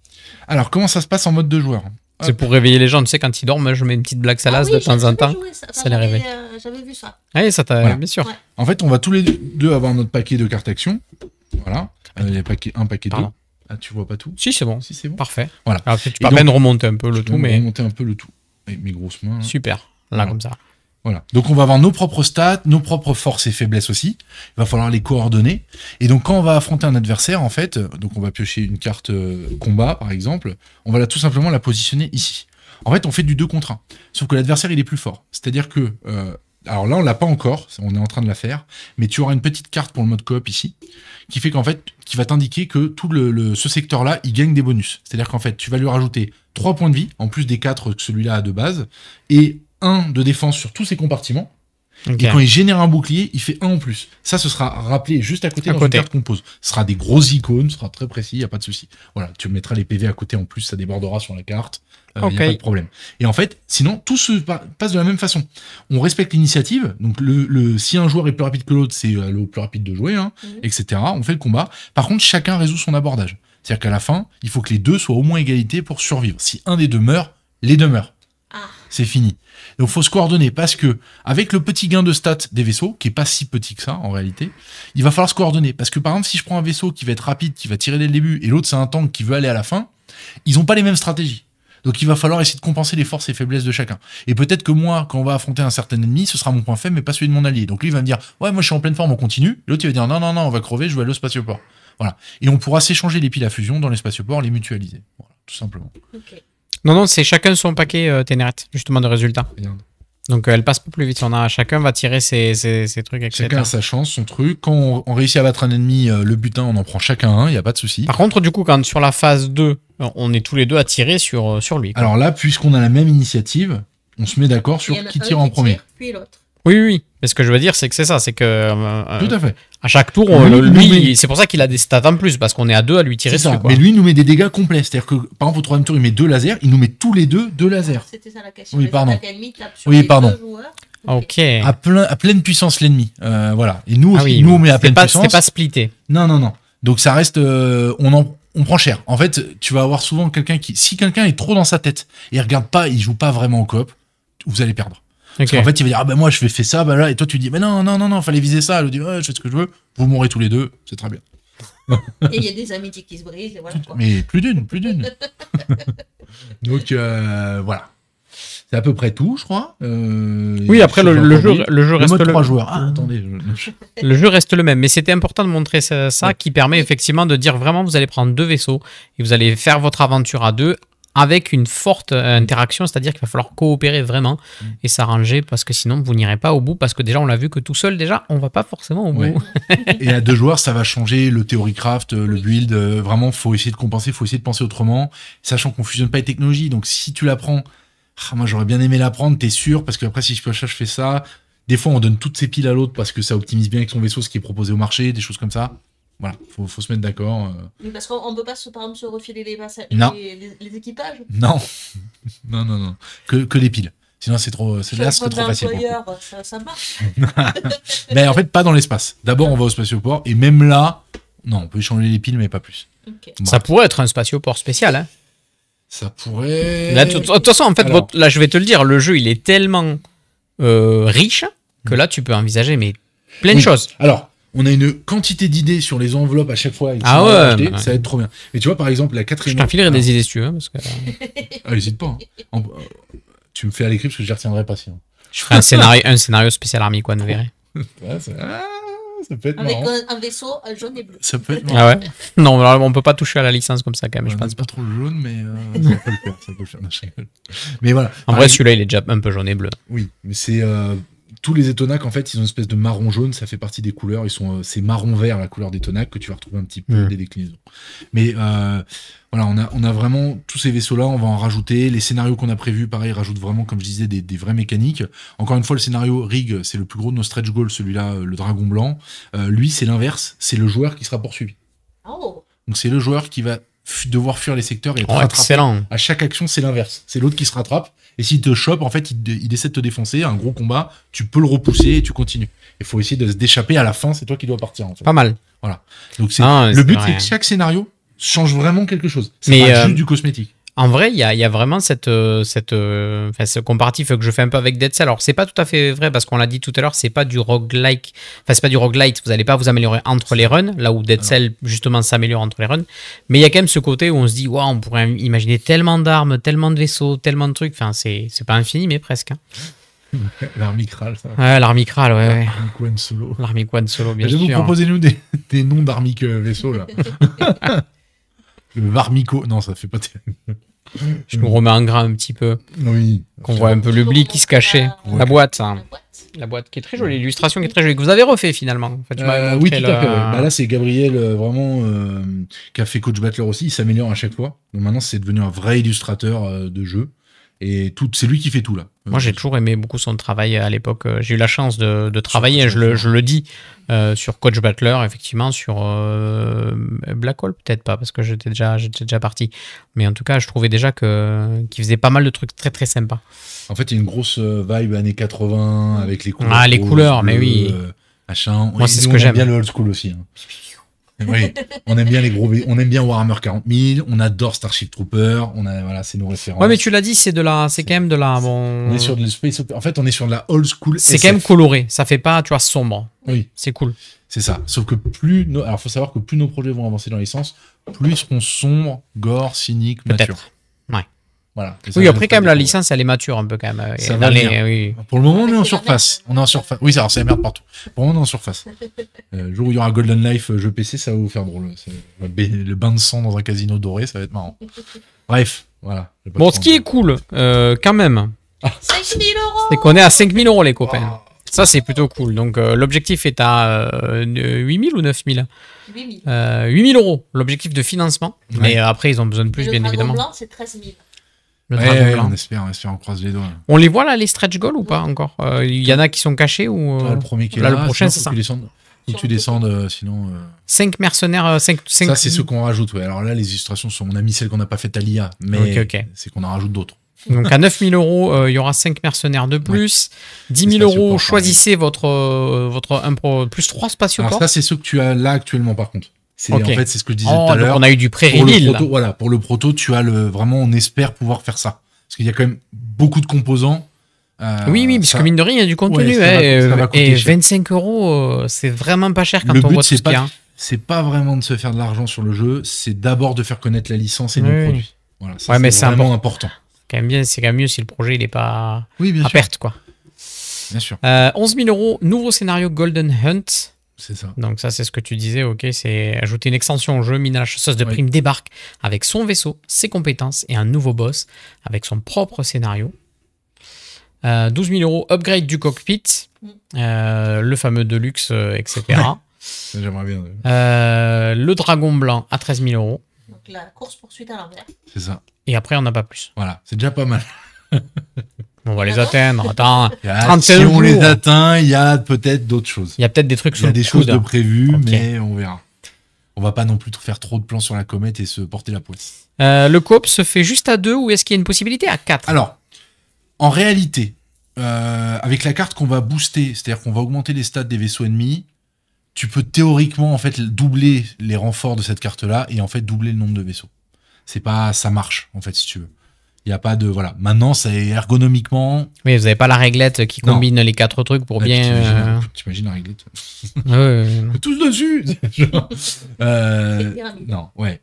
Alors, comment ça se passe en mode 2 joueurs? C'est pour réveiller les gens, tu sais, quand ils dorment, je mets une petite blague salace de temps en temps. Ça les réveille. J'avais vu ça. Oui, ça t'a bien sûr. Ouais. En fait, on va tous les deux avoir notre paquet de cartes action. Voilà. Il y a un paquet d'eau. Ah, tu vois pas tout? Si, c'est bon. Si, c'est bon. Parfait. Voilà. Alors, tu peux à peine remonter un peu le tout, mais. Remonter un peu le tout. Avec mes grosses mains. Super. Là, comme ça. Voilà. Donc on va avoir nos propres stats, nos propres forces et faiblesses aussi. Il va falloir les coordonner. Et donc quand on va affronter un adversaire, en fait, donc on va piocher une carte combat par exemple, on va tout simplement la positionner ici. En fait, on fait du 2 contre 1. Sauf que l'adversaire il est plus fort. C'est-à-dire que Alors là, on l'a pas encore, on est en train de la faire, mais tu auras une petite carte pour le mode coop ici, qui fait qu'en fait, qui va t'indiquer que tout ce secteur-là, il gagne des bonus. C'est-à-dire qu'en fait, tu vas lui rajouter 3 points de vie, en plus des 4 que celui-là a de base, et 1 de défense sur tous ses compartiments. Okay. Et quand il génère un bouclier, il fait 1 en plus. Ça, ce sera rappelé juste à côté dans une carte qu'on pose. Ce sera des grosses icônes, ce sera très précis, il n'y a pas de souci. Voilà, tu mettras les PV à côté en plus, ça débordera sur la carte. Il n'y a pas de problème. Et en fait, sinon, tout se passe de la même façon. On respecte l'initiative. Donc, si un joueur est plus rapide que l'autre, c'est le plus rapide de jouer, etc. On fait le combat. Par contre, chacun résout son abordage. C'est-à-dire qu'à la fin, il faut que les deux soient au moins égalité pour survivre. Si un des deux meurt, les deux meurent. C'est fini. Donc, faut se coordonner parce que, avec le petit gain de stats des vaisseaux, qui est pas si petit que ça, en réalité, il va falloir se coordonner. Parce que, par exemple, si je prends un vaisseau qui va être rapide, qui va tirer dès le début, et l'autre, c'est un tank qui veut aller à la fin, ils ont pas les mêmes stratégies. Donc, il va falloir essayer de compenser les forces et faiblesses de chacun. Et peut-être que moi, quand on va affronter un certain ennemi, ce sera mon point faible, mais pas celui de mon allié. Donc, lui, il va me dire, ouais, moi, je suis en pleine forme, on continue. L'autre, il va dire, non, on va crever, je vais aller au spatioport. Voilà. Et on pourra s'échanger les piles à fusion dans les spatioport, les mutualiser. Voilà, tout simplement. Okay. Non, c'est chacun son paquet Ténéret, justement, de résultats. Regarde. Donc, elle passe pas plus vite. Chacun va tirer ses trucs, etc. Chacun a sa chance, son truc. Quand on réussit à battre un ennemi, le butin, on en prend chacun un, il n'y a pas de souci. Par contre, du coup, quand sur la phase 2, on est tous les deux à tirer sur lui. Quoi. Alors là, puisqu'on a la même initiative, on se met d'accord sur qui tire en premier. Puis l'autre. Oui. Mais ce que je veux dire, c'est que c'est ça. C'est que. Tout à fait. À chaque tour, lui, c'est pour ça qu'il a des stats en plus, parce qu'on est à 2 à lui tirer dessus. Mais lui, il nous met des dégâts complets. C'est-à-dire que, par exemple, au troisième tour, il met 2 lasers, il nous met tous les 2 lasers. C'était ça la question. Oui, pardon. Pardon. Ok. À pleine puissance l'ennemi. Voilà. Et nous, nous on met à pleine puissance. C'était pas splitté. Non. Donc ça reste, on prend cher. En fait, tu vas avoir souvent si quelqu'un est trop dans sa tête et regarde pas, il joue pas vraiment en coop, vous allez perdre. Parce qu'en fait, il va dire, moi, je vais faire ça, là, et toi, tu dis, non, fallait viser ça. Elle dit, je fais ce que je veux. Vous mourrez tous les deux, c'est très bien. Et il y a des amitiés qui se brisent, et voilà. Quoi. Mais plus d'une. Donc, voilà. C'est à peu près tout, je crois. Oui, après, le jeu reste mode 3 joueurs. Ah, attendez. Le jeu reste le même, mais c'était important de montrer ça qui permet effectivement de dire vraiment, vous allez prendre 2 vaisseaux et vous allez faire votre aventure à 2 avec une forte interaction, c'est-à-dire qu'il va falloir coopérer vraiment et s'arranger parce que sinon vous n'irez pas au bout, parce que déjà on l'a vu que tout seul déjà on va pas forcément au bout. Et à 2 joueurs ça va changer le theorycraft, le build, vraiment faut essayer de compenser, faut essayer de penser autrement, sachant qu'on fusionne pas les technologies, donc si tu l'apprends, moi j'aurais bien aimé l'apprendre, t'es sûr, parce que après si je fais ça, des fois on donne toutes ses piles à l'autre parce que ça optimise bien avec son vaisseau ce qui est proposé au marché, des choses comme ça. Voilà, faut se mettre d'accord. Parce qu'on peut pas par exemple se refiler les équipages. Non. Que les piles. Sinon c'est trop facile. Ça marche. Mais en fait pas dans l'espace. D'abord on va au spatioport et même là, non, on peut échanger les piles mais pas plus. Okay. Bon. Ça pourrait être un spatioport spécial, hein. Ça pourrait. Là, de toute façon, en fait, là je vais te le dire, le jeu il est tellement riche que là tu peux envisager plein de choses. Alors. On a une quantité d'idées sur les enveloppes à chaque fois. Ça va être trop bien. Mais tu vois, par exemple, la 4e. Je t'enfilerai des idées si tu veux. Parce que... n'hésite pas. Hein. Tu me fais à l'écrit parce que je ne retiendrai pas sinon. Je ferai un scénario spécial Army One, vous verrez. Ça peut être avec marrant. Un vaisseau jaune et bleu. Ça peut être marrant. Ah ouais. Non, alors, on peut pas toucher à la licence comme ça quand même. Je pense pas trop le jaune, mais ça peut le faire. Mais voilà. En vrai, celui-là, il est déjà un peu jaune et bleu. Oui, mais c'est. Tous les étonacs, en fait, ils ont une espèce de marron jaune, ça fait partie des couleurs. C'est marron vert, la couleur d'étonac, que tu vas retrouver un petit peu des déclinaisons. Mais voilà, on a vraiment tous ces vaisseaux-là, on va en rajouter. Les scénarios qu'on a prévus, pareil, rajoutent vraiment, comme je disais, des vraies mécaniques. Encore une fois, le scénario Rig, c'est le plus gros de nos stretch goals, celui-là, le dragon blanc. Lui, c'est l'inverse, c'est le joueur qui sera poursuivi. Oh. Donc c'est le joueur qui va devoir fuir les secteurs et être rattrapé. Excellent. À chaque action, c'est l'inverse. C'est l'autre qui se rattrape. Et s'il te chope, en fait, il essaie de te défoncer. Un gros combat, tu peux le repousser et tu continues. Il faut essayer de se d'échapper à la fin. C'est toi qui dois partir. En fait. Pas mal. Voilà. Donc le but, c'est que chaque scénario change vraiment quelque chose. C'est pas juste du cosmétique. En vrai, il y a vraiment ce comparatif que je fais un peu avec Dead Cell. Alors, c'est pas tout à fait vrai parce qu'on l'a dit tout à l'heure, c'est pas du roguelike. Enfin, c'est pas du roguelite. Vous allez pas vous améliorer entre les runs, là où Dead Cell, justement, s'améliore entre les runs. Mais il y a quand même ce côté où on se dit, waouh, on pourrait imaginer tellement d'armes, tellement de vaisseaux, tellement de trucs. Enfin, c'est pas infini, mais presque. Hein. L'armicral, ça. Ouais, l'armicral, ouais. L'armic One Solo. L'armic One Solo, bien sûr. Proposez-nous des noms d'armic vaisseaux, là. Le Varmico. Non, ça fait pas terrible. Je me remets en gras un petit peu. Oui. Qu'on voit un peu le blis qui se cachait. La boîte, ça. La boîte qui est très jolie, l'illustration qui est très jolie, que vous avez refait finalement. En fait, oui, tout à fait. Bah, là, c'est Gabriel vraiment qui a fait Coach Battler aussi. Il s'améliore à chaque fois. Donc maintenant, c'est devenu un vrai illustrateur de jeu. Et c'est lui qui fait tout là. Moi, j'ai toujours aimé beaucoup son travail à l'époque. J'ai eu la chance de travailler, je le dis, sur Coach Battler, effectivement, sur Black Hole, peut-être pas, parce que j'étais déjà parti. Mais en tout cas, je trouvais déjà qu'il faisait pas mal de trucs très très sympas. En fait, il y a une grosse vibe années 80 avec les couleurs. Ah, les couleurs, mais oui. Machin. Moi, c'est ce que j'aime. On aime bien le old school aussi. Hein. Oui, on aime bien on aime bien Warhammer 40 000, on adore Starship Trooper, voilà, c'est nos références. Ouais, mais tu l'as dit, c'est quand même de la, On est sur de space, en fait, on est sur de la old school. C'est quand même coloré, ça fait pas, tu vois, sombre. Oui. C'est cool. C'est ça. Sauf que alors faut savoir que plus nos projets vont avancer dans les sens, plus ils seront sombres, gore, cyniques, matures. Ouais. Voilà. Oui, après, quand même, la licence, elle est mature un peu, quand même. Ça va oui. Pour le moment, on est en surface. On est en surface. Oui, alors c'est la merde partout. Pour le moment, on est en surface. Le jour où il y aura Golden Life jeu PC, ça va vous faire drôle. Le bain de sang dans un casino doré, ça va être marrant. Bref, voilà. Bon, ce qui est cool, quand même, 5 000 €. c'est qu'on est à 5 000 €, les copains. Ça, c'est plutôt cool. Donc, l'objectif est à 8 000 ou 9 000 8 000 €, l'objectif de financement. Ouais. Mais après, ils ont besoin de plus, bien évidemment. Le dragon blanc, c'est 13 000. On espère, on croise les doigts. On les voit là, les stretch goals ou pas encore? Il y en a qui sont cachés ou le premier qui est là, le prochain, c'est ça. Faut que tu descendes, sinon. 5 mercenaires, 5. Ça, c'est ceux qu'on rajoute, ouais. Alors là, les illustrations on a mis celles qu'on n'a pas faites à l'IA, mais c'est qu'on en rajoute d'autres. Donc à 9 000 €, il y aura 5 mercenaires de plus. 10 000 €, choisissez votre plus 3 spatioports. Alors ça, c'est ceux que tu as là actuellement, par contre. En fait, c'est ce que je disais tout à l'heure. On a eu du pré-reveal. Voilà, pour le proto, tu as vraiment, on espère pouvoir faire ça. Parce qu'il y a quand même beaucoup de composants. Oui, parce que mine de rien, il y a du contenu. Ça va coûter cher. 25 €, c'est vraiment pas cher quand on voit tout ce qu'il y a. C'est pas vraiment de se faire de l'argent sur le jeu, c'est d'abord de faire connaître la licence et nos produits. Voilà, c'est vraiment important. C'est quand même mieux si le projet il est pas à perte, quoi. Bien sûr. 11 000 €, nouveau scénario Golden Hunt. C'est ça. Donc ça, c'est ce que tu disais, ok, c'est ajouter une extension au jeu. Mina la chasseuse de primes débarque avec son vaisseau, ses compétences et un nouveau boss avec son propre scénario. 12 000 €, upgrade du cockpit, le fameux Deluxe, etc. J'aimerais bien. Le dragon blanc à 13 000 €. Donc la course-poursuite à l'envers. C'est ça. Et après, on n'a pas plus. Voilà, c'est déjà pas mal. On va les atteindre. Attends, 31 si on les atteint, il y a peut-être d'autres choses. Il y a peut-être des trucs sur le coude. Il y a des choses de prévues, mais on verra. On va pas non plus faire trop de plans sur la comète et se porter la poisse. Le coop se fait juste à 2 ou est-ce qu'il y a une possibilité à 4? Alors, en réalité, avec la carte qu'on va booster, c'est-à-dire qu'on va augmenter les stats des vaisseaux ennemis, tu peux théoriquement en fait doubler les renforts de cette carte-là et en fait doubler le nombre de vaisseaux. Ça marche en fait si tu veux. Il n'y a pas de... Voilà. Maintenant, c'est ergonomiquement... Oui, vous n'avez pas la réglette qui combine les 4 trucs pour bien... T'imagines la réglette tous dessus. Non, ouais.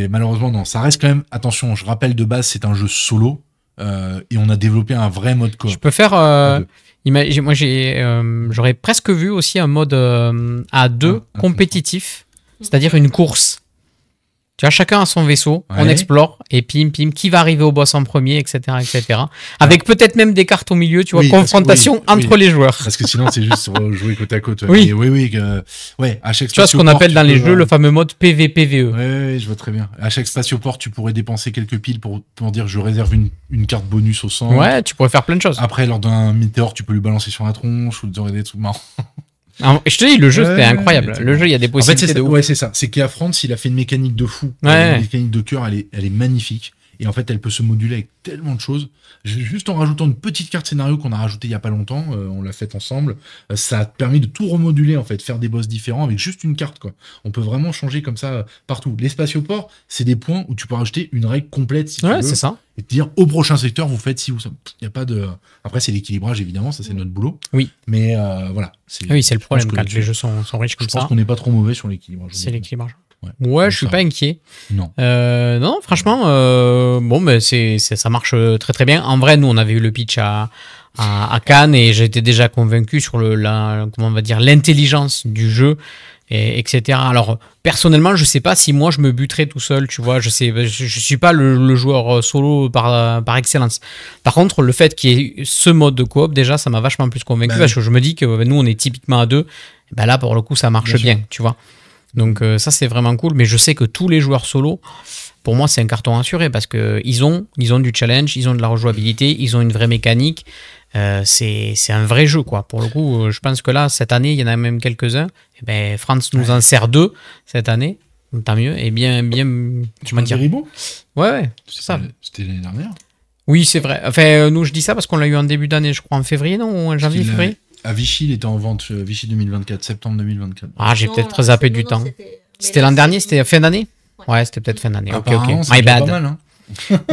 Malheureusement, non. Ça reste quand même... Attention, je rappelle, de base, c'est un jeu solo et on a développé un vrai mode coop. Je peux faire... moi, j'aurais presque vu aussi un mode A2 compétitif, c'est-à-dire une course. Tu vois, chacun a son vaisseau, on explore, et pim, qui va arriver au boss en premier, etc., etc. Avec peut-être même des cartes au milieu, tu vois, confrontation entre les joueurs. Parce que sinon, c'est juste jouer côte à côte. Oui. À chaque tu vois ce qu'on appelle dans les jeux le fameux mode PvPVE. Oui, je vois très bien. À chaque spatioport, tu pourrais dépenser quelques piles pour dire je réserve une carte bonus au centre. Ouais, tu pourrais faire plein de choses. Après, lors d'un météore, tu peux lui balancer sur la tronche, ou tu aurais des trucs marrants. Je te dis, le jeu, c'était incroyable. Le jeu, il y a des possibilités de ouf. Ouais, c'est ça. C'est qu'à France, il a fait une mécanique de fou. Une mécanique de cœur, elle est magnifique. Et en fait, elle peut se moduler avec tellement de choses. Juste en rajoutant une petite carte scénario qu'on a rajoutée il y a pas longtemps, on l'a faite ensemble, ça a permis de tout remoduler, en fait, faire des boss différents avec juste une carte, quoi. On peut vraiment changer comme ça partout. Les spatioports, c'est des points où tu peux rajouter une règle complète, si tu veux. C'est ça. Et te dire, au prochain secteur, vous faites ci ou ça. Il y a pas de... Après, c'est l'équilibrage, évidemment, ça c'est notre boulot. Oui. Mais voilà. Oui, c'est le problème quand les jeux sont riches comme ça. Je pense qu'on n'est pas trop mauvais sur l'équilibrage. C'est l'équilibrage. Ouais, je suis pas inquiet. Non. Non, franchement, ça marche très très bien. En vrai, nous, on avait eu le pitch à Cannes et j'étais déjà convaincu sur comment on va dire, l'intelligence du jeu etc. Alors, personnellement, je sais pas si moi, je me buterais tout seul, tu vois. Je suis pas le joueur solo par excellence. Par contre, le fait qu'il y ait ce mode de coop, déjà, ça m'a vachement plus convaincu, parce que je me dis que nous, on est typiquement à 2. Ben là, pour le coup, ça marche bien, tu vois. Donc, ça, c'est vraiment cool. Mais je sais que tous les joueurs solo, pour moi, c'est un carton assuré, parce qu'ils ont du challenge, ils ont de la rejouabilité, ils ont une vraie mécanique. C'est un vrai jeu, quoi. Pour le coup, je pense que là, cette année, il y en a même quelques-uns. Et ben, France nous en sert 2 cette année. Tant mieux. Et bien. Tu m'as dit Ribot ? Ouais, c'est ça. C'était l'année dernière. Oui, c'est vrai. Enfin, nous, je dis ça parce qu'on l'a eu en début d'année, je crois, en février, non ? Ou en janvier, février ? À Vichy, il était en vente, Vichy 2024, septembre 2024. Ah, j'ai peut-être zappé du temps. C'était l'an dernier, c'était fin d'année ? Ouais, c'était peut-être fin d'année. Ok. My bad. Pas mal, hein.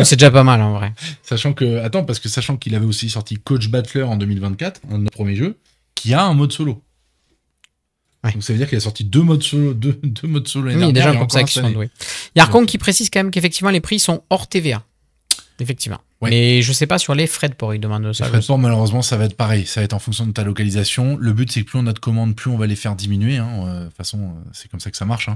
C'est déjà pas mal en vrai. Sachant qu'il avait aussi sorti Coach Battler en 2024, un de nos premiers jeux, qui a un mode solo. Ouais. Donc ça veut dire qu'il a sorti deux modes solo l'année dernière. Il y a déjà comme ça qui sont doués. Il y a Arcon qui précise quand même qu'effectivement les prix sont hors TVA. Effectivement. Ouais. Mais je sais pas sur les frais de port, ils demandent ça. Les frais de port, malheureusement, ça va être pareil. Ça va être en fonction de ta localisation. Le but, c'est que plus on a de commandes, plus on va les faire diminuer. De toute façon, c'est comme ça que ça marche.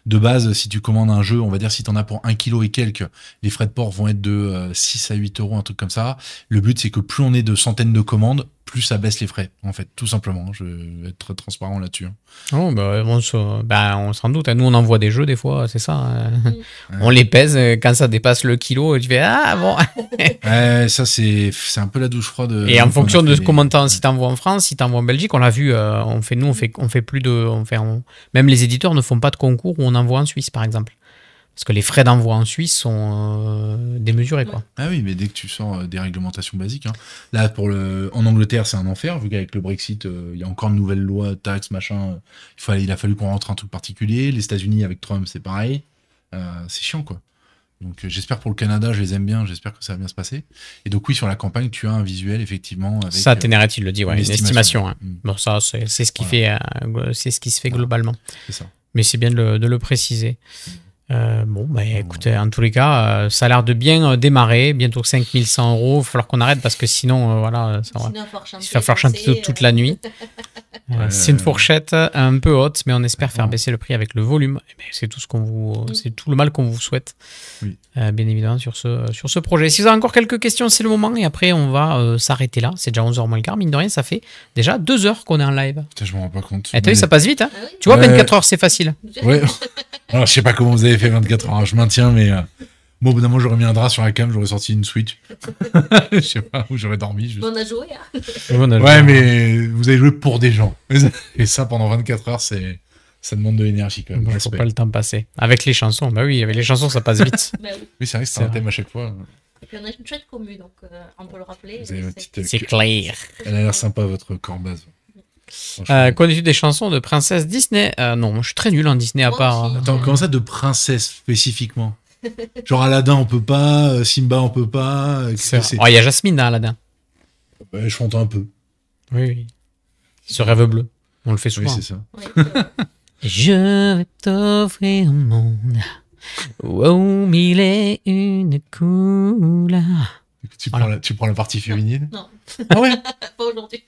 De base, si tu commandes un jeu, on va dire si tu en as pour 1 kg et quelques, les frais de port vont être de 6 à 8 euros, un truc comme ça. Le but, c'est que plus on est de centaines de commandes, plus ça baisse les frais, en fait, tout simplement. Je vais être très transparent là-dessus. Oh, on s'en doute. Nous, on envoie des jeux, des fois, c'est ça. On les pèse. Quand ça dépasse le kilo, tu fais ah bon. Ça, c'est un peu la douche froide. Et en fonction de comment si t'envoies en France, si t'envoies en Belgique, on l'a vu, on fait plus de. Même les éditeurs ne font pas de concours où on envoie en Suisse, par exemple. Parce que les frais d'envoi en Suisse sont démesurés, quoi. Ah oui, mais dès que tu sors des réglementations basiques. Là, en Angleterre, c'est un enfer, vu qu'avec le Brexit, il y a encore de nouvelles lois, taxes, machin. Il a fallu qu'on rentre un truc particulier. Les États-Unis, avec Trump, c'est pareil. C'est chiant, quoi. Donc j'espère pour le Canada, je les aime bien, j'espère que ça va bien se passer. Et donc oui, sur la campagne, tu as un visuel, effectivement. Avec, ça, Ténérette, il le dit, ouais, une estimation. Bon, ça, c'est ce qui fait, c'est ce qui se fait globalement. C'est ça. Mais c'est bien de le préciser. Écoutez, en tous les cas, ça a l'air de bien démarrer. Bientôt 5100 €. Il va falloir qu'on arrête parce que sinon, ça va falloir chanter toute la nuit. C'est une fourchette un peu haute, mais on espère faire baisser le prix avec le volume. C'est tout c'est tout le mal qu'on vous souhaite, bien évidemment, sur ce projet. Si vous avez encore quelques questions, c'est le moment. Et après, on va s'arrêter là. C'est déjà 11h moins le quart. Mine de rien, ça fait déjà 2 heures qu'on est en live. Putain, je me rends pas compte. T'as vu, ça passe vite. Tu vois, 24 heures, c'est facile. Ouais. Alors, je sais pas comment vous avez fait 24 heures. Je maintiens, mais bon, au bout d'un moment, j'aurais mis un drap sur la cam, j'aurais sorti une Switch. Je sais pas où j'aurais dormi. Juste. On a joué, hein. Ouais, mais vous avez joué pour des gens. Et ça, pendant 24 heures, ça demande de l'énergie quand même. Il faut pas le temps passer. Avec les chansons, bah oui, avec les chansons, ça passe vite. Oui, c'est vrai que c'est un thème à chaque fois. Et puis on a une chouette commu, donc on peut le rappeler. C'est clair. Elle a l'air sympa, votre Corbase. Connais-tu des chansons de princesse Disney ? Non, je suis très nul en Disney à part. Attends, comment ça de princesse spécifiquement ? Genre Aladdin on peut pas, Simba on peut pas. Il y a Jasmine dans Aladdin. Ouais, je chante un peu. Oui. Ce rêve bleu, on le fait souvent. Oui, c'est ça. Je vais t'offrir un monde où mille et une couleurs. Tu prends la partie féminine ? Non. Ah ouais ? Pas aujourd'hui.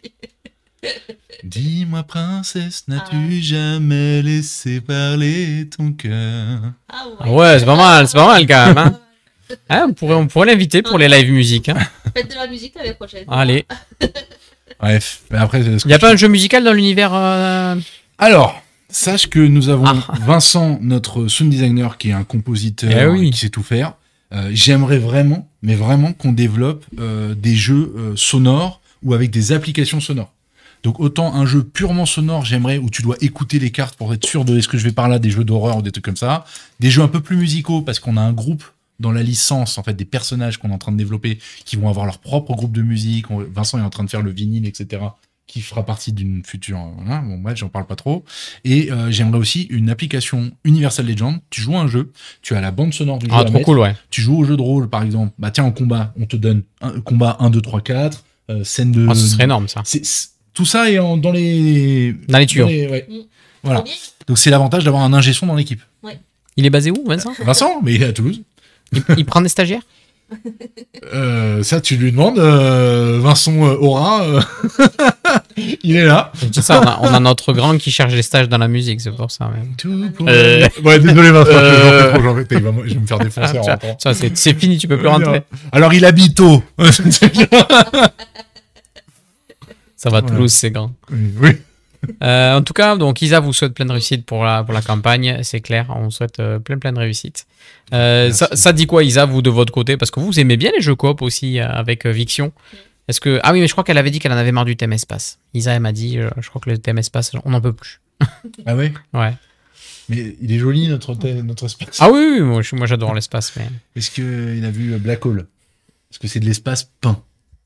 Dis-moi, princesse, n'as-tu jamais laissé parler ton cœur ? Ah ouais, c'est pas mal quand même. Hein. On pourrait l'inviter pour les live musique. Faites de la musique l'année prochaine. Allez. Bref, mais après... Il n'y a pas un jeu musical dans l'univers Alors, sache que nous avons Vincent, notre sound designer, qui est un compositeur qui sait tout faire. J'aimerais vraiment, mais vraiment, qu'on développe des jeux sonores ou avec des applications sonores. Donc autant un jeu purement sonore, j'aimerais, où tu dois écouter les cartes pour être sûr de ce que je vais par là, des jeux d'horreur ou des trucs comme ça. Des jeux un peu plus musicaux, parce qu'on a un groupe dans la licence, en fait, des personnages qu'on est en train de développer, qui vont avoir leur propre groupe de musique. Vincent est en train de faire le vinyle, etc., qui fera partie d'une future... Voilà, bon, bref, j'en parle pas trop. Et j'aimerais aussi une application Universal Legends. Tu joues à un jeu, tu as la bande sonore du jeu à trop mettre. Cool, ouais. Tu joues au jeu de rôle, par exemple. Bah tiens, en combat, on te donne un combat 1, 2, 3, 4, scène de... ce serait énorme, ça. Tout ça est dans les tuyaux. Voilà. Donc c'est l'avantage d'avoir un ingé son dans l'équipe. Ouais. Il est basé où, Vincent ? Vincent, mais il est à Toulouse. Il prend des stagiaires ? Ça, tu lui demandes, Vincent Aura, il est là. Je dis ça, on a notre grand qui cherche des stages dans la musique, c'est pour ça. Même. Ouais, désolé Vincent, j'en fais trop, je vais me faire défoncer en rentrant. Ça, c'est fini, tu peux plus rentrer. Alors, il habite où? Ça va, Toulouse, c'est grand. Oui. En tout cas, donc Isa vous souhaite plein de réussite pour la campagne, c'est clair. On souhaite plein de réussite. Ça dit quoi, Isa, vous de votre côté? Parce que vous aimez bien les jeux coop aussi avec Viction. Est-ce que ah oui, mais je crois qu'elle avait dit qu'elle en avait marre du thème espace. Isa, elle m'a dit, je crois que le thème espace, on n'en peut plus. Ah ouais. Ouais. Mais il est joli notre espace. Ah oui, moi j'adore l'espace. Mais... Est-ce qu'il a vu Black Hole? Est-ce que c'est de l'espace peint?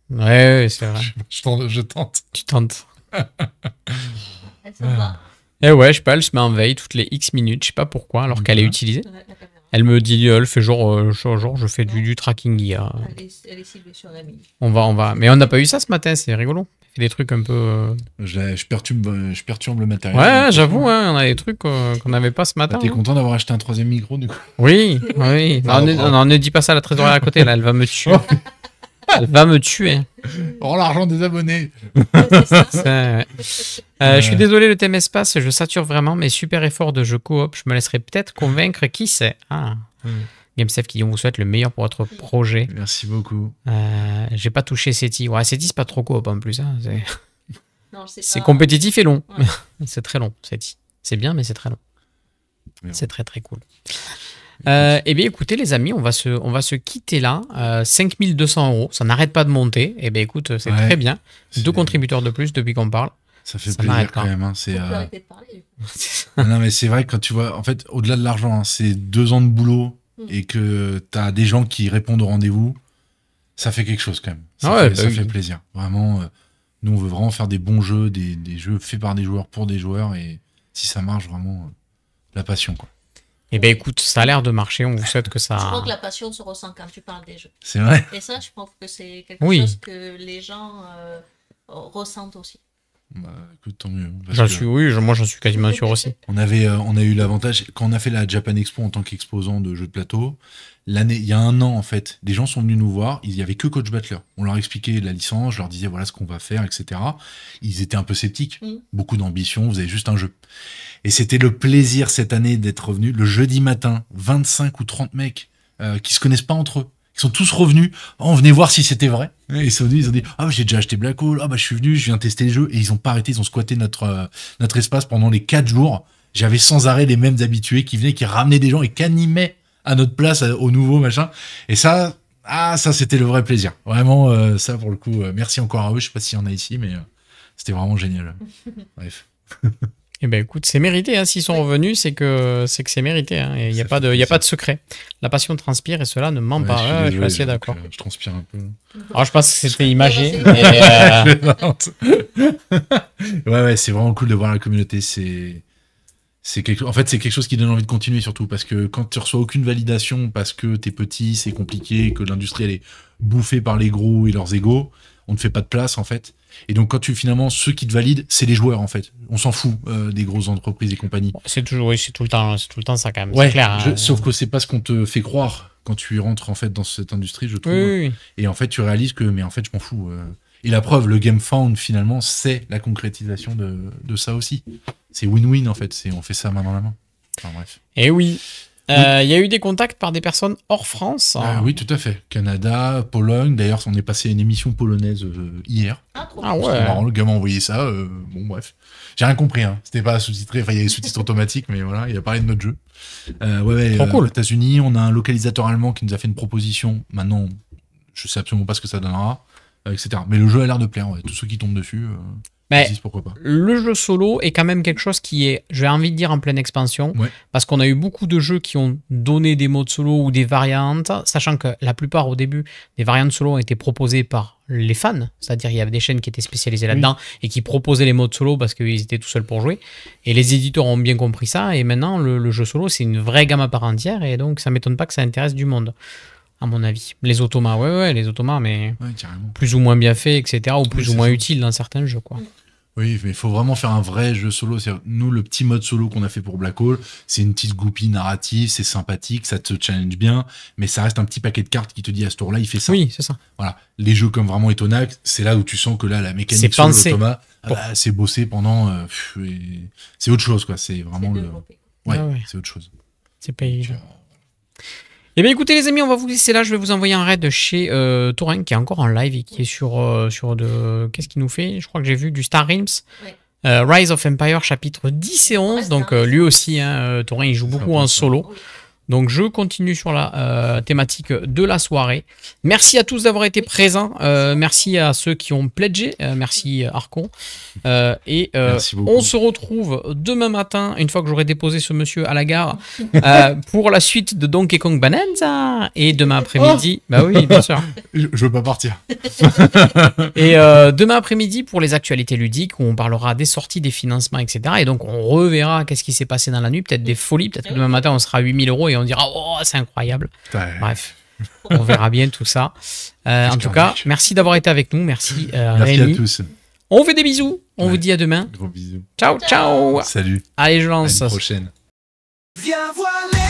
Ouais, c'est vrai. Je tente. Tu tentes. Ça va. Eh ouais, je sais pas, elle se met en veille toutes les X minutes, je sais pas pourquoi, alors qu'elle est utilisée. La caméra. Elle me dit, elle fait genre je fais du tracking IA. Elle est ciblée sur la mine. On va. Mais on n'a pas eu ça ce matin, c'est rigolo. Elle fait des trucs un peu. Je perturbe le matériel. Ouais, j'avoue, hein, on a des trucs qu'on n'avait pas ce matin. T'es content d'avoir acheté un 3e micro du coup? Oui. Non, ne dis pas ça à la trésorière à côté, là, elle va me tuer. Elle va me tuer. Oh, l'argent des abonnés. Ouais. Je suis désolé, le thème espace, je sature vraiment, mais super effort de jeu coop, je me laisserai peut-être convaincre, qui sait. GameSef qui dit on vous souhaite le meilleur pour votre projet. Merci beaucoup. J'ai pas touché SETI. Ouais, SETI, c'est pas trop coop en plus. Hein. C'est pas... compétitif et long. Ouais. C'est très long, SETI. C'est bien, mais c'est très long. Mais c'est très très cool. Eh bien, écoutez, les amis, on va se quitter là. 5200 €, ça n'arrête pas de monter. Eh bien, écoute, c'est très bien. 2 contributeurs de plus depuis qu'on parle. Ça fait plaisir quand même. Hein. Faut plus arrêter de parler. Non, mais c'est vrai que quand tu vois, en fait, au-delà de l'argent, hein, c'est 2 ans de boulot et que tu as des gens qui répondent au rendez-vous, ça fait quelque chose quand même. Ça fait plaisir. Vraiment, nous, on veut vraiment faire des bons jeux, des jeux faits par des joueurs pour des joueurs. Et si ça marche, vraiment, la passion, quoi. Eh bien, écoute, ça a l'air de marcher. On vous souhaite que ça. Je crois que la passion se ressent quand tu parles des jeux. C'est vrai. Et ça, je pense que c'est quelque chose que les gens ressentent aussi. Bah, écoute, tant mieux. Moi, j'en suis quasiment sûr aussi. On a eu l'avantage, quand on a fait la Japan Expo en tant qu'exposant de jeux de plateau, il y a 1 an, en fait, des gens sont venus nous voir, il n'y avait que Coach Battler. On leur expliquait la licence, je leur disais voilà ce qu'on va faire, etc. Ils étaient un peu sceptiques, beaucoup d'ambition, vous avez juste un jeu. Et c'était le plaisir cette année d'être revenus. Le jeudi matin, 25 ou 30 mecs qui se connaissent pas entre eux. Ils sont tous revenus. On venait voir si c'était vrai. Et ils ont dit j'ai déjà acheté Black Hole. Je suis venu, je viens tester le jeu. Et ils ont pas arrêté. Ils ont squatté notre espace pendant les 4 jours. J'avais sans arrêt les mêmes habitués qui venaient, qui ramenaient des gens et qui animaient à notre place, au nouveau machin. Et ça, c'était le vrai plaisir. Vraiment, ça pour le coup. Merci encore à eux. Je sais pas s'il y en a ici, mais c'était vraiment génial. Bref. Eh ben écoute, c'est mérité. Hein. S'ils sont revenus, c'est que c'est mérité. Hein. Il n'y a pas de secret. La passion transpire et cela ne ment pas. Je suis assez d'accord. Je transpire un peu. Alors je pense que c'était imagé. Ouais, c'est vraiment cool de voir la communauté. C'est quelque chose qui donne envie de continuer surtout parce que quand tu reçois aucune validation parce que t'es petit, c'est compliqué, que l'industrie elle est bouffée par les gros et leurs égos, on ne fait pas de place en fait. Et donc quand finalement ceux qui te valident, c'est les joueurs en fait. On s'en fout des grosses entreprises et compagnie. C'est tout le temps ça quand même. Ouais, c'est clair. Sauf que c'est pas ce qu'on te fait croire quand tu rentres en fait dans cette industrie, je trouve. Oui. Et en fait tu réalises que mais en fait je m'en fous. Et la preuve, le GameFound finalement c'est la concrétisation de ça aussi. C'est win-win en fait. On fait ça main dans la main. Enfin bref. Et oui. Il y a eu des contacts par des personnes hors France. Oui, tout à fait. Canada, Pologne. D'ailleurs, on est passé à une émission polonaise hier. Ouais. C'était marrant, le gars m'a envoyé ça. Bon, bref. J'ai rien compris. Hein. C'était pas sous-titré. Enfin, il y avait des sous-titres automatiques, mais voilà, il a parlé de notre jeu. Cool. Aux États-Unis, on a un localisateur allemand qui nous a fait une proposition. Maintenant, je sais absolument pas ce que ça donnera, etc. Mais le jeu a l'air de plaire. Ouais. Tous ceux qui tombent dessus. Mais pourquoi pas. Le jeu solo est quand même quelque chose qui est, j'ai envie de dire, en pleine expansion. Ouais. Parce qu'on a eu beaucoup de jeux qui ont donné des modes solo ou des variantes, sachant que la plupart au début, des variantes solo ont été proposées par les fans. C'est-à-dire il y avait des chaînes qui étaient spécialisées là-dedans et qui proposaient les modes solo parce qu'ils étaient tout seuls pour jouer. Et les éditeurs ont bien compris ça. Et maintenant, le jeu solo, c'est une vraie gamme à part entière. Et donc, ça ne m'étonne pas que ça intéresse du monde. À mon avis. Les automas, les automas, mais plus ou moins bien faits, etc. Ou plus ou moins utiles dans certains jeux, quoi. Oui, mais il faut vraiment faire un vrai jeu solo. Nous, le petit mode solo qu'on a fait pour Black Hole, c'est une petite goupille narrative, c'est sympathique, ça te challenge bien, mais ça reste un petit paquet de cartes qui te dit à ce tour-là, il fait ça. Oui, c'est ça. Voilà. Les jeux comme vraiment Etonac, c'est là où tu sens que là, la mécanique C'est solo pensé. Thomas, c'est bossé pendant. C'est autre chose, quoi. C'est vraiment le. Ouais, ouais. c'est autre chose. C'est pas évident. Eh bien écoutez les amis, on va vous laisser là, je vais vous envoyer un raid chez Touring qui est encore en live et qui est sur de... Qu'est-ce qu'il nous fait? Je crois que j'ai vu du Star Realms. Ouais. Rise of Empire chapitre 10 et 11, donc lui aussi, Touring il joue beaucoup en solo. Oui. Donc je continue sur la thématique de la soirée. Merci à tous d'avoir été présents. Merci à ceux qui ont pledgé. Merci Arcon. Merci beaucoup. On se retrouve demain matin, une fois que j'aurai déposé ce monsieur à la gare, pour la suite de Donkey Kong Bonanza. Et demain après-midi... Bah oui, bien sûr. Je veux pas partir. Et demain après-midi, pour les actualités ludiques, où on parlera des sorties, des financements, etc. Et donc on reverra qu'est-ce qui s'est passé dans la nuit. Peut-être des folies. Peut-être que demain matin, on sera à 8 000 € et on dira oh c'est incroyable. Bref, on verra bien tout ça. En tout cas, merci d'avoir été avec nous. Merci, Merci Rémi. à tous. On vous fait des bisous. On vous dit à demain. Gros bisous. Ciao, ciao. Salut. Allez, je À lance. une prochaine. Viens voir les